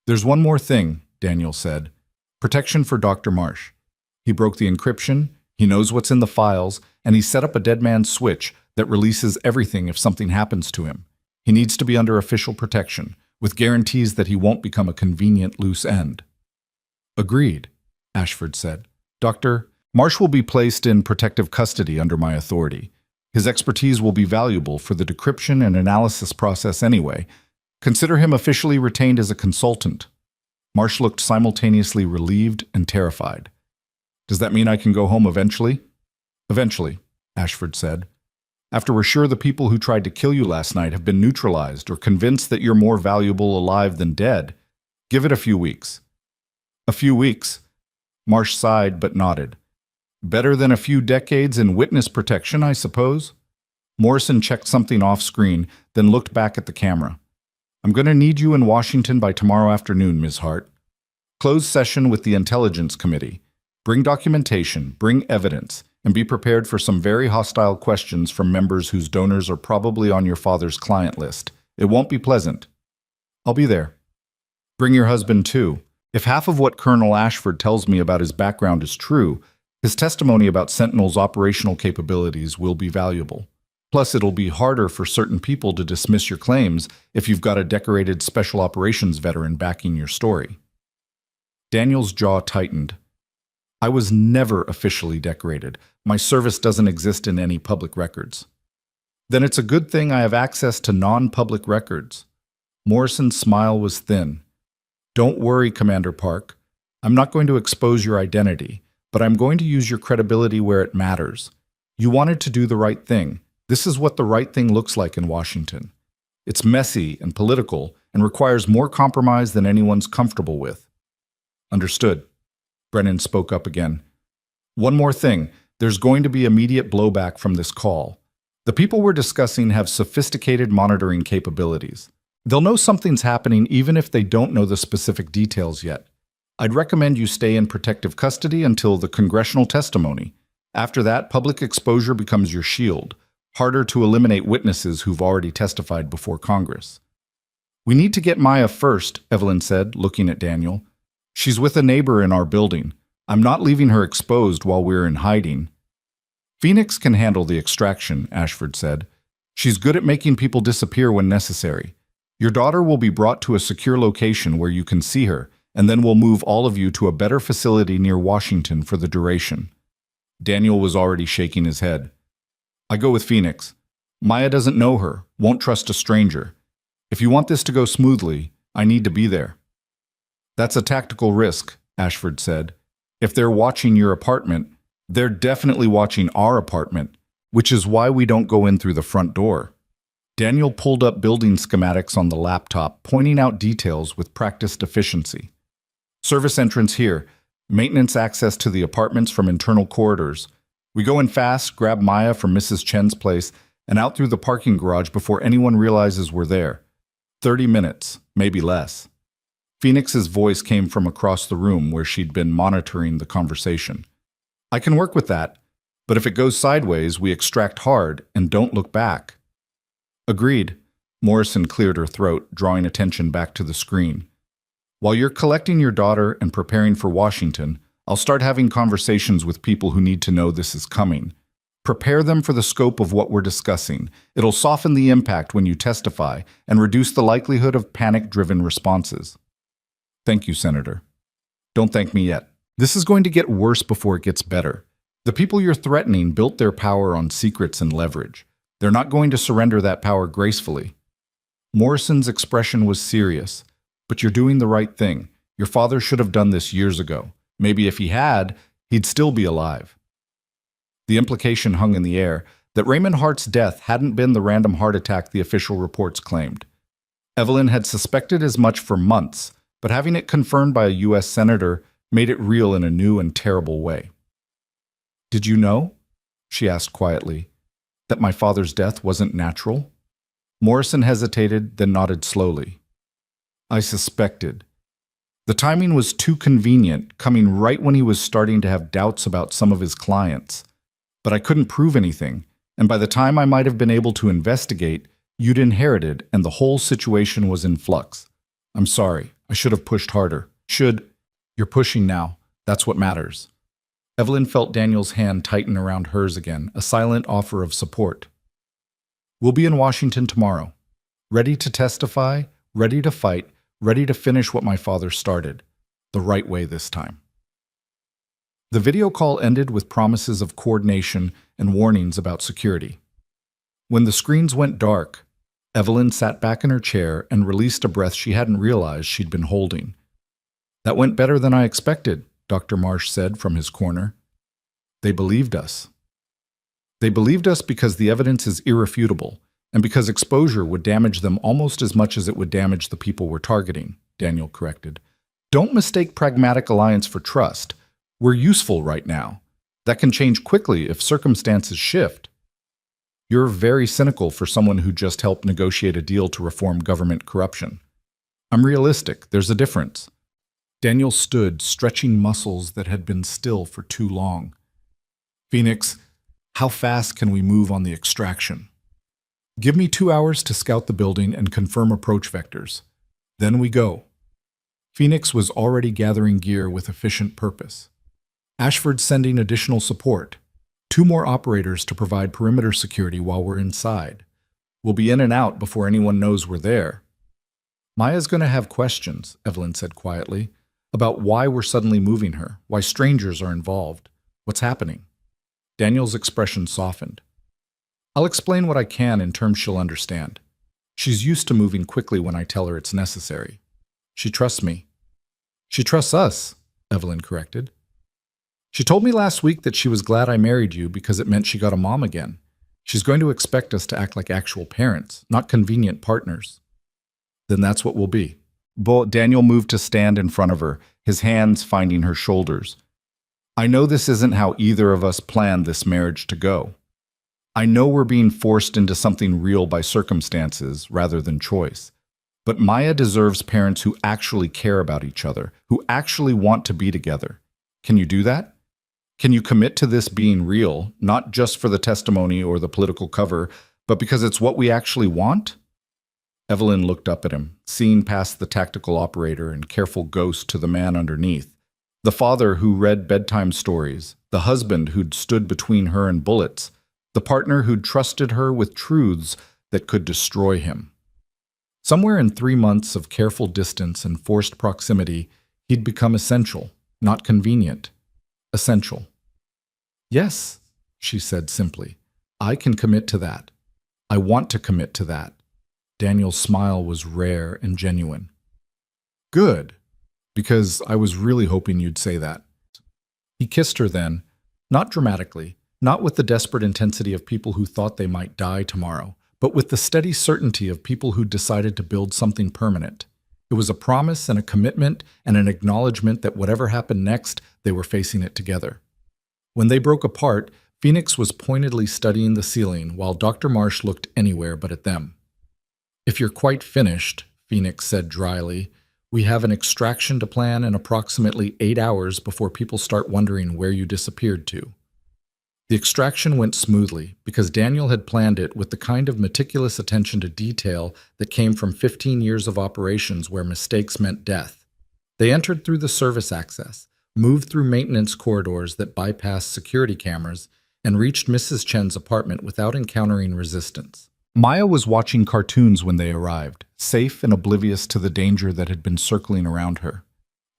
There's one more thing, Daniel said. Protection for Dr. Marsh. He broke the encryption, he knows what's in the files, and he set up a dead man's switch that releases everything if something happens to him. He needs to be under official protection, with guarantees that he won't become a convenient loose end. Agreed, Ashford said. Dr. Marsh will be placed in protective custody under my authority. His expertise will be valuable for the decryption and analysis process anyway. Consider him officially retained as a consultant. Marsh looked simultaneously relieved and terrified. Does that mean I can go home eventually? Eventually, Ashford said. After we're sure the people who tried to kill you last night have been neutralized or convinced that you're more valuable alive than dead, give it a few weeks. A few weeks? Marsh sighed but nodded. Better than a few decades in witness protection, I suppose. Morrison checked something off screen, then looked back at the camera. I'm going to need you in Washington by tomorrow afternoon, Ms. Hart. Closed session with the Intelligence Committee. Bring documentation, bring evidence, and be prepared for some very hostile questions from members whose donors are probably on your father's client list. It won't be pleasant. I'll be there. Bring your husband, too. If half of what Colonel Ashford tells me about his background is true, his testimony about Sentinel's operational capabilities will be valuable. Plus, it'll be harder for certain people to dismiss your claims if you've got a decorated special operations veteran backing your story. Daniel's jaw tightened. I was never officially decorated. My service doesn't exist in any public records. Then it's a good thing I have access to non-public records. Morrison's smile was thin. Don't worry, Commander Park. I'm not going to expose your identity, but I'm going to use your credibility where it matters. You wanted to do the right thing. This is what the right thing looks like in Washington. It's messy and political and requires more compromise than anyone's comfortable with. Understood. Brennan spoke up again. One more thing. There's going to be immediate blowback from this call. The people we're discussing have sophisticated monitoring capabilities. They'll know something's happening even if they don't know the specific details yet. I'd recommend you stay in protective custody until the congressional testimony. After that, public exposure becomes your shield. Harder to eliminate witnesses who've already testified before Congress. We need to get Maya first, Evelyn said, looking at Daniel. She's with a neighbor in our building. I'm not leaving her exposed while we're in hiding. Phoenix can handle the extraction, Ashford said. She's good at making people disappear when necessary. Your daughter will be brought to a secure location where you can see her, and then we'll move all of you to a better facility near Washington for the duration. Daniel was already shaking his head. I go with Phoenix. Maya doesn't know her, won't trust a stranger. If you want this to go smoothly, I need to be there. That's a tactical risk, Ashford said. If they're watching your apartment, they're definitely watching our apartment, which is why we don't go in through the front door. Daniel pulled up building schematics on the laptop, pointing out details with practiced efficiency. Service entrance here, maintenance access to the apartments from internal corridors. We go in fast, grab Maya from Mrs. Chen's place, and out through the parking garage before anyone realizes we're there. 30 minutes, maybe less. Phoenix's voice came from across the room where she'd been monitoring the conversation. I can work with that, but if it goes sideways, we extract hard and don't look back. Agreed. Morrison cleared her throat, drawing attention back to the screen. While you're collecting your daughter and preparing for Washington, I'll start having conversations with people who need to know this is coming. Prepare them for the scope of what we're discussing. It'll soften the impact when you testify and reduce the likelihood of panic-driven responses. Thank you, Senator. Don't thank me yet. This is going to get worse before it gets better. The people you're threatening built their power on secrets and leverage. They're not going to surrender that power gracefully. Morrison's expression was serious. But you're doing the right thing. Your father should have done this years ago. Maybe if he had, he'd still be alive. The implication hung in the air that Raymond Hart's death hadn't been the random heart attack the official reports claimed. Evelyn had suspected as much for months, but having it confirmed by a U.S. senator made it real in a new and terrible way. "Did you know," she asked quietly, "that my father's death wasn't natural?" Morrison hesitated, then nodded slowly. "I suspected. The timing was too convenient, coming right when he was starting to have doubts about some of his clients. But I couldn't prove anything, and by the time I might have been able to investigate, you'd inherited, and the whole situation was in flux. I'm sorry, I should have pushed harder. You're pushing now. That's what matters." Evelyn felt Daniel's hand tighten around hers again, a silent offer of support. "We'll be in Washington tomorrow. Ready to testify, ready to fight, ready to finish what my father started. The right way this time." The video call ended with promises of coordination and warnings about security. When the screens went dark, Evelyn sat back in her chair and released a breath she hadn't realized she'd been holding. "That went better than I expected," Dr. Marsh said from his corner. "They believed us. They believed us because the evidence is irrefutable, and because exposure would damage them almost as much as it would damage the people we're targeting," Daniel corrected. "Don't mistake pragmatic alliance for trust. We're useful right now. That can change quickly if circumstances shift." "You're very cynical for someone who just helped negotiate a deal to reform government corruption." "I'm realistic. There's a difference." Daniel stood, stretching muscles that had been still for too long. "Phoenix, how fast can we move on the extraction?" "Give me 2 hours to scout the building and confirm approach vectors. Then we go." Phoenix was already gathering gear with efficient purpose. "Ashford's sending additional support. 2 more operators to provide perimeter security while we're inside. We'll be in and out before anyone knows we're there." "Maya's going to have questions," Evelyn said quietly, "about why we're suddenly moving her, why strangers are involved. What's happening?" Daniel's expression softened. "I'll explain what I can in terms she'll understand. She's used to moving quickly when I tell her it's necessary. She trusts me." "She trusts us," Evelyn corrected. "She told me last week that she was glad I married you because it meant she got a mom again. She's going to expect us to act like actual parents, not convenient partners." "Then that's what we'll be." Daniel moved to stand in front of her, his hands finding her shoulders. "I know this isn't how either of us planned this marriage to go. I know we're being forced into something real by circumstances rather than choice. But Maya deserves parents who actually care about each other, who actually want to be together. Can you do that? Can you commit to this being real, not just for the testimony or the political cover, but because it's what we actually want?" Evelyn looked up at him, seeing past the tactical operator and careful ghost to the man underneath. The father who read bedtime stories, the husband who'd stood between her and bullets, the partner who'd trusted her with truths that could destroy him. Somewhere in 3 months of careful distance and forced proximity, he'd become essential, not convenient. Essential. "Yes," she said simply. "I can commit to that. I want to commit to that." Daniel's smile was rare and genuine. "Good, because I was really hoping you'd say that." He kissed her then, not dramatically, not with the desperate intensity of people who thought they might die tomorrow, but with the steady certainty of people who decided to build something permanent. It was a promise and a commitment and an acknowledgement that whatever happened next, they were facing it together. When they broke apart, Phoenix was pointedly studying the ceiling while Dr. Marsh looked anywhere but at them. "If you're quite finished," Phoenix said dryly, "we have an extraction to plan in approximately 8 hours before people start wondering where you disappeared to." The extraction went smoothly because Daniel had planned it with the kind of meticulous attention to detail that came from 15 years of operations where mistakes meant death. They entered through the service access, moved through maintenance corridors that bypassed security cameras, and reached Mrs. Chen's apartment without encountering resistance. Maya was watching cartoons when they arrived, safe and oblivious to the danger that had been circling around her.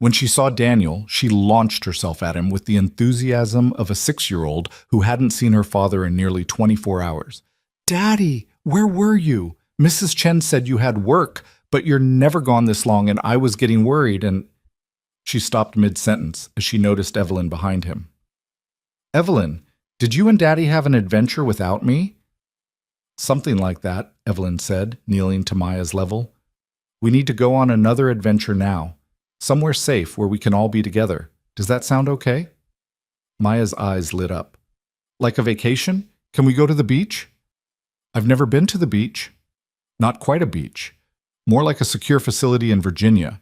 When she saw Daniel, she launched herself at him with the enthusiasm of a 6-year-old who hadn't seen her father in nearly 24 hours. "Daddy, where were you? Mrs. Chen said you had work, but you're never gone this long and I was getting worried and—" She stopped mid-sentence as she noticed Evelyn behind him. "Evelyn, did you and Daddy have an adventure without me?" "Something like that," Evelyn said, kneeling to Maya's level. "We need to go on another adventure now. Somewhere safe where we can all be together. Does that sound okay?" Maya's eyes lit up. "Like a vacation? Can we go to the beach?" "I've never been to the beach." "Not quite a beach. More like a secure facility in Virginia.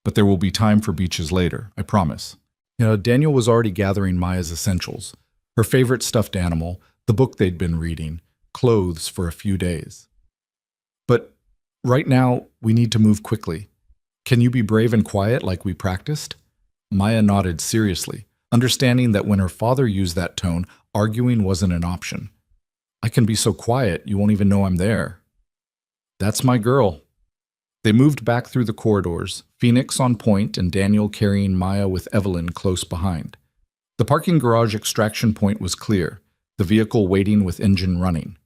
But there will be time for beaches later, I promise." Daniel was already gathering Maya's essentials. Her favorite stuffed animal, the book they'd been reading, clothes for a few days. "But right now, we need to move quickly. Can you be brave and quiet like we practiced?" Maya nodded seriously, understanding that when her father used that tone, arguing wasn't an option. "I can be so quiet, you won't even know I'm there." "That's my girl." They moved back through the corridors, Phoenix on point and Daniel carrying Maya with Evelyn close behind. The parking garage extraction point was clear, the vehicle waiting with engine running.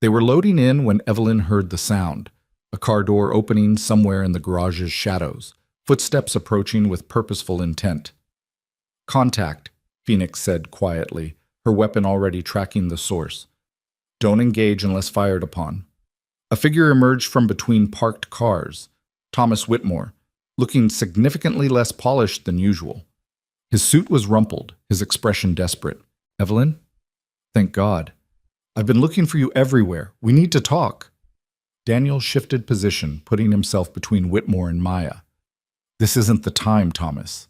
They were loading in when Evelyn heard the sound, a car door opening somewhere in the garage's shadows, footsteps approaching with purposeful intent. "Contact," Phoenix said quietly, her weapon already tracking the source. "Don't engage unless fired upon." A figure emerged from between parked cars, Thomas Whitmore, looking significantly less polished than usual. His suit was rumpled, his expression desperate. "Evelyn?" "Thank God. I've been looking for you everywhere. We need to talk." Daniel shifted position, putting himself between Whitmore and Maya. "This isn't the time, Thomas."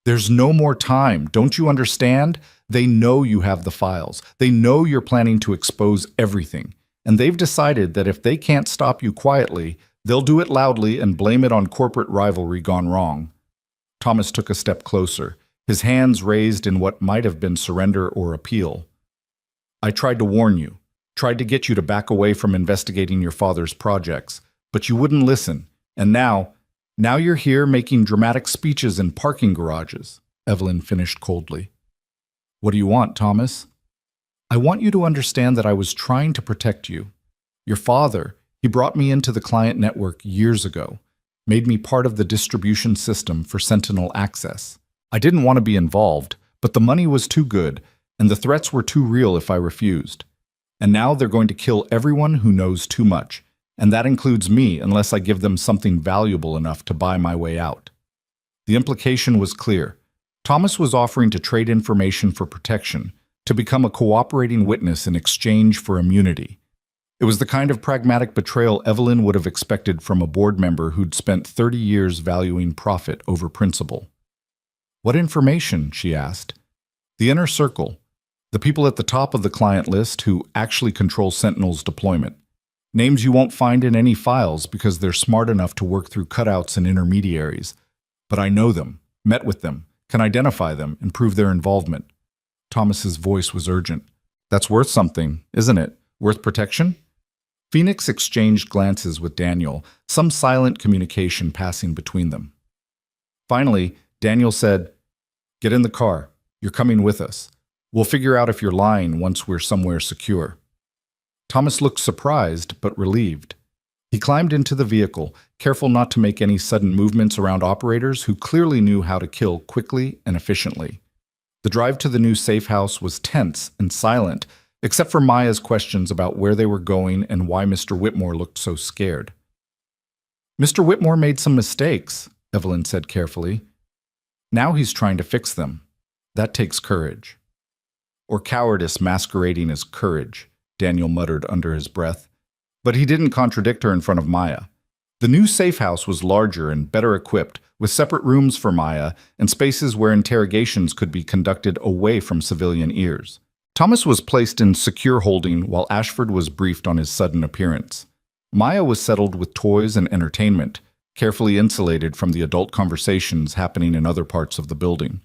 "There's no more time. Don't you understand? They know you have the files. They know you're planning to expose everything. And they've decided that if they can't stop you quietly, they'll do it loudly and blame it on corporate rivalry gone wrong." Thomas took a step closer, his hands raised in what might have been surrender or appeal. "I tried to warn you, tried to get you to back away from investigating your father's projects, but you wouldn't listen. And now you're here making dramatic speeches in parking garages," Evelyn finished coldly. "What do you want, Thomas?" "I want you to understand that I was trying to protect you. Your father, he brought me into the client network years ago, made me part of the distribution system for Sentinel access. I didn't want to be involved, but the money was too good, and the threats were too real if I refused. And now they're going to kill everyone who knows too much, and that includes me unless I give them something valuable enough to buy my way out." The implication was clear. Thomas was offering to trade information for protection, to become a cooperating witness in exchange for immunity. It was the kind of pragmatic betrayal Evelyn would have expected from a board member who'd spent 30 years valuing profit over principle. "What information?" she asked. "The inner circle, the people at the top of the client list who actually control Sentinel's deployment. Names you won't find in any files because they're smart enough to work through cutouts and intermediaries. But I know them, met with them, can identify them, and prove their involvement." Thomas's voice was urgent. "That's worth something, isn't it? Worth protection?" Phoenix exchanged glances with Daniel, some silent communication passing between them. Finally, Daniel said, "Get in the car. You're coming with us. We'll figure out if you're lying once we're somewhere secure." Thomas looked surprised but relieved. He climbed into the vehicle, careful not to make any sudden movements around operators who clearly knew how to kill quickly and efficiently. The drive to the new safe house was tense and silent, except for Maya's questions about where they were going and why Mr. Whitmore looked so scared. "Mr. Whitmore made some mistakes," Evelyn said carefully. "Now he's trying to fix them. That takes courage." "Or cowardice masquerading as courage," Daniel muttered under his breath. But he didn't contradict her in front of Maya. The new safe house was larger and better equipped, with separate rooms for Maya and spaces where interrogations could be conducted away from civilian ears. Thomas was placed in secure holding while Ashford was briefed on his sudden appearance. Maya was settled with toys and entertainment, carefully insulated from the adult conversations happening in other parts of the building.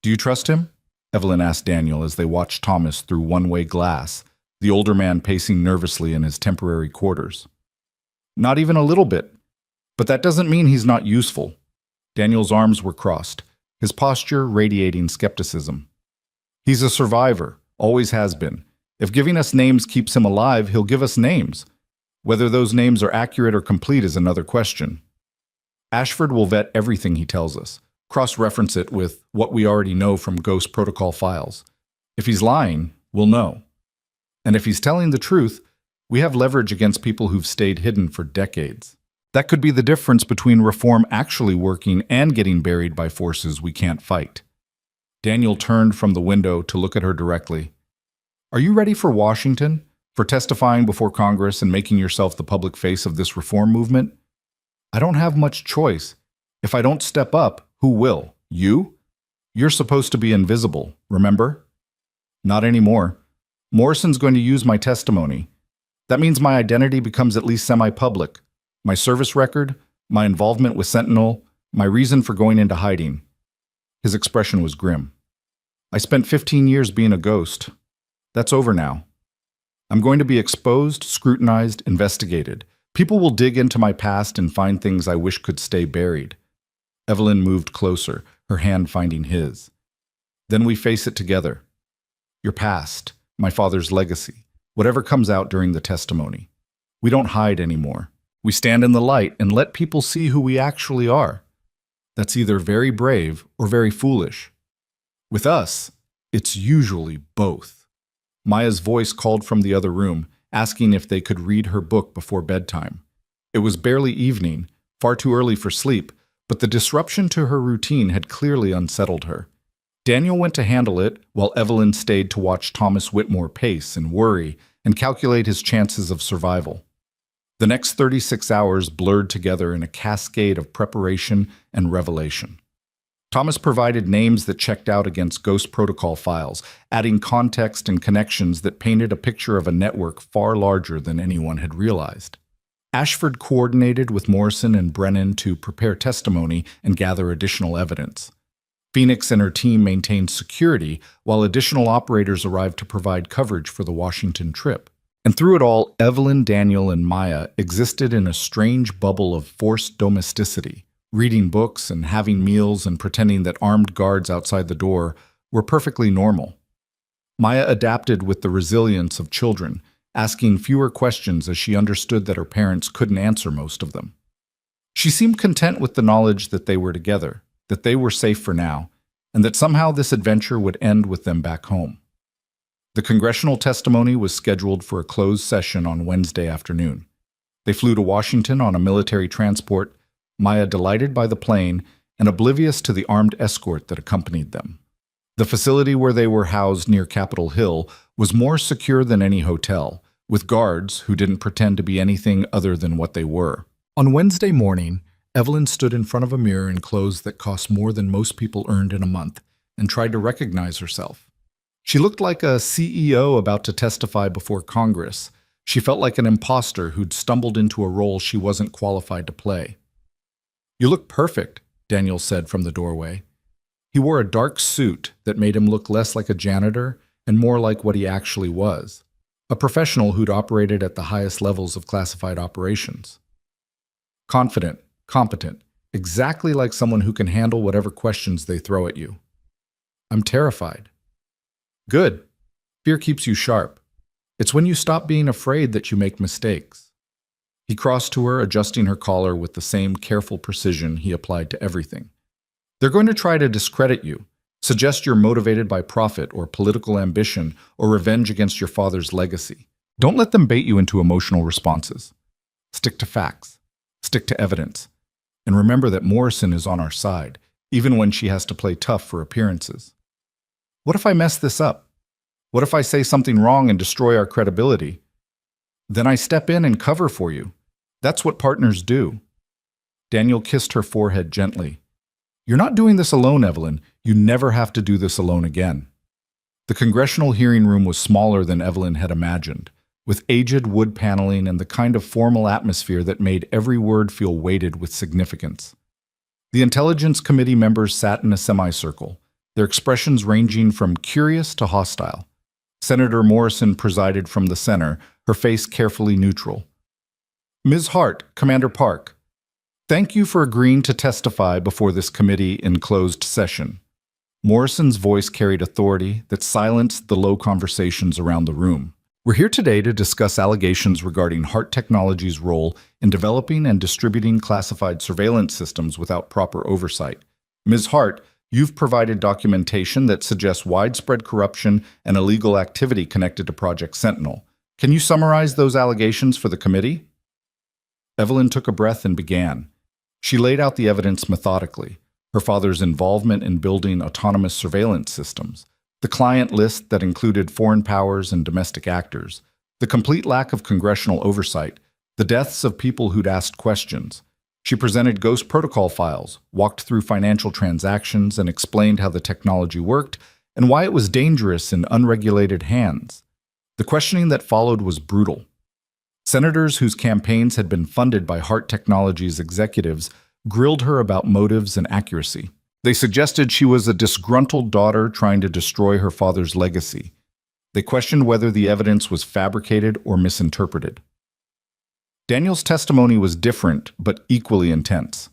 "Do you trust him?" Evelyn asked Daniel as they watched Thomas through one-way glass, the older man pacing nervously in his temporary quarters. "Not even a little bit. But that doesn't mean he's not useful. Daniel's arms were crossed, his posture radiating skepticism. He's a survivor, always has been. If giving us names keeps him alive, he'll give us names. Whether those names are accurate or complete is another question. Ashford will vet everything he tells us, cross-reference it with what we already know from Ghost Protocol files. If he's lying, we'll know. And if he's telling the truth, we have leverage against people who've stayed hidden for decades. That could be the difference between reform actually working and getting buried by forces we can't fight. Daniel turned from the window to look at her directly. Are you ready for Washington? For testifying before Congress and making yourself the public face of this reform movement? I don't have much choice. If I don't step up, who will? You? You're supposed to be invisible, remember? Not anymore. Morrison's going to use my testimony. That means my identity becomes at least semi-public. My service record, my involvement with Sentinel, my reason for going into hiding. His expression was grim. I spent 15 years being a ghost. That's over now. I'm going to be exposed, scrutinized, investigated. People will dig into my past and find things I wish could stay buried. Evelyn moved closer, her hand finding his. Then we face it together. Your past, my father's legacy, whatever comes out during the testimony. We don't hide anymore. We stand in the light and let people see who we actually are. That's either very brave or very foolish. With us, it's usually both. Maya's voice called from the other room, asking if they could read her book before bedtime. It was barely evening, far too early for sleep, but the disruption to her routine had clearly unsettled her. Daniel went to handle it, while Evelyn stayed to watch Thomas Whitmore pace and worry and calculate his chances of survival. The next 36 hours blurred together in a cascade of preparation and revelation. Thomas provided names that checked out against Ghost Protocol files, adding context and connections that painted a picture of a network far larger than anyone had realized. Ashford coordinated with Morrison and Brennan to prepare testimony and gather additional evidence. Phoenix and her team maintained security, while additional operators arrived to provide coverage for the Washington trip. And through it all, Evelyn, Daniel, and Maya existed in a strange bubble of forced domesticity. Reading books and having meals and pretending that armed guards outside the door were perfectly normal. Maya adapted with the resilience of children, asking fewer questions as she understood that her parents couldn't answer most of them. She seemed content with the knowledge that they were together, that they were safe for now, and that somehow this adventure would end with them back home. The congressional testimony was scheduled for a closed session on Wednesday afternoon. They flew to Washington on a military transport, Maya delighted by the plane and oblivious to the armed escort that accompanied them. The facility where they were housed near Capitol Hill was more secure than any hotel, with guards who didn't pretend to be anything other than what they were. On Wednesday morning, Evelyn stood in front of a mirror in clothes that cost more than most people earned in a month and tried to recognize herself. She looked like a CEO about to testify before Congress. She felt like an imposter who'd stumbled into a role she wasn't qualified to play. "You look perfect," Daniel said from the doorway. He wore a dark suit that made him look less like a janitor and more like what he actually was, a professional who'd operated at the highest levels of classified operations. Confident, competent, exactly like someone who can handle whatever questions they throw at you. "I'm terrified." "Good. Fear keeps you sharp. It's when you stop being afraid that you make mistakes." He crossed to her, adjusting her collar with the same careful precision he applied to everything. "They're going to try to discredit you, suggest you're motivated by profit or political ambition or revenge against your father's legacy. Don't let them bait you into emotional responses. Stick to facts. Stick to evidence. And remember that Morrison is on our side, even when she has to play tough for appearances. What if I mess this up? What if I say something wrong and destroy our credibility? Then I step in and cover for you. That's what partners do." Daniel kissed her forehead gently. "You're not doing this alone, Evelyn. You never have to do this alone again." The congressional hearing room was smaller than Evelyn had imagined, with aged wood paneling and the kind of formal atmosphere that made every word feel weighted with significance. The Intelligence Committee members sat in a semicircle, their expressions ranging from curious to hostile. Senator Morrison presided from the center, her face carefully neutral. "Ms. Hart, Commander Park." Thank you for agreeing to testify before this committee in closed session. Morrison's voice carried authority that silenced the low conversations around the room. We're here today to discuss allegations regarding Hart Technologies' role in developing and distributing classified surveillance systems without proper oversight. Ms. Hart, you've provided documentation that suggests widespread corruption and illegal activity connected to Project Sentinel. Can you summarize those allegations for the committee? Evelyn took a breath and began. She laid out the evidence methodically: her father's involvement in building autonomous surveillance systems, the client list that included foreign powers and domestic actors, the complete lack of congressional oversight, the deaths of people who'd asked questions. She presented Ghost Protocol files, walked through financial transactions, and explained how the technology worked and why it was dangerous in unregulated hands. The questioning that followed was brutal. Senators whose campaigns had been funded by Hart Technologies executives grilled her about motives and accuracy. They suggested she was a disgruntled daughter trying to destroy her father's legacy. They questioned whether the evidence was fabricated or misinterpreted. Daniel's testimony was different, but equally intense.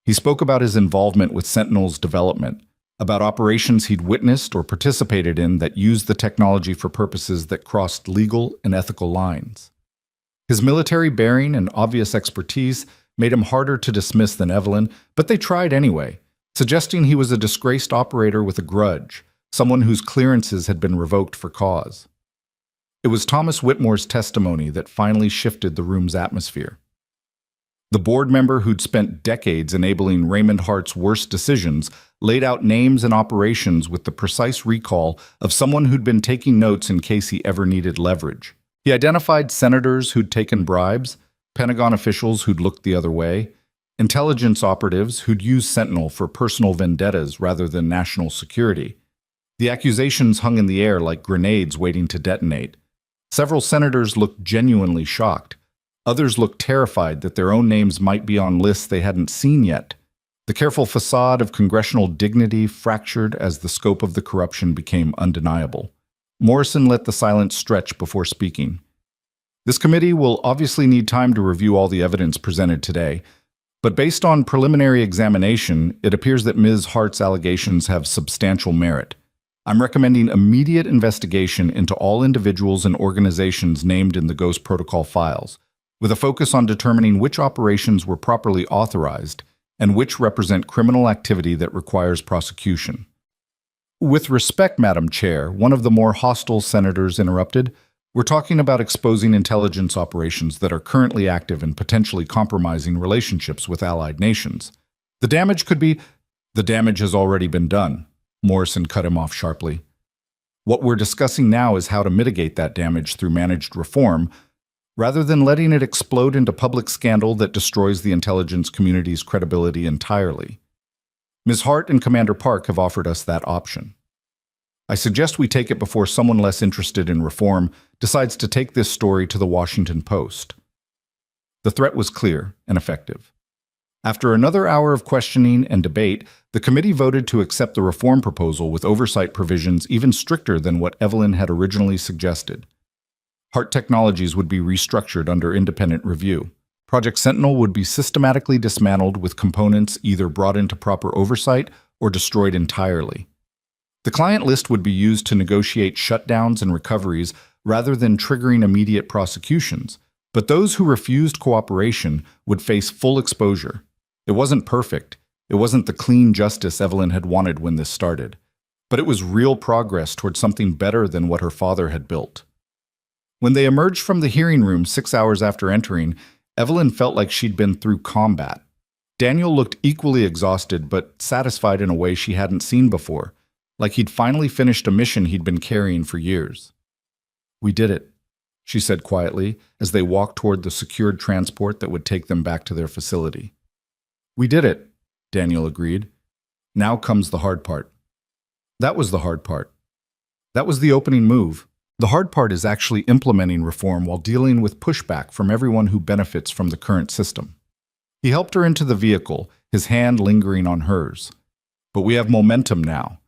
He spoke about his involvement with Sentinel's development, about operations he'd witnessed or participated in that used the technology for purposes that crossed legal and ethical lines. His military bearing and obvious expertise made him harder to dismiss than Evelyn, but they tried anyway, suggesting he was a disgraced operator with a grudge, someone whose clearances had been revoked for cause. It was Thomas Whitmore's testimony that finally shifted the room's atmosphere. The board member who'd spent decades enabling Raymond Hart's worst decisions laid out names and operations with the precise recall of someone who'd been taking notes in case he ever needed leverage. He identified senators who'd taken bribes, Pentagon officials who'd looked the other way, intelligence operatives who'd used Sentinel for personal vendettas rather than national security. The accusations hung in the air like grenades waiting to detonate. Several senators looked genuinely shocked. Others looked terrified that their own names might be on lists they hadn't seen yet. The careful facade of congressional dignity fractured as the scope of the corruption became undeniable. Morrison let the silence stretch before speaking. This committee will obviously need time to review all the evidence presented today, but based on preliminary examination, it appears that Ms. Hart's allegations have substantial merit. I'm recommending immediate investigation into all individuals and organizations named in the Ghost Protocol files, with a focus on determining which operations were properly authorized and which represent criminal activity that requires prosecution. With respect, Madam Chair, one of the more hostile senators interrupted. We're talking about exposing intelligence operations that are currently active and potentially compromising relationships with allied nations. The damage has already been done. Morrison cut him off sharply. What we're discussing now is how to mitigate that damage through managed reform, rather than letting it explode into public scandal that destroys the intelligence community's credibility entirely. Ms. Hart and Commander Park have offered us that option. I suggest we take it before someone less interested in reform decides to take this story to the Washington Post. The threat was clear and effective. After another hour of questioning and debate, the committee voted to accept the reform proposal with oversight provisions even stricter than what Evelyn had originally suggested. Hart Technologies would be restructured under independent review. Project Sentinel would be systematically dismantled with components either brought into proper oversight or destroyed entirely. The client list would be used to negotiate shutdowns and recoveries rather than triggering immediate prosecutions, but those who refused cooperation would face full exposure. It wasn't perfect. It wasn't the clean justice Evelyn had wanted when this started, but it was real progress toward something better than what her father had built. When they emerged from the hearing room 6 hours after entering, Evelyn felt like she'd been through combat. Daniel looked equally exhausted but satisfied in a way she hadn't seen before, like he'd finally finished a mission he'd been carrying for years. "We did it," she said quietly as they walked toward the secured transport that would take them back to their facility. "We did it," Daniel agreed. "Now comes the hard part." That was the hard part. That was the opening move. The hard part is actually implementing reform while dealing with pushback from everyone who benefits from the current system. He helped her into the vehicle, his hand lingering on hers. But we have momentum now.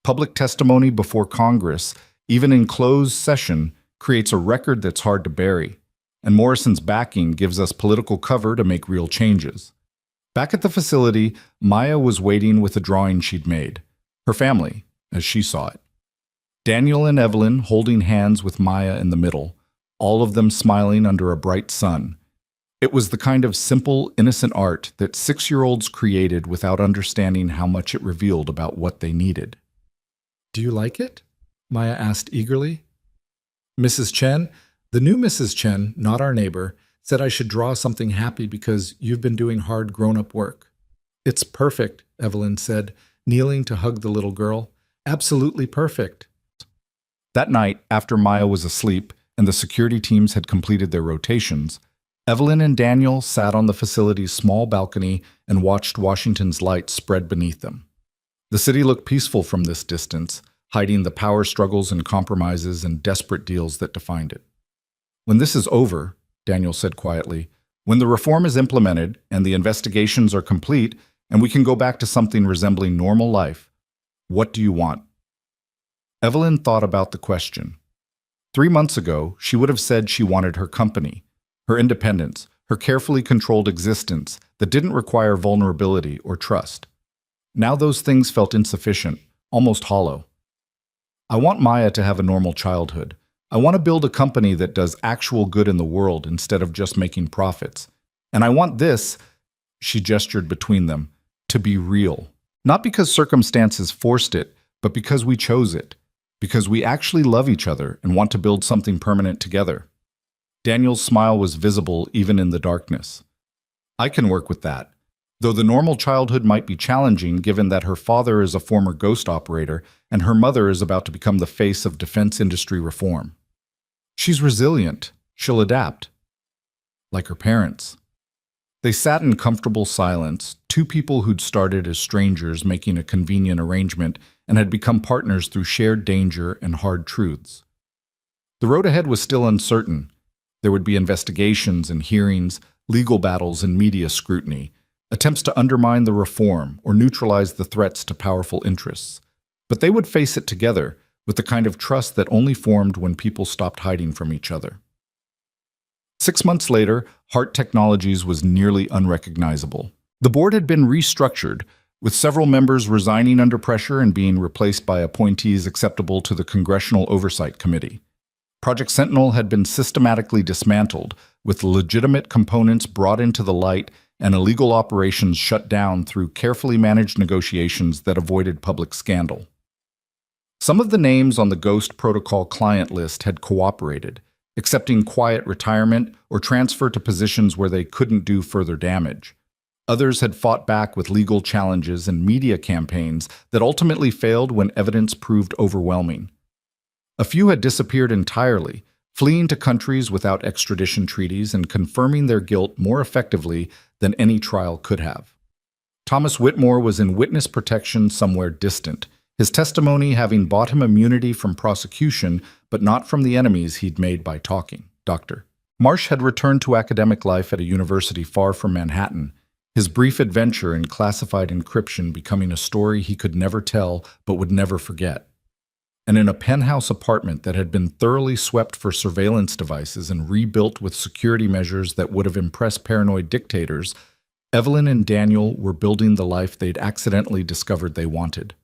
Public testimony before Congress, even in closed session, creates a record that's hard to bury, and Morrison's backing gives us political cover to make real changes. Back at the facility, Maya was waiting with a drawing she'd made. Her family, as she saw it. Daniel and Evelyn holding hands with Maya in the middle, all of them smiling under a bright sun. It was the kind of simple, innocent art that 6-year-olds created without understanding how much it revealed about what they needed. "Do you like it?" Maya asked eagerly. "Mrs. Chen, the new Mrs. Chen, not our neighbor, said I should draw something happy because you've been doing hard grown-up work." "It's perfect," Evelyn said, kneeling to hug the little girl. "Absolutely perfect." That night, after Maya was asleep and the security teams had completed their rotations, Evelyn and Daniel sat on the facility's small balcony and watched Washington's lights spread beneath them. The city looked peaceful from this distance, hiding the power struggles and compromises and desperate deals that defined it. "When this is over," Daniel said quietly, "when the reform is implemented and the investigations are complete and we can go back to something resembling normal life, what do you want?" Evelyn thought about the question. 3 months ago, she would have said she wanted her company, her independence, her carefully controlled existence that didn't require vulnerability or trust. Now those things felt insufficient, almost hollow. "I want Maya to have a normal childhood. I want to build a company that does actual good in the world instead of just making profits. And I want this," she gestured between them, "to be real. Not because circumstances forced it, but because we chose it. Because we actually love each other and want to build something permanent together." Daniel's smile was visible even in the darkness. "I can work with that. Though the normal childhood might be challenging given that her father is a former ghost operator and her mother is about to become the face of defense industry reform. She's resilient. She'll adapt. Like her parents." They sat in comfortable silence, two people who'd started as strangers making a convenient arrangement and had become partners through shared danger and hard truths. The road ahead was still uncertain. There would be investigations and hearings, legal battles and media scrutiny, attempts to undermine the reform or neutralize the threats to powerful interests. But they would face it together, with the kind of trust that only formed when people stopped hiding from each other. 6 months later, Hart Technologies was nearly unrecognizable. The board had been restructured, with several members resigning under pressure and being replaced by appointees acceptable to the Congressional Oversight Committee. Project Sentinel had been systematically dismantled, with legitimate components brought into the light and illegal operations shut down through carefully managed negotiations that avoided public scandal. Some of the names on the Ghost Protocol client list had cooperated, accepting quiet retirement or transfer to positions where they couldn't do further damage. Others had fought back with legal challenges and media campaigns that ultimately failed when evidence proved overwhelming. A few had disappeared entirely, fleeing to countries without extradition treaties and confirming their guilt more effectively than any trial could have. Thomas Whitmore was in witness protection somewhere distant, his testimony having bought him immunity from prosecution, but not from the enemies he'd made by talking. Dr. Marsh had returned to academic life at a university far from Manhattan, his brief adventure in classified encryption becoming a story he could never tell but would never forget. And in a penthouse apartment that had been thoroughly swept for surveillance devices and rebuilt with security measures that would have impressed paranoid dictators, Evelyn and Daniel were building the life they'd accidentally discovered they wanted.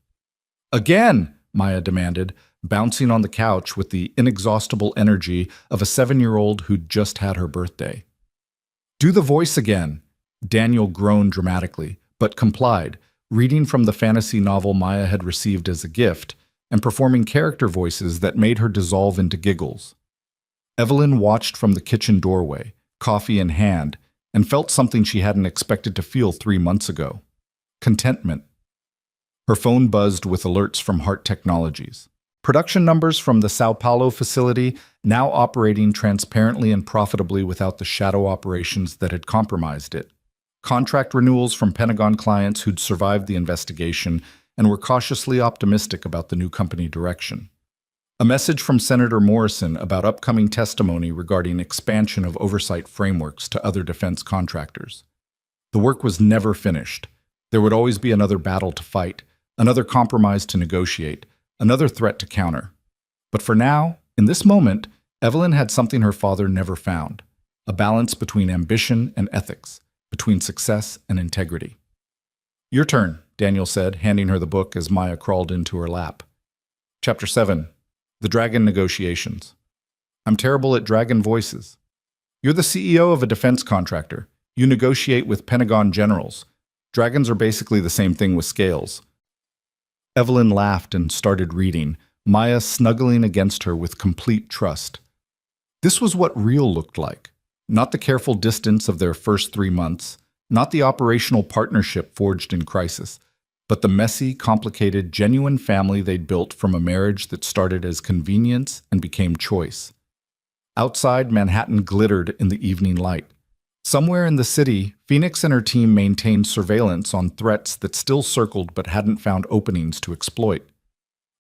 "Again!" Maya demanded, bouncing on the couch with the inexhaustible energy of a 7-year-old who'd just had her birthday. "Do the voice again!" Daniel groaned dramatically, but complied, reading from the fantasy novel Maya had received as a gift, and performing character voices that made her dissolve into giggles. Evelyn watched from the kitchen doorway, coffee in hand, and felt something she hadn't expected to feel 3 months ago: contentment. Her phone buzzed with alerts from Hart Technologies. Production numbers from the Sao Paulo facility, now operating transparently and profitably without the shadow operations that had compromised it. Contract renewals from Pentagon clients who'd survived the investigation and were cautiously optimistic about the new company direction. A message from Senator Morrison about upcoming testimony regarding expansion of oversight frameworks to other defense contractors. The work was never finished. There would always be another battle to fight, another compromise to negotiate, another threat to counter. But for now, in this moment, Evelyn had something her father never found: a balance between ambition and ethics, between success and integrity. Your turn, Daniel said, handing her the book as Maya crawled into her lap. Chapter 7. The Dragon Negotiations. I'm terrible at dragon voices. You're the CEO of a defense contractor. You negotiate with Pentagon generals. Dragons are basically the same thing with scales. Evelyn laughed and started reading, Maya snuggling against her with complete trust. This was what real looked like. Not the careful distance of their first 3 months, not the operational partnership forged in crisis, but the messy, complicated, genuine family they'd built from a marriage that started as convenience and became choice. Outside, Manhattan glittered in the evening light. Somewhere in the city, Phoenix and her team maintained surveillance on threats that still circled but hadn't found openings to exploit.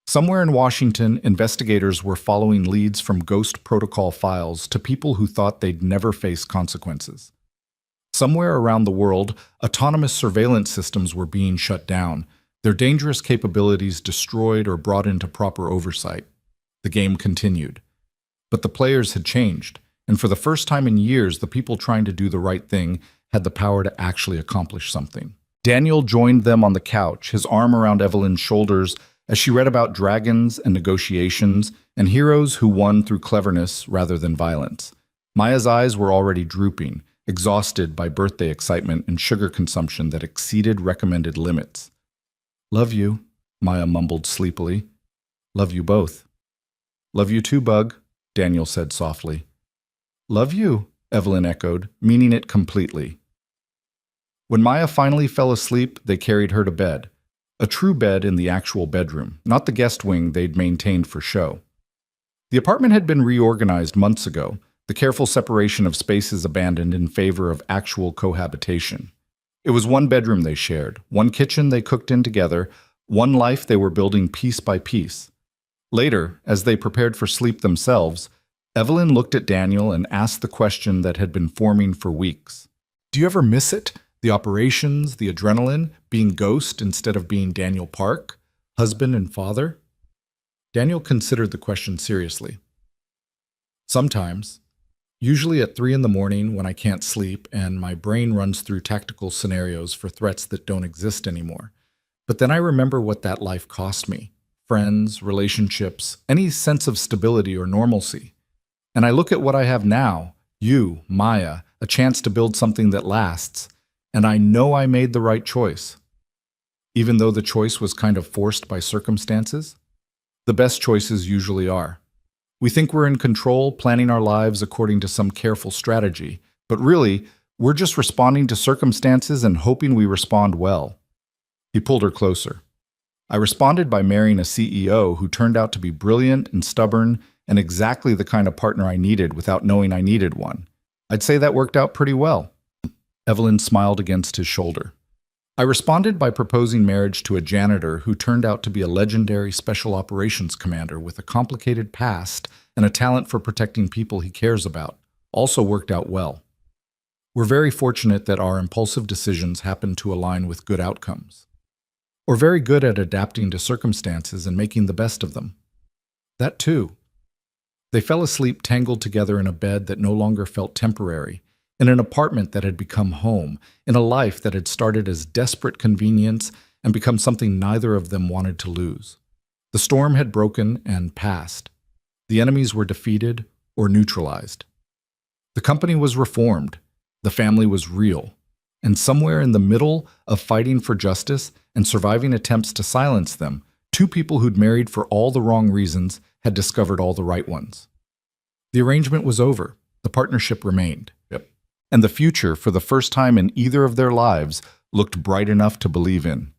Somewhere in Washington, investigators were following leads from ghost protocol files to people who thought they'd never face consequences. Somewhere around the world, autonomous surveillance systems were being shut down, their dangerous capabilities destroyed or brought into proper oversight. The game continued. But the players had changed, and for the first time in years, the people trying to do the right thing had the power to actually accomplish something. Daniel joined them on the couch, his arm around Evelyn's shoulders, as she read about dragons and negotiations and heroes who won through cleverness rather than violence. Maya's eyes were already drooping, exhausted by birthday excitement and sugar consumption that exceeded recommended limits. "Love you," Maya mumbled sleepily. "Love you both." "Love you too, Bug," Daniel said softly. "Love you," Evelyn echoed, meaning it completely. When Maya finally fell asleep, they carried her to bed. A true bed in the actual bedroom, not the guest wing they'd maintained for show. The apartment had been reorganized months ago, the careful separation of spaces abandoned in favor of actual cohabitation. It was one bedroom they shared, one kitchen they cooked in together, one life they were building piece by piece. Later, as they prepared for sleep themselves, Evelyn looked at Daniel and asked the question that had been forming for weeks. "Do you ever miss it? The operations, the adrenaline, being Ghost instead of being Daniel Park, husband and father?" Daniel considered the question seriously. "Sometimes. Usually at 3 in the morning when I can't sleep and my brain runs through tactical scenarios for threats that don't exist anymore. But then I remember what that life cost me. Friends, relationships, any sense of stability or normalcy. And I look at what I have now, you, Maya, a chance to build something that lasts, and I know I made the right choice. Even though the choice was kind of forced by circumstances. The best choices usually are. We think we're in control, planning our lives according to some careful strategy, but really, we're just responding to circumstances and hoping we respond well." He pulled her closer. "I responded by marrying a CEO who turned out to be brilliant and stubborn and exactly the kind of partner I needed without knowing I needed one. I'd say that worked out pretty well." Evelyn smiled against his shoulder. "I responded by proposing marriage to a janitor who turned out to be a legendary special operations commander with a complicated past and a talent for protecting people he cares about. Also worked out well. We're very fortunate that our impulsive decisions happen to align with good outcomes. We're very good at adapting to circumstances and making the best of them. That too." They fell asleep tangled together in a bed that no longer felt temporary, in an apartment that had become home, in a life that had started as desperate convenience and become something neither of them wanted to lose. The storm had broken and passed. The enemies were defeated or neutralized. The company was reformed. The family was real. And somewhere in the middle of fighting for justice and surviving attempts to silence them, two people who'd married for all the wrong reasons had discovered all the right ones. The arrangement was over. The partnership remained. And the future, for the first time in either of their lives, looked bright enough to believe in.